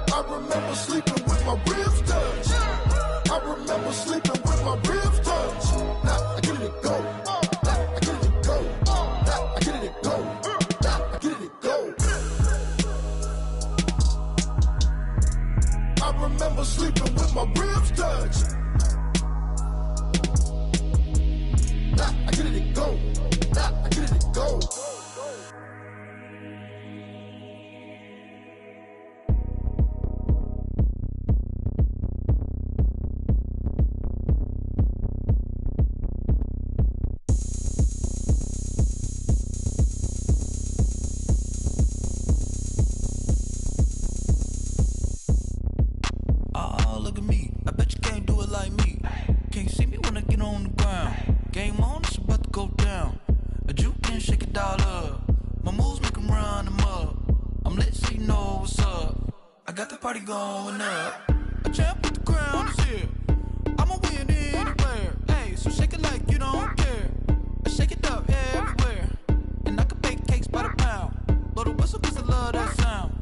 I remember sleeping with my ribs touched. I remember sleeping with my ribs touched. Now I get it to go. Now I get it to go. Now I get it to go. Now I get it to go. I remember sleeping with my ribs touched. Now I get it to go. Now I get it to go.
Oh, look at me. I bet you can't do it like me. Can't see me when I get on the ground. Game on, it's about to go down. A juke can shake it all up. My moves make them run them up. I'm lit so you know what's up. I got the party going up. A champ with the crown is here. I'ma win anywhere. Hey, so shake it like you don't care. I shake it up everywhere. And I can bake cakes by the pound. Blow the whistle cause I love that sound.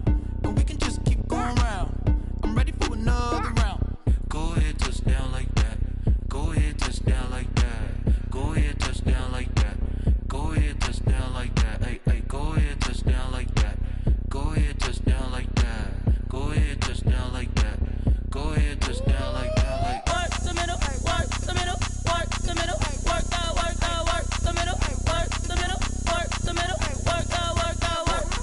And we can just keep going round. I'm ready for another round. Go ahead, touch down like that. Go ahead, touch down like that. Go ahead, touch down like that. Go ahead, touch down like that. Hey, hey, go ahead, touch down like that. Go ahead, touch down like that. Go ahead, touch down like that. Go ahead, touch down like that. Like work the middle, work the middle, work the middle, work out, work the middle, work the middle, work the middle, work out, work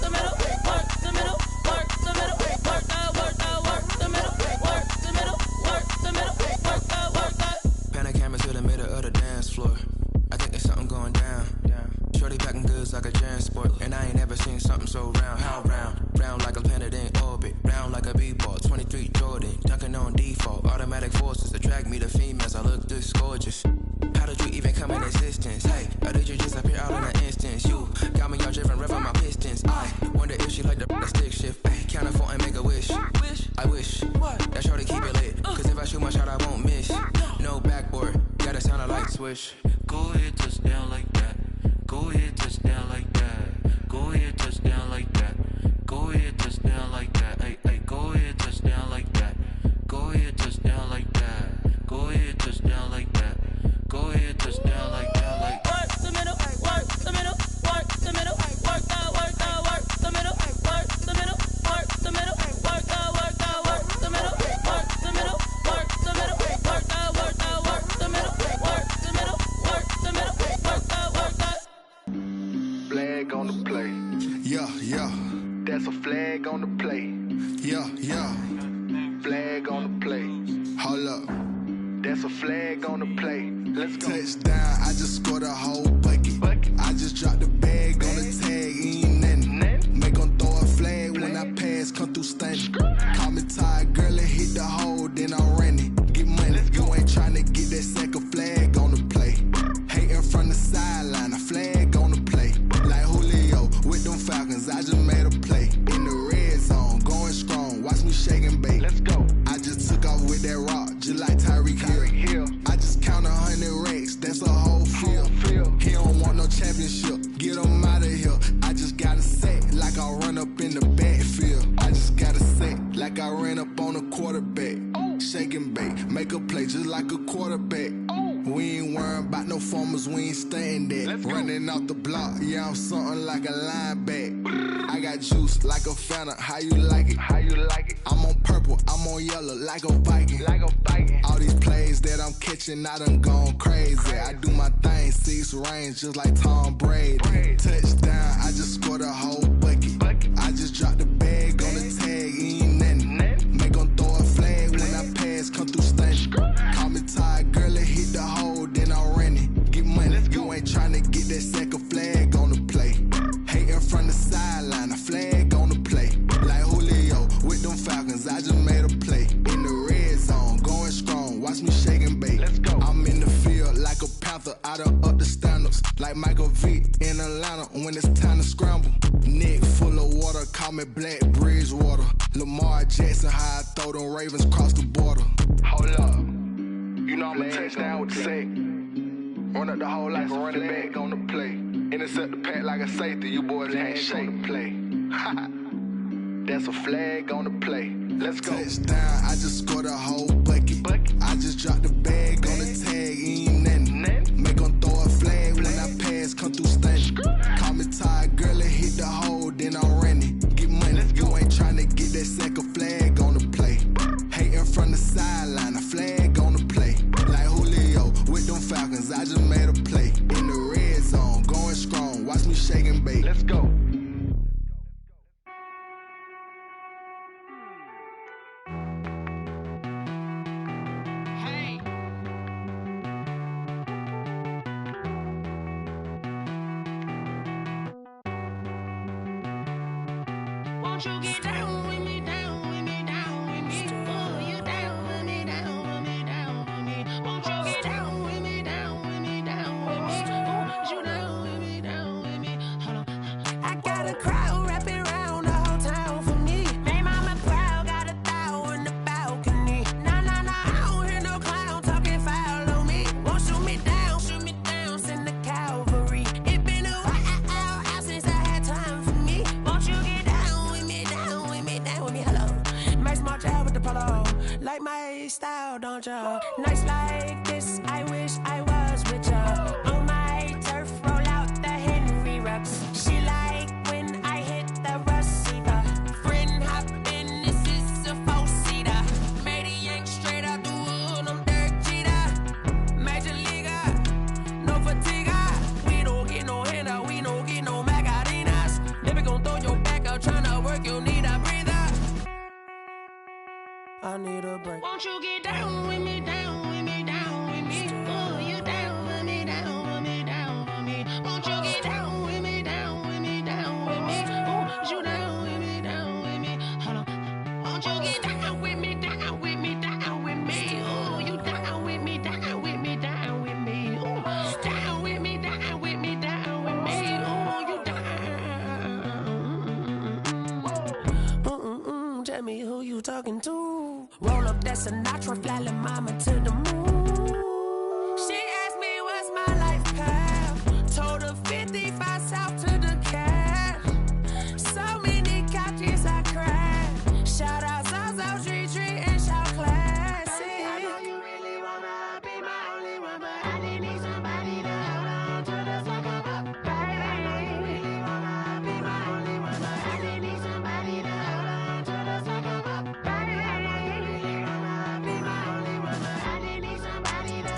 the middle, work the middle, work the middle, work out, work the middle, work the middle, work the middle, work out, work out.
Pan the camera to the middle of the dance floor. I think there's something going down. Shorty packing goods like a transport, and I ain't never seen something so round. How round? Round like a planet in orbit, round like a b-ball. 23 Jordan, dunking on default. Automatic forces attract me to females. I look this gorgeous. How did you even come in existence? Hey, or did you just appear out in an instance? You got me all driven, revving my pistons. I wonder if she like the stick shift. Hey, count a 4 and make a wish. I wish that shorty keep it lit. Cause if I shoot my shot, I won't miss. No backboard, gotta sound a light switch.
Go ahead, touch down like that. Go ahead, touch down like that. Go ahead, touch down like that. Go ahead, touch down like that. Hey, hey, go ahead, touch down like that. Go ahead, touch down like that. Go ahead, touch down like that. Go ahead, touch down like that. Like work the middle, work the middle, work the middle, work out, work out, work
Yeah, yeah.
That's a flag on the play.
Yeah, yeah.
Flag on the play.
Hold up.
That's a flag on the play. Let's go.
Touchdown, I just scored a whole bucket. I just dropped the bag on the tag, ain't nothing. Make 'em throw a flag when I pass, come through stunning. Call me tired, girl, and hit the hole, then I'm running. Get money, you ain't tryna get that second flag on the play. Hating from the sideline, a flag on the play. Like Julio with them Falcons, I just made a play. In the red zone, going strong, watch me shake and bake.
Let's go.
I just took off with that rock, just like Tyreek Hill. I just count 100 racks, that's a whole field. He don't want no championship, get him out of here. I just got a set, like I run up in the backfield. I just got a set, like I ran up on a quarterback. Shake and bake, make a play just like a quarterback. We ain't worrying about no formers, we ain't staying there. Running off the block, yeah, I'm something like a linebacker. I got juice like a Fanta, how you like it?
How you like it?
I'm on purple, I'm on yellow, like a Viking. All these plays that I'm catching, I done gone crazy. I do my thing, 6 range, just like Tom Brady. Touchdown, I just scored a whole bucket. I just dropped the bag on the tag, ain't nothing. Make 'em throw a flag when I pass, come through stunning. Call me tired, girl, and hit the hole, then I'm running. Get money, you ain't tryna get that second flag on the play. Hating from the sideline, a flag on the play. Like Julio with them Falcons, I just made a play. In the red zone, going strong, watch me shake and bake.
Let's go.
I'm in the field like a Panther, I done up the standards. Like Michael Vick in Atlanta when it's time to scramble. Neck full of water, call me Black Bridgewater. Lamar Jackson, how I throw them Ravens cross the border.
Hold up. You know I'm a touchdown with the sack. Run up the whole like a running back on the play. Intercept the pack like a safety, you boys can't shake the play. That's a flag on the play. Let's go.
Touchdown, I just scored a whole bucket. I just dropped the bag on the tag, ain't nothing. Make 'em throw a flag when I pass, come through stunning. Call me tired, girl, and hit the hole, then I'm running. Get money, you ain't tryna get that second flag on the play. Hating from the sideline, a flag on the play. Like Julio with them Falcons, I just made a play. In the red zone, going strong, watch me shake and bake.
Let's go.
Won't you get down with me, down with me, down with me? Oh, you down with me, down with me, down with me. Won't you get down with me, down with me, down with me? Oh, you down with me, down with me? Hold on. I got a crowd wrapping around the whole town for me. Made mama proud, got a thou in the balcony. Nah, nah, nah, I don't hear no clown talking foul on me. Won't shoot me down, send the cavalry. It been a while since I had time for me. Won't you get down with me, down with me, down with me? Hello. Max March out with the polo. Like my style, don't ya? Nights like this, I wish I was with ya. On my turf, roll out the Henry Rux. She like when I hit the receiver. Friend hop in, this is a 4-seater. Made a yank straight out the wood, I'm Derek Jeter. Major leaguer, no fatigue. We don't get no handout, we don't get no Macarinas. Never gon' throw your back out, tryna work, you need a breather. I need a break. Won't you get down with me, down with me, down with me? Oh, you down with me, down with me, down with me? Won't you get down with me, down with me, down with me? Oh, you down with me, down with me? Hold on. Won't you get down with me, down with me, down with me? Oh, you down with me, down with me, down with me? Oh, down with me, down with me, down with me? Oh, you down. Tell me who you talking to. Roll up that Sinatra, fly la mama to the moon. She asked me what's my life path. Told her 55 south to the cat. So many couches I cried. Shout out South Street and shout classic. I know you really wanna be my only one, but I didn't need somebody to hold on to the second up. Baby, I know you really wanna be my only one, but I didn't need somebody to hold on to the second up. Baby, I know you really wanna be my only one, but I didn't need somebody to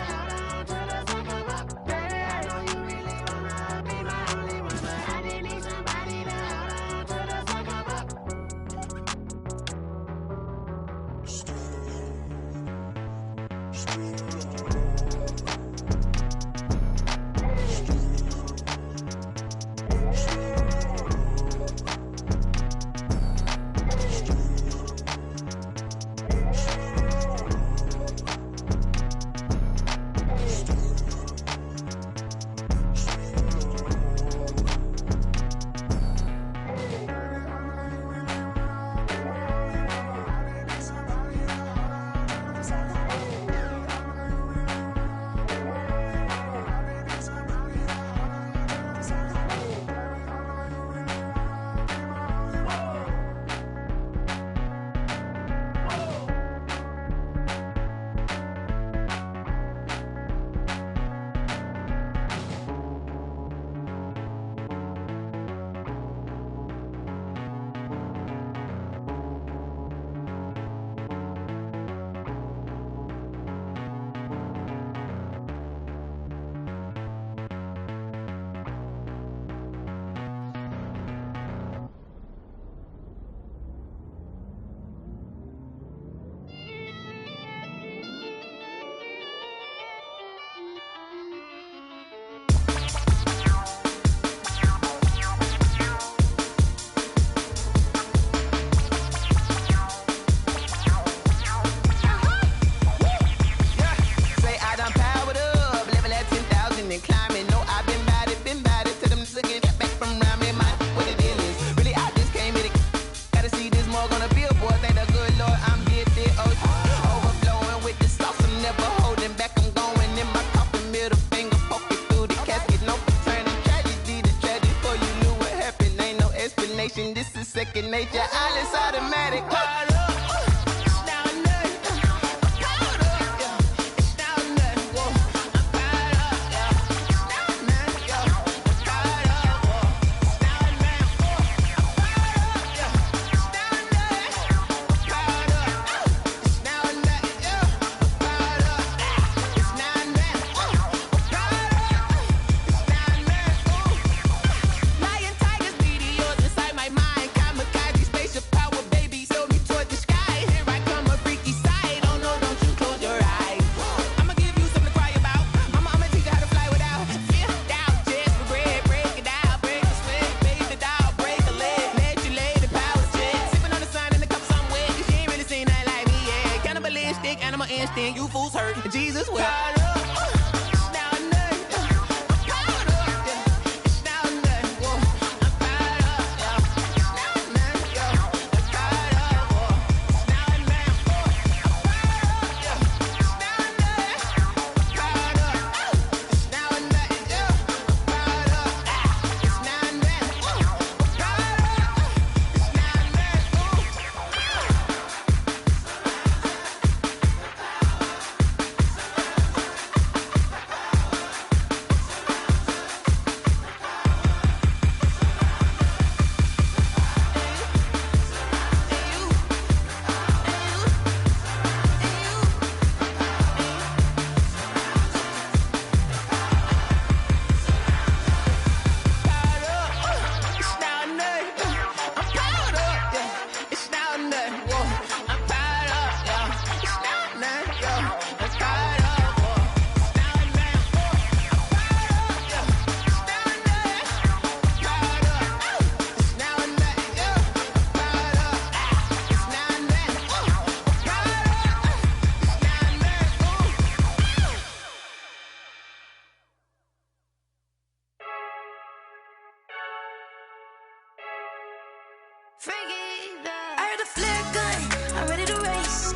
combination. This is second nature. All is automatic. You fools hurt. Jesus will.
I heard the flare gun, I'm ready to race.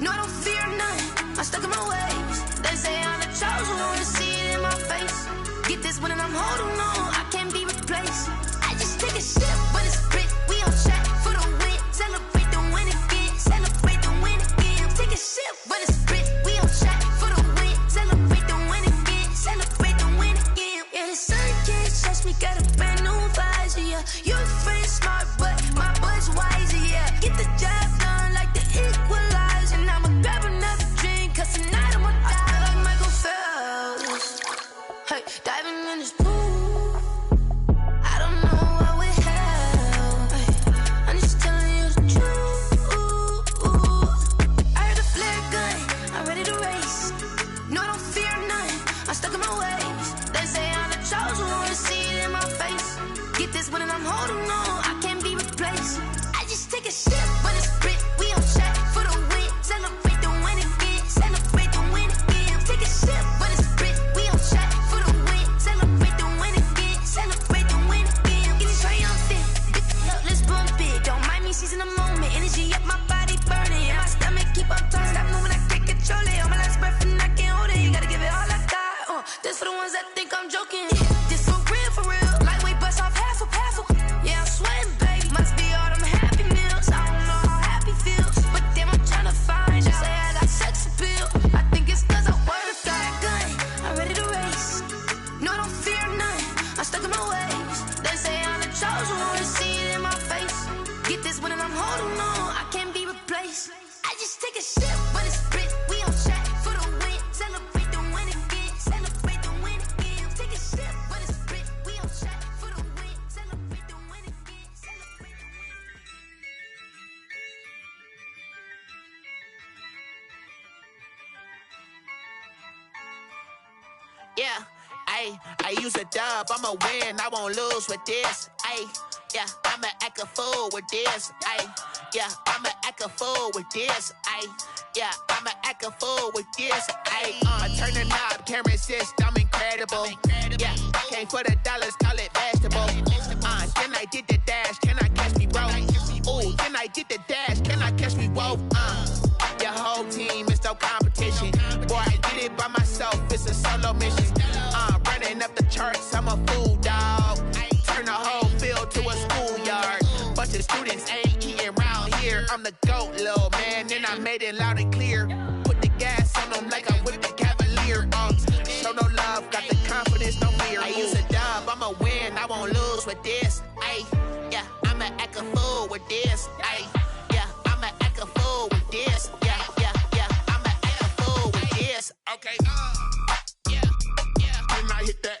No, I don't fear none, I'm stuck in my ways. They say I'm the chosen one, to see it in my face. Get this one and I'm holding on, I can't be replaced. I just take a sip, but it's split, we on track for the win. Celebrate the win again, celebrate the win again. Take a sip, but it's split, we on track for the win. Celebrate the win again, celebrate the win again. Yeah, the sun can't touch me, got a brand new visor, yeah. You're friend smart, but my boy's wiser, yeah. Get the job done like the equalizer. And I'ma grab another drink, cause tonight I'ma die like Michael Phelps. Hey, diving in this pool, I don't know what we have. Hey, I'm just telling you the truth. I heard the flare gun, I'm ready to race. No, I don't fear none, I'm stuck in my ways. They say I'm the chosen one, to see it in my face. Get this one and I'm holding on, I can't be replaced. I just take a sip, but it's split, we on track for the win. Celebrate the win again, celebrate the win again. Take a sip, but it's split, we on track for the win. Celebrate the win again, celebrate the win again. Get it triumphant, let's bump it. Don't mind me seizing the moment, energy up my body burning. And my stomach keep on turning, stop moving, I can't control it. On my last breath and I can't hold it, you gotta give it all I got. This for the ones that think I'm joking. This for real, lightweight bust off half a. Yeah, I'm sweating, baby. Must be all them happy meals. I don't know how happy feels, but damn, I'm trying to find out. Say I got sex appeal. I think it's cause I work a fire gun. I'm ready to race. No, I don't fear none, I'm stuck in my ways. They say I'm the chosen one, to see it in my face. Get this one and I'm holding on, I can't be replaced. I just take a sip, but it's split, we on track for the win. Celebrate the win again, celebrate the win again. Take a sip, but it's split, we on track for the win. Celebrate the win again, celebrate the win.
Yeah, I use a dub, I'ma win, I won't lose with this. Yeah, I'ma act a fool with this. Yeah, I'ma act a fool with this. Yeah, I'ma act a fool with this. I turn the knob, can't resist, I'm incredible. Yeah, came for the dollars, call it vegetable. Then I did the dash, can I catch me, bro? Ooh, then I did the dash, can I catch me, whoa? Your whole team is no competition. Boy, I did it by myself, it's a solo mission. Running up the charts, I'm a fool, dog. Turn the whole field to a schoolyard. to students, ain't eating round here. I'm the GOAT, little man, and I made it loud and clear. Put the gas on them like I whipped the Cavalier. Show no love, got the confidence, no fear. I use a dub, I'ma win, I won't lose with this. Ay, yeah, I'ma act a fool with this. Ay, yeah, I'ma act a fool with this. Yeah, yeah, yeah, I'ma act a fool with this. Okay, yeah, yeah. When I hit that,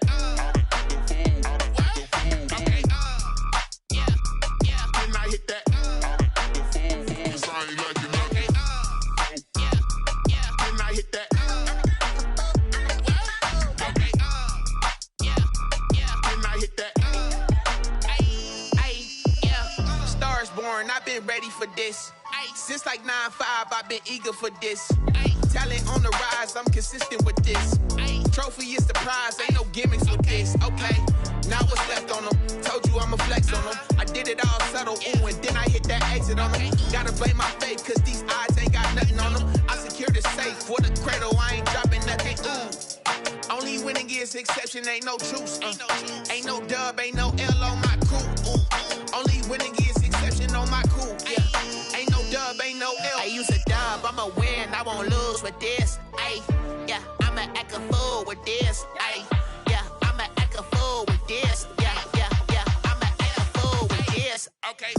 okay, yeah, yeah. When I hit that, it's I ain't like it, okay, yeah, yeah. When I hit that, okay, yeah, yeah. When I hit that, ay, yeah. Stars born, I've been ready for this. Since like 9-5, I've been eager for this. Talent on the rise, I'm consistent with this. Trophy is the prize, ain't no gimmicks with this. Okay, now what's left on them? Told you I'ma flex on them. I did it all subtle, ooh, and then I hit that exit on them. Gotta blame my faith, cause these odds ain't got nothing on them. I secure the safe for the cradle, I ain't dropping nothing, ooh. Only winning is exception, ain't no truce. Ain't no dub, ain't no L on my crew. Only winning is exception on my crew. Yeah. Ain't no dub, ain't no L. I use a dub, I'ma win, I won't lose with this. Ay, yeah, I'ma act a fool with this. Ay, yeah, I'ma act a fool with this. Yeah, yeah, yeah, I'ma act a fool with this. Okay,